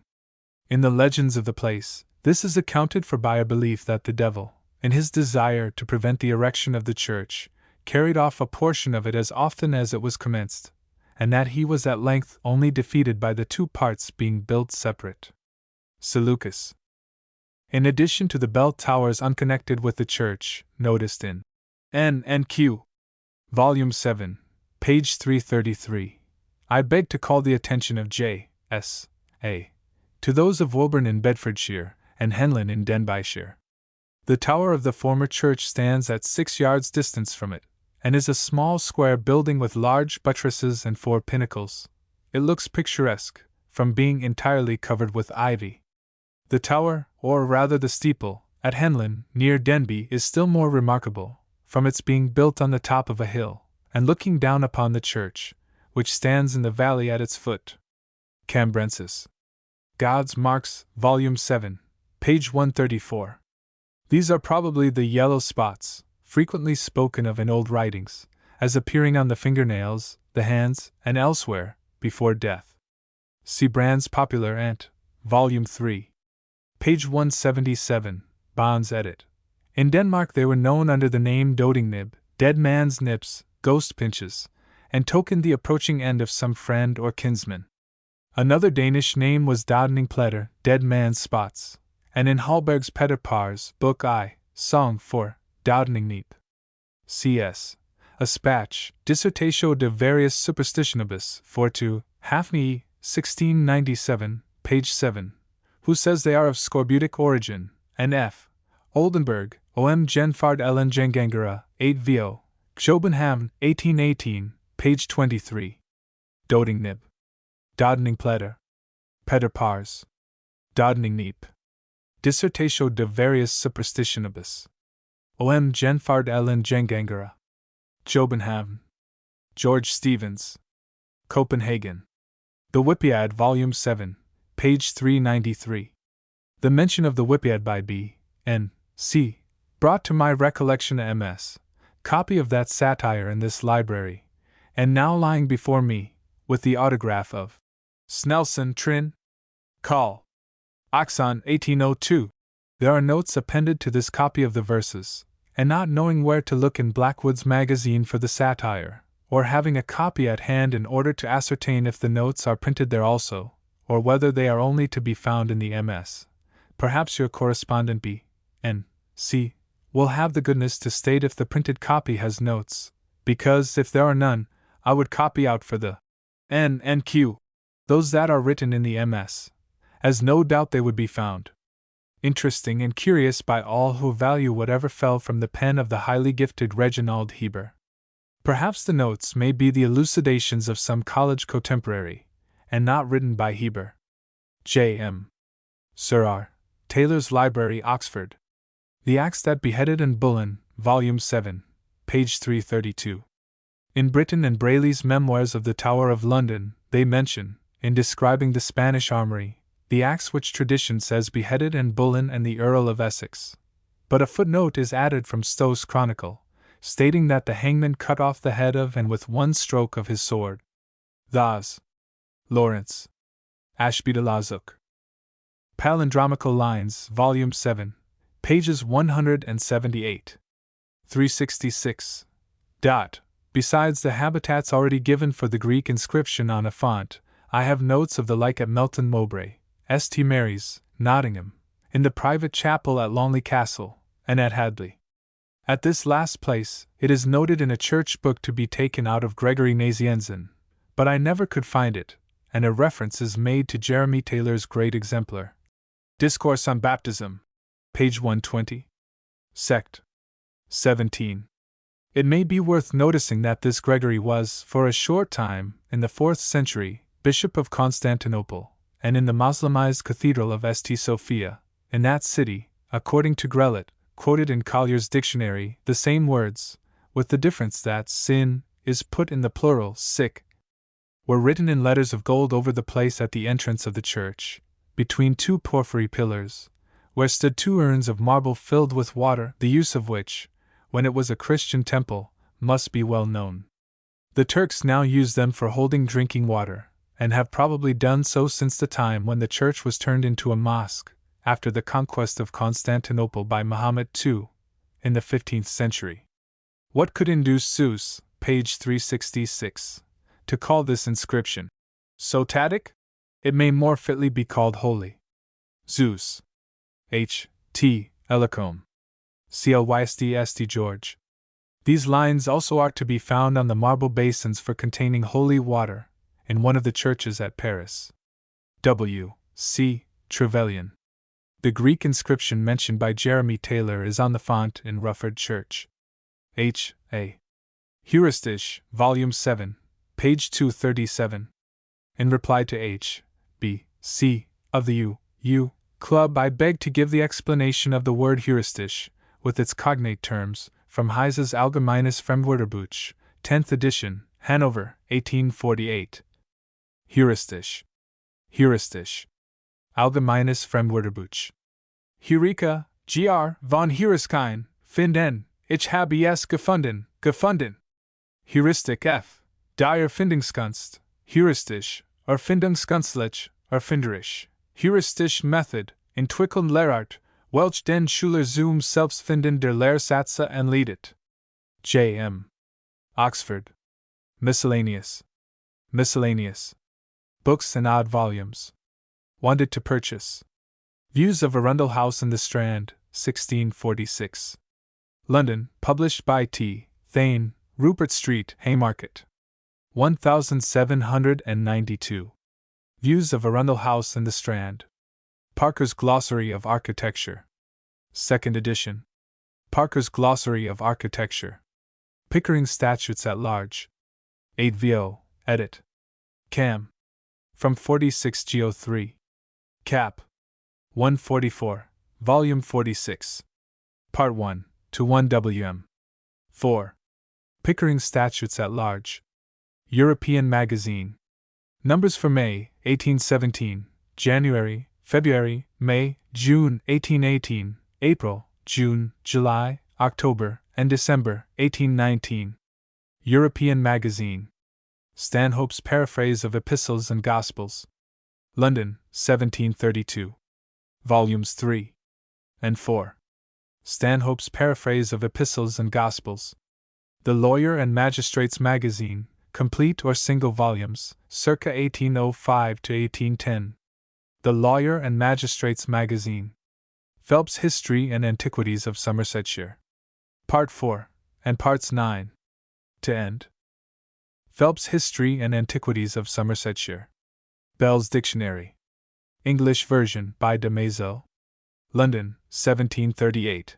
In the legends of the place, this is accounted for by a belief that the devil, in his desire to prevent the erection of the church, carried off a portion of it as often as it was commenced, and that he was at length only defeated by the two parts being built separate. Seleucus. In addition to the bell towers unconnected with the church, noticed in N and Q. Volume 7, page 333, I beg to call the attention of J. S. A. to those of Woburn in Bedfordshire, and Henlin in Denbighshire. The tower of the former church stands at 6 yards distance from it, and is a small square building with large buttresses and 4 pinnacles. It looks picturesque, from being entirely covered with ivy. The tower, or rather the steeple, at Henlin, near Denby, is still more remarkable, from its being built on the top of a hill, and looking down upon the church, which stands in the valley at its foot. Cambrensis. God's Marks, Volume 7, page 134. These are probably the yellow spots, frequently spoken of in old writings, as appearing on the fingernails, the hands, and elsewhere, before death. See Brand's Popular Ant, Volume 3. Page 177, Bond's Edit. In Denmark they were known under the name doting nib, dead man's nips, ghost pinches, and tokened the approaching end of some friend or kinsman. Another Danish name was Dodning Pletter, dead man's spots, and in Hallberg's Pederpars, Book I, Song for Dodning Neep. C.S. A Spatch, Dissertatio de variis superstitionibus, 4-2, Hafni, 1697, page 7, who says they are of scorbutic origin, and F. Oldenburg, O.M. Genfard Ellen Gengangera, 8 vo, Jobenhavn, 1818, page 23. Doting nib. Dodning pletter. Pederpars. Dodning neep. Dissertatio de variis superstitionibus. O.M. Genfard Ellen Gengangera. Jobenhavn. George Stevens. Copenhagen. The Whippiad, Volume 7, page 393. The mention of the Whippiad by B. N. C. brought to my recollection a MS. copy of that satire in this library, and now lying before me, with the autograph of Snelson Trin. Call. Oxon 1802. There are notes appended to this copy of the verses, and not knowing where to look in Blackwood's magazine for the satire, or having a copy at hand in order to ascertain if the notes are printed there also, or whether they are only to be found in the MS. Perhaps your correspondent B. N. C. will have the goodness to state if the printed copy has notes, because, if there are none, I would copy out for the N and Q those that are written in the MS, as no doubt they would be found interesting and curious by all who value whatever fell from the pen of the highly gifted Reginald Heber. Perhaps the notes may be the elucidations of some college contemporary, and not written by Heber. J. M. Sir R. Taylor's Library, Oxford. The Axe That Beheaded and Bullen, Volume 7, page 332. In Britton and Brayley's Memoirs of the Tower of London, they mention, in describing the Spanish armory, the axe which tradition says beheaded and Bullen and the Earl of Essex. But a footnote is added from Stow's Chronicle, stating that the hangman cut off the head of and with one stroke of his sword. Thus, Lawrence. Ashby de Lazuc. Palindromical Lines, Volume 7, pages 178. 366. Besides the habitats already given for the Greek inscription on a font, I have notes of the like at Melton Mowbray, St. Mary's, Nottingham, in the private chapel at Longley Castle, and at Hadley. At this last place, it is noted in a church book to be taken out of Gregory Nazianzen, but I never could find it, and a reference is made to Jeremy Taylor's great exemplar. Discourse on Baptism, page 120. Sect. 17. It may be worth noticing that this Gregory was, for a short time, in the 4th century, Bishop of Constantinople, and in the Moslemized Cathedral of St. Sophia. In that city, according to Grelet, quoted in Collier's Dictionary, the same words, with the difference that sin is put in the plural sick, were written in letters of gold over the place at the entrance of the church, between 2 porphyry pillars, where stood 2 urns of marble filled with water, the use of which, when it was a Christian temple, must be well known. The Turks now use them for holding drinking water, and have probably done so since the time when the church was turned into a mosque, after the conquest of Constantinople by Muhammad II, in the 15th century. What could induce Seuss, page 366, to call this inscription sotatic, it may more fitly be called holy. Zeus. H. T. Ellicombe. Clysd George. These lines also are to be found on the marble basins for containing holy water in one of the churches at Paris. W. C. Trevelyan. The Greek inscription mentioned by Jeremy Taylor is on the font in Rufford Church. H. A. Heuristisch, Volume 7, page 237. In reply to H. B. C. of the U. Club, I beg to give the explanation of the word Heuristisch, with its cognate terms, from Heise's Allgemeines Fremdwörterbuch, 10th edition, Hanover, 1848. Heuristisch. Heuristisch. Allgemeines Fremdwörterbuch. Heureka, Gr. von Heuriskein, finden, ich habe es gefunden. Heuristic F. Die Erfindungskunst, Heuristisch, Erfindungskunstlich, Erfinderisch. Heuristisch Method, entwickeln Lehrart, welch den Schüler zum Selbstfinden der Lehrsätze anleitet. J. M. Oxford. Miscellaneous. Miscellaneous. Books in odd volumes. Wanted to purchase. Views of Arundel House in the Strand, 1646. London, published by T. Thane, Rupert Street, Haymarket. 1792. Views of Arundel House in the Strand. Parker's Glossary of Architecture. 2nd edition. Parker's Glossary of Architecture. Pickering Statutes at Large. 8 vo, edit. Cam. From 46Go3. Cap. 144, Volume 46. Part 1, to 1 Wm. 4. Pickering Statutes at Large. European Magazine. Numbers for May, 1817, January, February, May, June, 1818, April, June, July, October, and December, 1819. European Magazine. Stanhope's Paraphrase of Epistles and Gospels. London, 1732. Volumes 3 and 4. Stanhope's Paraphrase of Epistles and Gospels. The Lawyer and Magistrate's Magazine, complete or single volumes, circa 1805 to 1810. The Lawyer and Magistrate's Magazine. Phelps' History and Antiquities of Somersetshire. Part 4, and Parts 9 to end. Phelps' History and Antiquities of Somersetshire. Bell's Dictionary. English version by de Maisel. London, 1738.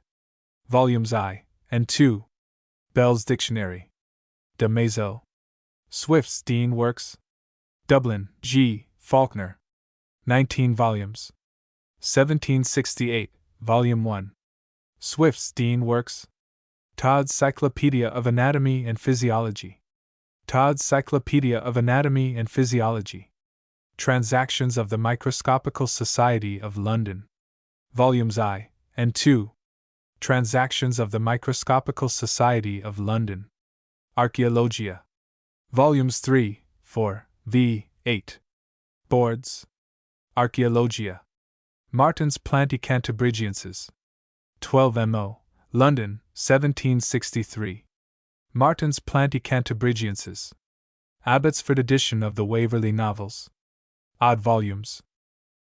Volumes I and II. Bell's Dictionary. De Maisel. Swift's Dean Works. Dublin, G. Faulkner. 19 volumes. 1768, Volume 1. Swift's Dean Works. Todd's Cyclopedia of Anatomy and Physiology. Todd's Cyclopedia of Anatomy and Physiology. Transactions of the Microscopical Society of London. Volumes I and II. Transactions of the Microscopical Society of London. Archaeologia. Volumes 3, 4, v. 8. Boards. Archaeologia. Martin's Planti Cantabrigienses. 12 mo. London, 1763. Martin's Planti Cantabrigienses. Abbotsford edition of the Waverley Novels. Odd volumes.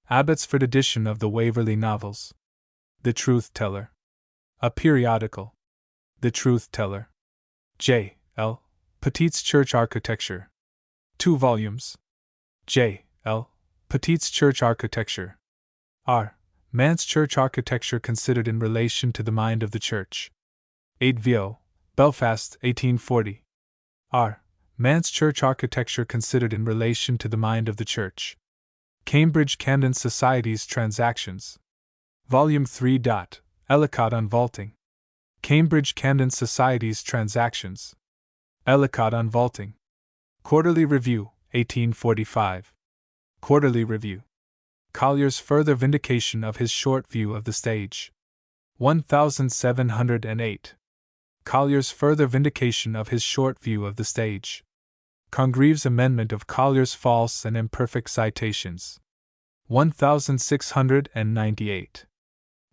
Abbotsford edition of the Waverley Novels. The Truth Teller. A periodical. The Truth Teller. J. L. Petit's Church Architecture. 2 volumes. J. L. Petit's Church Architecture. R. Man's Church Architecture considered in relation to the mind of the Church. 8 vo. Belfast, 1840. R. Man's Church Architecture considered in relation to the mind of the Church. Cambridge Camden Society's Transactions. Volume 3. Ellicott on Vaulting. Cambridge Camden Society's Transactions. Ellicott on Vaulting. Quarterly Review, 1845. Quarterly Review. Collier's further vindication of his short view of the stage. 1708. Collier's further vindication of his short view of the stage. Congreve's amendment of Collier's false and imperfect citations. 1698.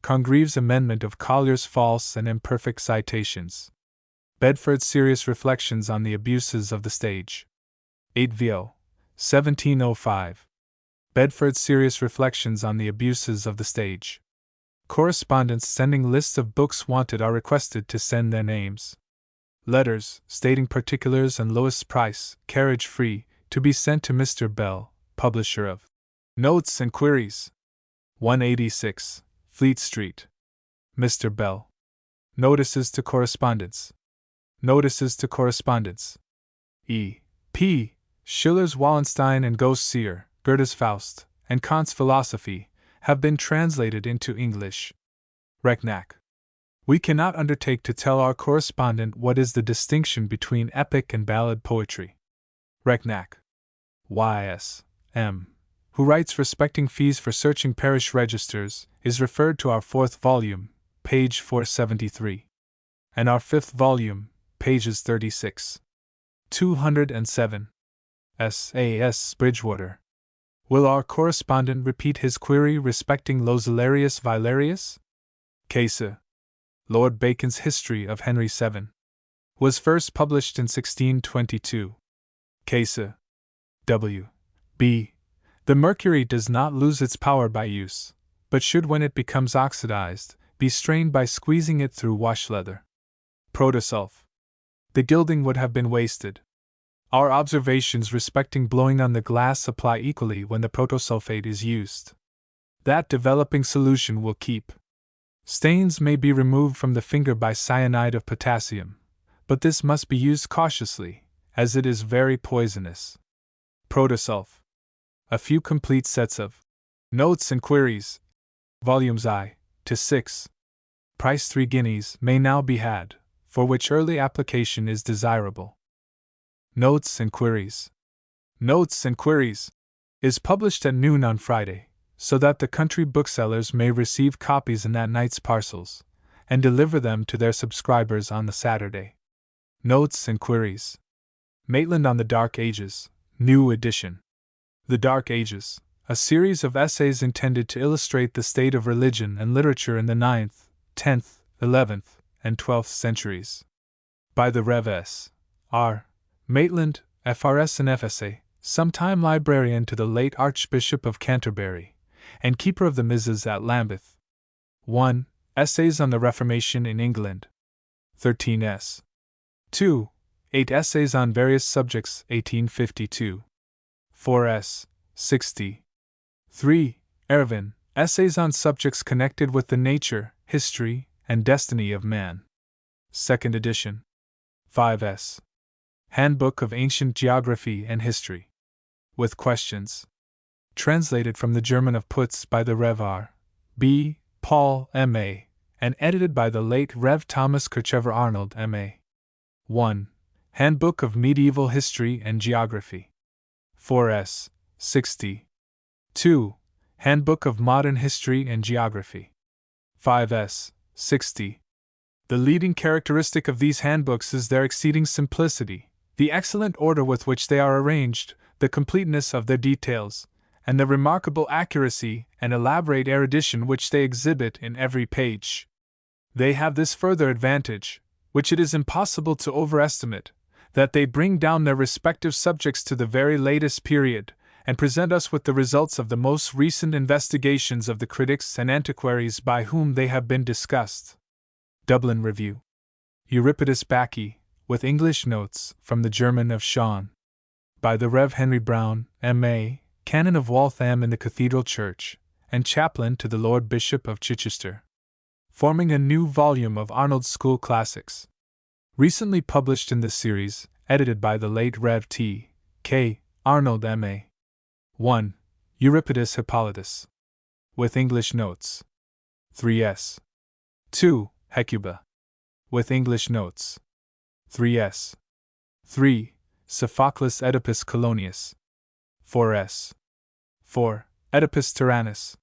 Congreve's amendment of Collier's false and imperfect citations. Bedford's serious reflections on the abuses of the stage. 8 Vo. 1705. Bedford's Serious Reflections on the Abuses of the Stage. Correspondents sending lists of books wanted are requested to send their names. Letters, stating particulars and lowest price, carriage free, to be sent to Mr. Bell, publisher of Notes and Queries, 186, Fleet Street. Mr. Bell. Notices to Correspondence. Notices to Correspondence. E. P. Schiller's Wallenstein and Ghost Seer, Goethe's Faust, and Kant's Philosophy have been translated into English. Reknack. We cannot undertake to tell our correspondent what is the distinction between epic and ballad poetry. Reknack. Y.S. M., who writes respecting fees for searching parish registers, is referred to our 4th volume, page 473, and our 5th volume, pages 36. 207. S.A.S. Bridgewater. Will our correspondent repeat his query respecting Lozalarius Vilarius? Case. Lord Bacon's History of Henry VII. Was first published in 1622. Case. W. B. The mercury does not lose its power by use, but should, when it becomes oxidized, be strained by squeezing it through wash leather. Protosulf. The gilding would have been wasted. Our observations respecting blowing on the glass apply equally when the protosulfate is used. That developing solution will keep. Stains may be removed from the finger by cyanide of potassium, but this must be used cautiously, as it is very poisonous. Protosulf. A few complete sets of Notes and Queries, volumes I to 6. Price 3 guineas may now be had, for which early application is desirable. Notes and Queries. Notes and Queries is published at noon on Friday, so that the country booksellers may receive copies in that night's parcels, and deliver them to their subscribers on the Saturday. Notes and Queries. Maitland on the Dark Ages, new edition. The Dark Ages, a series of essays intended to illustrate the state of religion and literature in the 9th, 10th, 11th, and 12th centuries. By the Rev. S. R. Maitland, F.R.S. and F.S.A., sometime librarian to the late Archbishop of Canterbury, and keeper of the Mizas at Lambeth. 1. Essays on the Reformation in England. 13s. 2. 8 Essays on Various Subjects, 1852. 4s. 60. 3. Ervin, Essays on Subjects Connected with the Nature, History, and Destiny of Man. 2nd edition. 5s. Handbook of Ancient Geography and History. With questions. Translated from the German of Putz by the Rev. R. B. Paul, M.A., and edited by the late Rev. Thomas Kirchever Arnold, M.A. 1. Handbook of Medieval History and Geography. 4s. 60. 2. Handbook of Modern History and Geography. 5s. 60. The leading characteristic of these handbooks is their exceeding simplicity, the excellent order with which they are arranged, the completeness of their details, and the remarkable accuracy and elaborate erudition which they exhibit in every page. They have this further advantage, which it is impossible to overestimate, that they bring down their respective subjects to the very latest period, and present us with the results of the most recent investigations of the critics and antiquaries by whom they have been discussed. Dublin Review. Euripides Bacchi, with English notes, from the German of Shawn. By the Rev. Henry Brown, M.A., Canon of Waltham in the Cathedral Church, and Chaplain to the Lord Bishop of Chichester. Forming a new volume of Arnold's School Classics. Recently published in this series, edited by the late Rev. T. K. Arnold, M.A. 1. Euripides Hippolytus. With English notes. 3s. 2. Hecuba. With English notes. 3s. 3. Sophocles Oedipus Colonius. 4s. 4. Oedipus Tyrannus.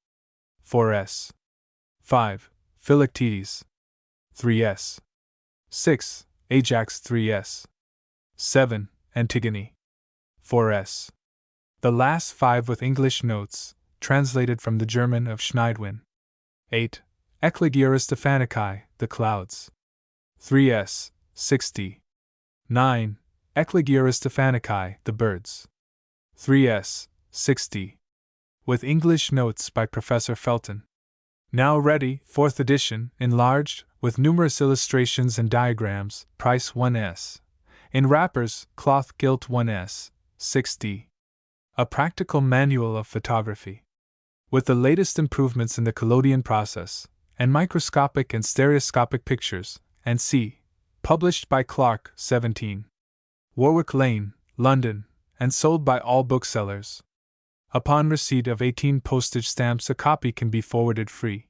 4s. 5. Philoctetes. 3s. 6. Ajax. 3s. 7. Antigone. 4s. The last 5 with English notes, translated from the German of Schneidwin. 8. Eclogia Aristophanicae, The Clouds. 3s. 60. 9. Eclogyra stephanicae, the birds. 3s. 60. With English notes by Professor Felton. Now ready, 4th edition, enlarged, with numerous illustrations and diagrams, price 1s. In wrappers, cloth gilt 1s. 6d. A practical manual of photography. With the latest improvements in the collodion process, and microscopic and stereoscopic pictures, and c. Published by Clark, 17. Warwick Lane, London, and sold by all booksellers. Upon receipt of 18 postage stamps, a copy can be forwarded free.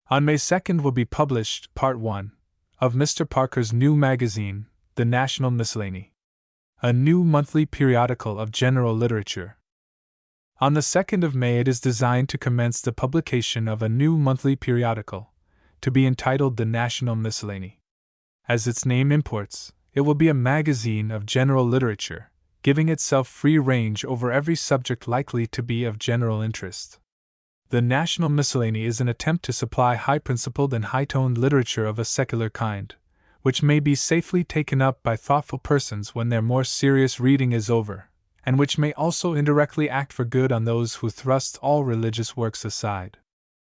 On May 2nd will be published Part 1 of Mr. Parker's new magazine, The National Miscellany, a new monthly periodical of general literature. On the 2nd of May it is designed to commence the publication of a new monthly periodical, to be entitled The National Miscellany. As its name imports, it will be a magazine of general literature, giving itself free range over every subject likely to be of general interest. The National Miscellany is an attempt to supply high-principled and high-toned literature of a secular kind, which may be safely taken up by thoughtful persons when their more serious reading is over, and which may also indirectly act for good on those who thrust all religious works aside.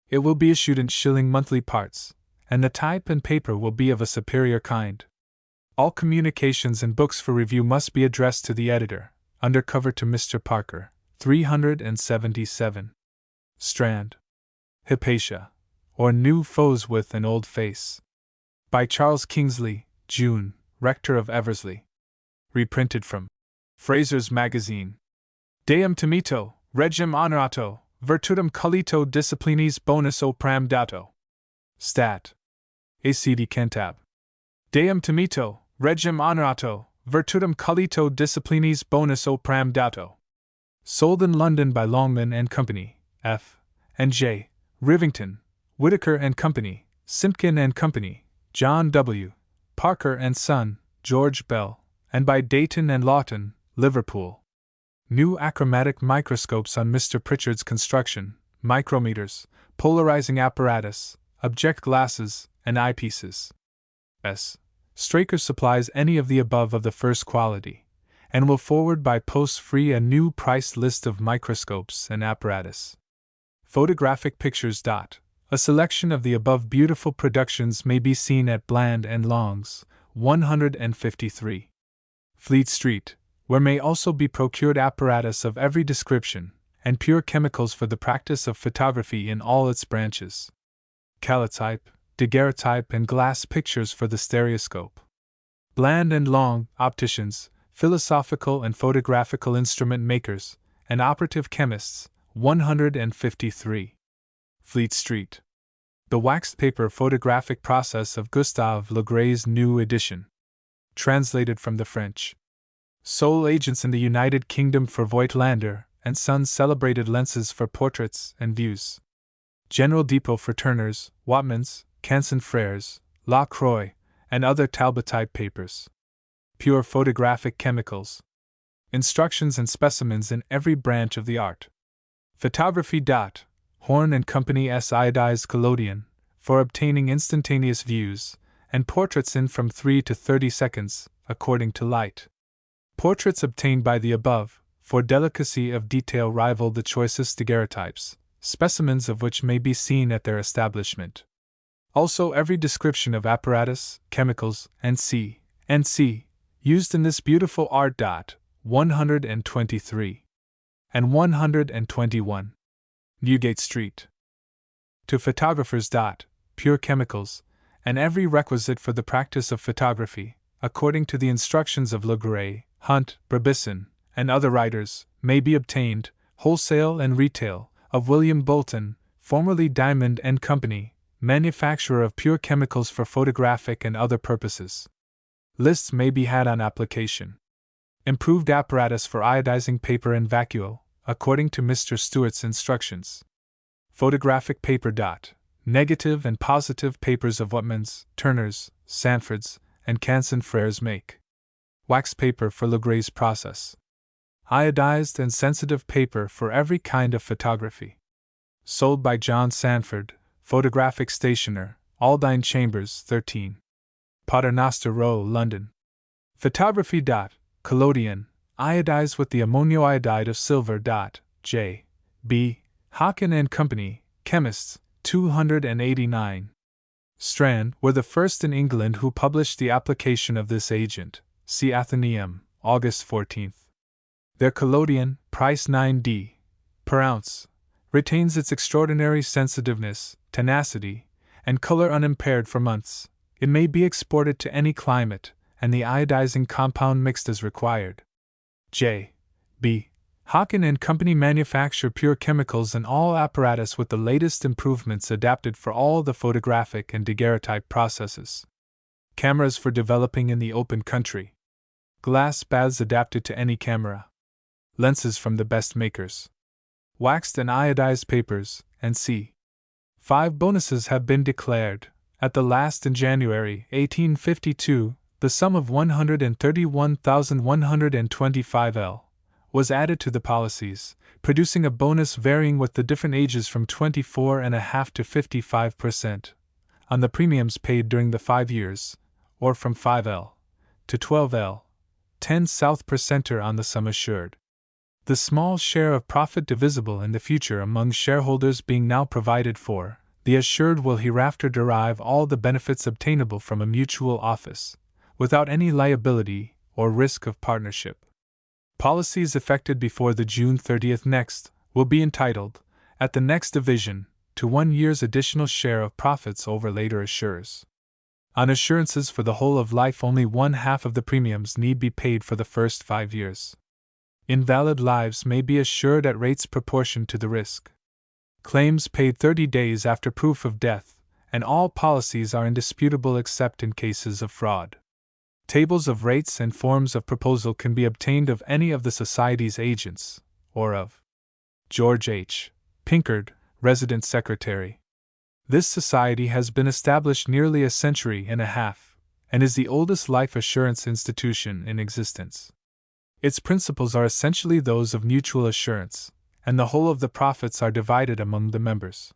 It will be issued in shilling monthly parts, and the type and paper will be of a superior kind. All communications and books for review must be addressed to the editor, under cover to Mr. Parker, 377. Strand. Hypatia, or New Foes with an Old Face. By Charles Kingsley, June, Rector of Eversley. Reprinted from Fraser's Magazine. Deum timito, regem honorato, virtutum culito disciplinis bonus opram dato. Stat. A.C.D. Cantab. Deum timito, regem honorato, virtutum culito disciplinis bonus opram dato. Sold in London by Longman and Company, F. and J. Rivington, Whitaker and Company, Simpkin and Company, John W. Parker and Son, George Bell, and by Dayton and Lawton, Liverpool. New achromatic microscopes on Mr. Pritchard's construction, micrometers, polarizing apparatus, object glasses, and eyepieces. S. Straker supplies any of the above of the first quality, and will forward by post free a new price list of microscopes and apparatus. Photographic pictures. A selection of the above beautiful productions may be seen at Bland and Long's, 153. Fleet Street, where may also be procured apparatus of every description, and pure chemicals for the practice of photography in all its branches. Calotype, daguerreotype, and glass pictures for the stereoscope. Bland and Long, opticians, philosophical and photographical instrument makers, and operative chemists, 153. Fleet Street. The waxed paper photographic process of Gustave Legray's new edition. Translated from the French. Sole agents in the United Kingdom for Voigtlander and Sons celebrated lenses for portraits and views. General Depot for Turners, Watmans, Canson Frères, La Croix, and other Talbot-type papers. Pure photographic chemicals. Instructions and specimens in every branch of the art. Photography. Horn and Company's iodized collodion, for obtaining instantaneous views, and portraits in from 3 to 30 seconds, according to light. Portraits obtained by the above, for delicacy of detail rival the choicest daguerreotypes, specimens of which may be seen at their establishment. Also every description of apparatus, chemicals, and C. used in this beautiful art. 123. And 121. Newgate Street. To photographers. Pure chemicals, and every requisite for the practice of photography, according to the instructions of Legray, Hunt, Brabison, and other writers, may be obtained, wholesale and retail, of William Bolton, formerly Diamond and Company, manufacturer of pure chemicals for photographic and other purposes. Lists may be had on application. Improved apparatus for iodizing paper and vacuole, according to Mr. Stewart's instructions. Photographic paper. Negative and positive papers of Watmans, Turners, Sanfords, and Canson Frères make. Wax paper for Legray's process. Iodized and sensitive paper for every kind of photography. Sold by John Sanford, photographic stationer, Aldine Chambers, 13. Paternoster Row, London. Photography. collodion, iodized with the ammonioiodide of silver. J. B. Hawken and Company, chemists, 289. Strand were the first in England who published the application of this agent. See Athenaeum, August 14th. Their collodion, price 9d per ounce, retains its extraordinary sensitiveness, tenacity, and color unimpaired for months. It may be exported to any climate, and the iodizing compound mixed as required. J. B. Hawken and Company manufacture pure chemicals and all apparatus with the latest improvements adapted for all the photographic and daguerreotype processes. Cameras for developing in the open country. Glass baths adapted to any camera. Lenses from the best makers. Waxed and iodized papers, and c. 5 bonuses have been declared. At the last in January 1852, the sum of 131,125 L was added to the policies, producing a bonus varying with the different ages from 24.5% to 55% on the premiums paid during the 5 years, or from 5L to 12L, 10 south per center on the sum assured. The small share of profit divisible in the future among shareholders being now provided for, the assured will hereafter derive all the benefits obtainable from a mutual office, without any liability or risk of partnership. Policies effected before the June 30th next will be entitled, at the next division, to 1 year's additional share of profits over later assures. On assurances for the whole of life, only 1/2 of the premiums need be paid for the first 5 years. Invalid lives may be assured at rates proportioned to the risk. Claims paid 30 days after proof of death, and all policies are indisputable except in cases of fraud. Tables of rates and forms of proposal can be obtained of any of the Society's agents, or of George H. Pinkard, Resident Secretary. This society has been established nearly a century and a half, and is the oldest life assurance institution in existence. Its principles are essentially those of mutual assurance, and the whole of the profits are divided among the members.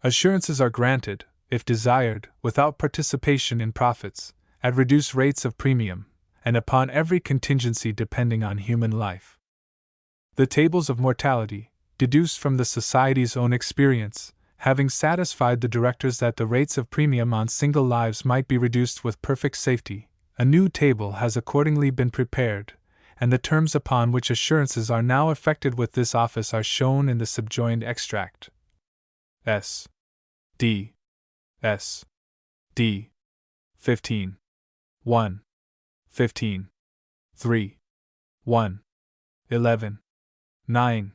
Assurances are granted, if desired, without participation in profits, at reduced rates of premium, and upon every contingency depending on human life. The tables of mortality, deduced from the Society's own experience, having satisfied the directors that the rates of premium on single lives might be reduced with perfect safety, a new table has accordingly been prepared, and the terms upon which assurances are now effected with this office are shown in the subjoined extract. S. D. S. D. 15. 1. 15. 3. 1. 11. 9.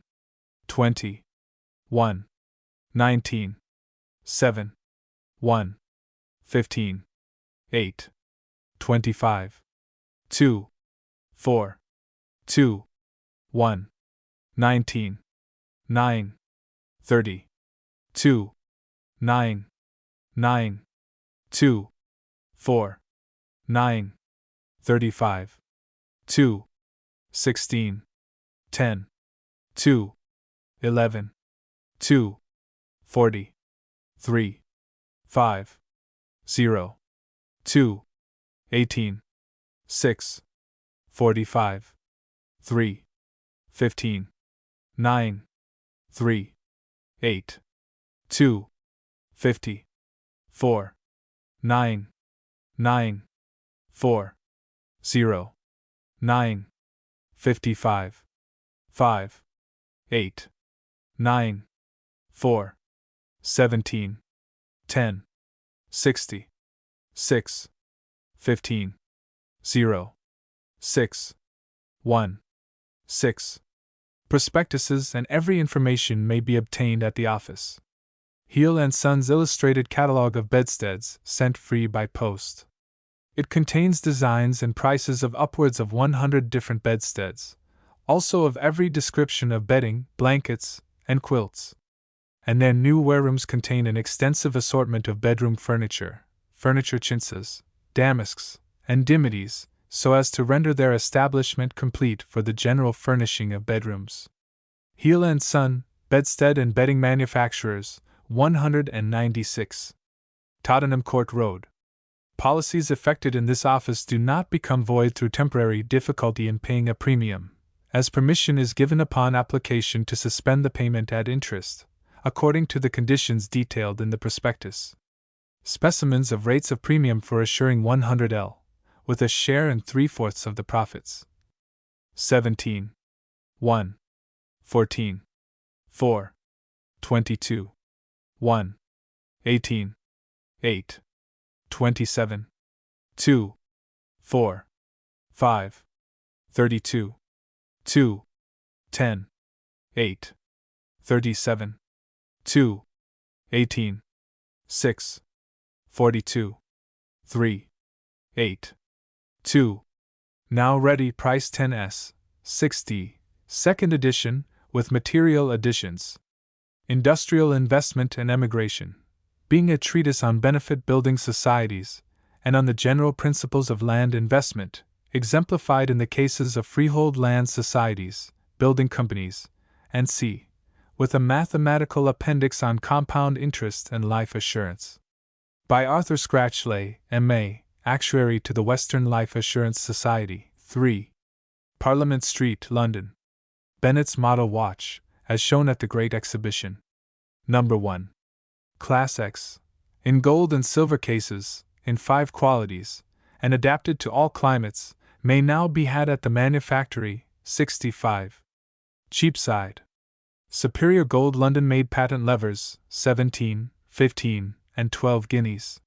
20. 1. 19. 7. 1. 15. 8. 25. 2. 4. 2. 1. 19. 9. 30. 2. 9. 9. 2. 4. 9. 35. 2. 16. 10. 2. 11. 2. 40. 3. 5. 0. 2. 18. 6. 45. 3. 15. 9. 3. 8. 2. 50. 4. 9. 9. 4. 0. 9. 55. 5. 8. 9. 4. 17. 10. 60. 6. 15. 0. 6. 1. 6. Prospectuses and every information may be obtained at the office. Heel & Sons Illustrated Catalogue of Bedsteads, sent free by post. It contains designs and prices of upwards of 100 different bedsteads, also of every description of bedding, blankets, and quilts. And their new warerooms contain an extensive assortment of bedroom furniture chintzes, damasks, and dimities, so as to render their establishment complete for the general furnishing of bedrooms. Heel & Son, Bedstead and Bedding Manufacturers, 196. Tottenham Court Road. Policies effected in this office do not become void through temporary difficulty in paying a premium, as permission is given upon application to suspend the payment at interest, according to the conditions detailed in the prospectus. Specimens of rates of premium for assuring 100L, with a share in 3/4 of the profits. 17. 1. 14. 4. 22. 1. 18. 8. 27. 2. 4. 5. 32. 2. 10. 8. 37. 2. 18. 6. 42. 3. 8. 2. Now ready price 10s, 60, second edition, with material additions. Industrial Investment and Emigration, being a treatise on benefit building societies, and on the general principles of land investment, exemplified in the cases of freehold land societies, building companies, and c. with a mathematical appendix on compound interest and life assurance. By Arthur Scratchley, M.A., Actuary to the Western Life Assurance Society, 3. Parliament Street, London. Bennett's Model Watch, as shown at the Great Exhibition. Number 1. Class X, in gold and silver cases, in 5 qualities, and adapted to all climates, may now be had at the Manufactory, 65. Cheapside. Superior gold London-made patent levers, 17, 15, and 12 guineas.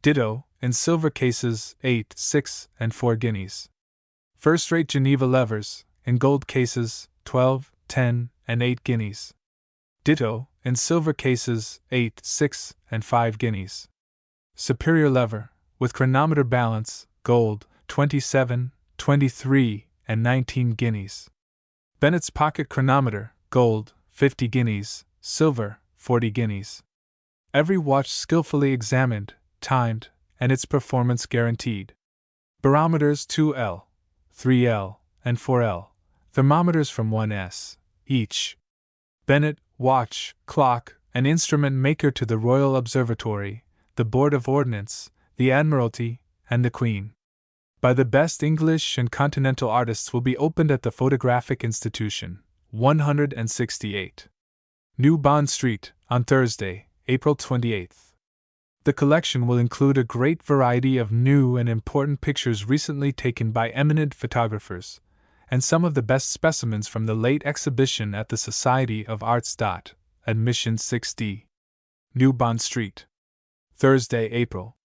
Ditto, in silver cases, 8, 6, and 4 guineas. First-rate Geneva levers, in gold cases, 12, 10, and 8 guineas. Ditto, in silver cases, 8, 6, and 5 guineas. Superior lever, with chronometer balance, gold, 27, 23, and 19 guineas. Bennett's pocket chronometer, gold, 50 guineas, silver, 40 guineas. Every watch skillfully examined, timed, and its performance guaranteed. Barometers 2L, 3L, and 4L, thermometers from 1S, each. Bennett, watch, clock, and instrument maker to the Royal Observatory, the Board of Ordnance, the Admiralty, and the Queen. By the best English and continental artists will be opened at the Photographic Institution, 168. New Bond Street, on Thursday, April 28. The collection will include a great variety of new and important pictures recently taken by eminent photographers, and some of the best specimens from the late exhibition at the Society of Arts. Admission 6D. New Bond Street. Thursday, April.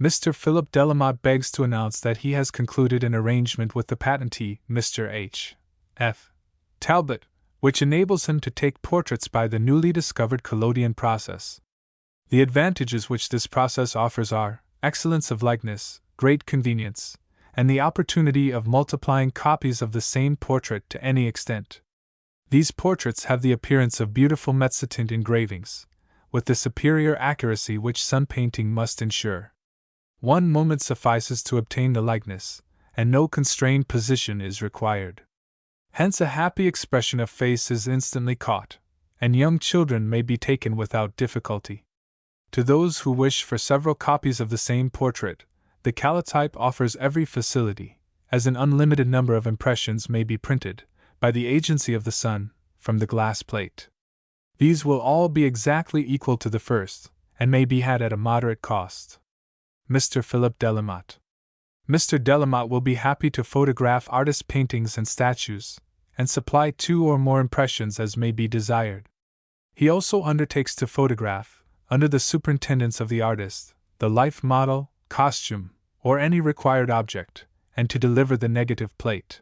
Mr. Philip Delamotte begs to announce that he has concluded an arrangement with the patentee, Mr. H. F. Talbot, which enables him to take portraits by the newly discovered collodion process. The advantages which this process offers are excellence of likeness, great convenience, and the opportunity of multiplying copies of the same portrait to any extent. These portraits have the appearance of beautiful mezzotint engravings, with the superior accuracy which sun painting must ensure. 1 moment suffices to obtain the likeness, and no constrained position is required. Hence a happy expression of face is instantly caught, and young children may be taken without difficulty. To those who wish for several copies of the same portrait, the calotype offers every facility, as an unlimited number of impressions may be printed, by the agency of the sun, from the glass plate. These will all be exactly equal to the first, and may be had at a moderate cost. Mr. Philip Delamotte. Mr. Delamotte will be happy to photograph artist paintings and statues, and supply 2 or more impressions as may be desired. He also undertakes to photograph, under the superintendence of the artist, the life model, costume, or any required object, and to deliver the negative plate.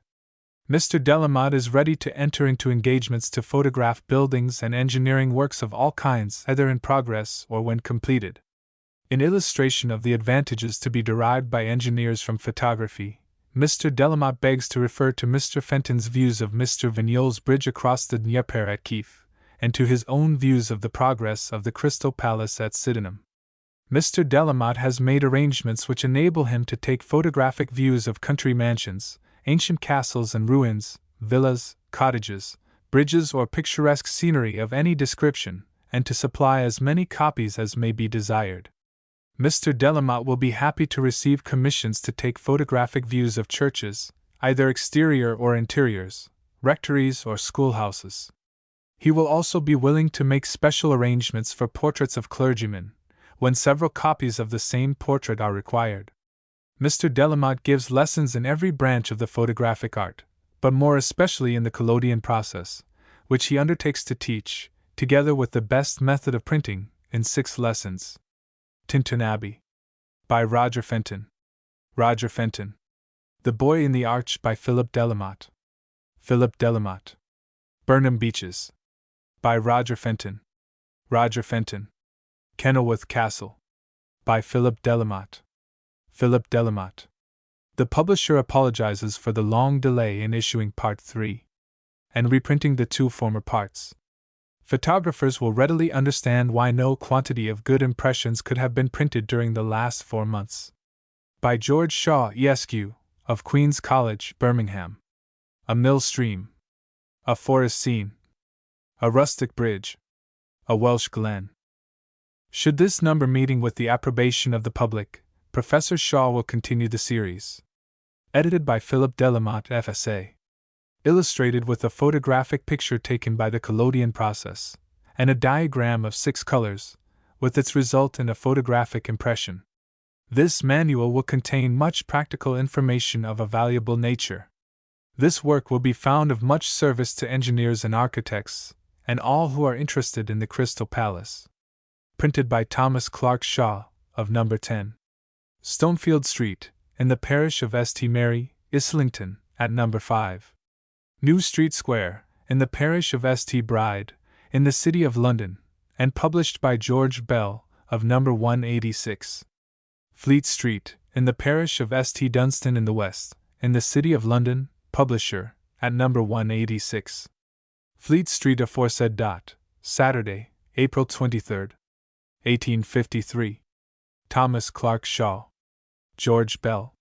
Mr. Delamotte is ready to enter into engagements to photograph buildings and engineering works of all kinds, either in progress or when completed. In illustration of the advantages to be derived by engineers from photography, Mr. Delamotte begs to refer to Mr. Fenton's views of Mr. Vignol's bridge across the Dnieper at Kiev, and to his own views of the progress of the Crystal Palace at Sydenham. Mr. Delamotte has made arrangements which enable him to take photographic views of country mansions, ancient castles and ruins, villas, cottages, bridges, or picturesque scenery of any description, and to supply as many copies as may be desired. Mr. Delamotte will be happy to receive commissions to take photographic views of churches, either exterior or interiors, rectories or schoolhouses. He will also be willing to make special arrangements for portraits of clergymen, when several copies of the same portrait are required. Mr. Delamotte gives lessons in every branch of the photographic art, but more especially in the collodion process, which he undertakes to teach, together with the best method of printing, in 6 lessons. Tintern Abbey. By Roger Fenton. Roger Fenton. The Boy in the Arch by Philip Delamotte. Philip Delamotte. Burnham Beeches. By Roger Fenton. Roger Fenton. Kenilworth Castle. By Philip Delamotte. Philip Delamotte. The publisher apologizes for the long delay in issuing Part 3 and reprinting the 2 former parts. Photographers will readily understand why no quantity of good impressions could have been printed during the last 4 months. By George Shaw, Esq., of Queen's College, Birmingham. A mill stream. A forest scene. A rustic bridge. A Welsh glen. Should this number meeting with the approbation of the public, Professor Shaw will continue the series. Edited by Philip Delamotte, F.S.A. Illustrated with a photographic picture taken by the collodion process, and a diagram of 6 colors, with its result in a photographic impression. This manual will contain much practical information of a valuable nature. This work will be found of much service to engineers and architects, and all who are interested in the Crystal Palace. Printed by Thomas Clark Shaw, of No. 10. Stonefield Street, in the parish of St. Mary, Islington, at No. 5. New Street Square, in the parish of St. Bride, in the City of London, and published by George Bell, of No. 186. Fleet Street, in the parish of St. Dunstan in the West, in the City of London, publisher, at No. 186. Fleet Street aforesaid. Saturday, April 23, 1853. Thomas Clark Shaw. George Bell.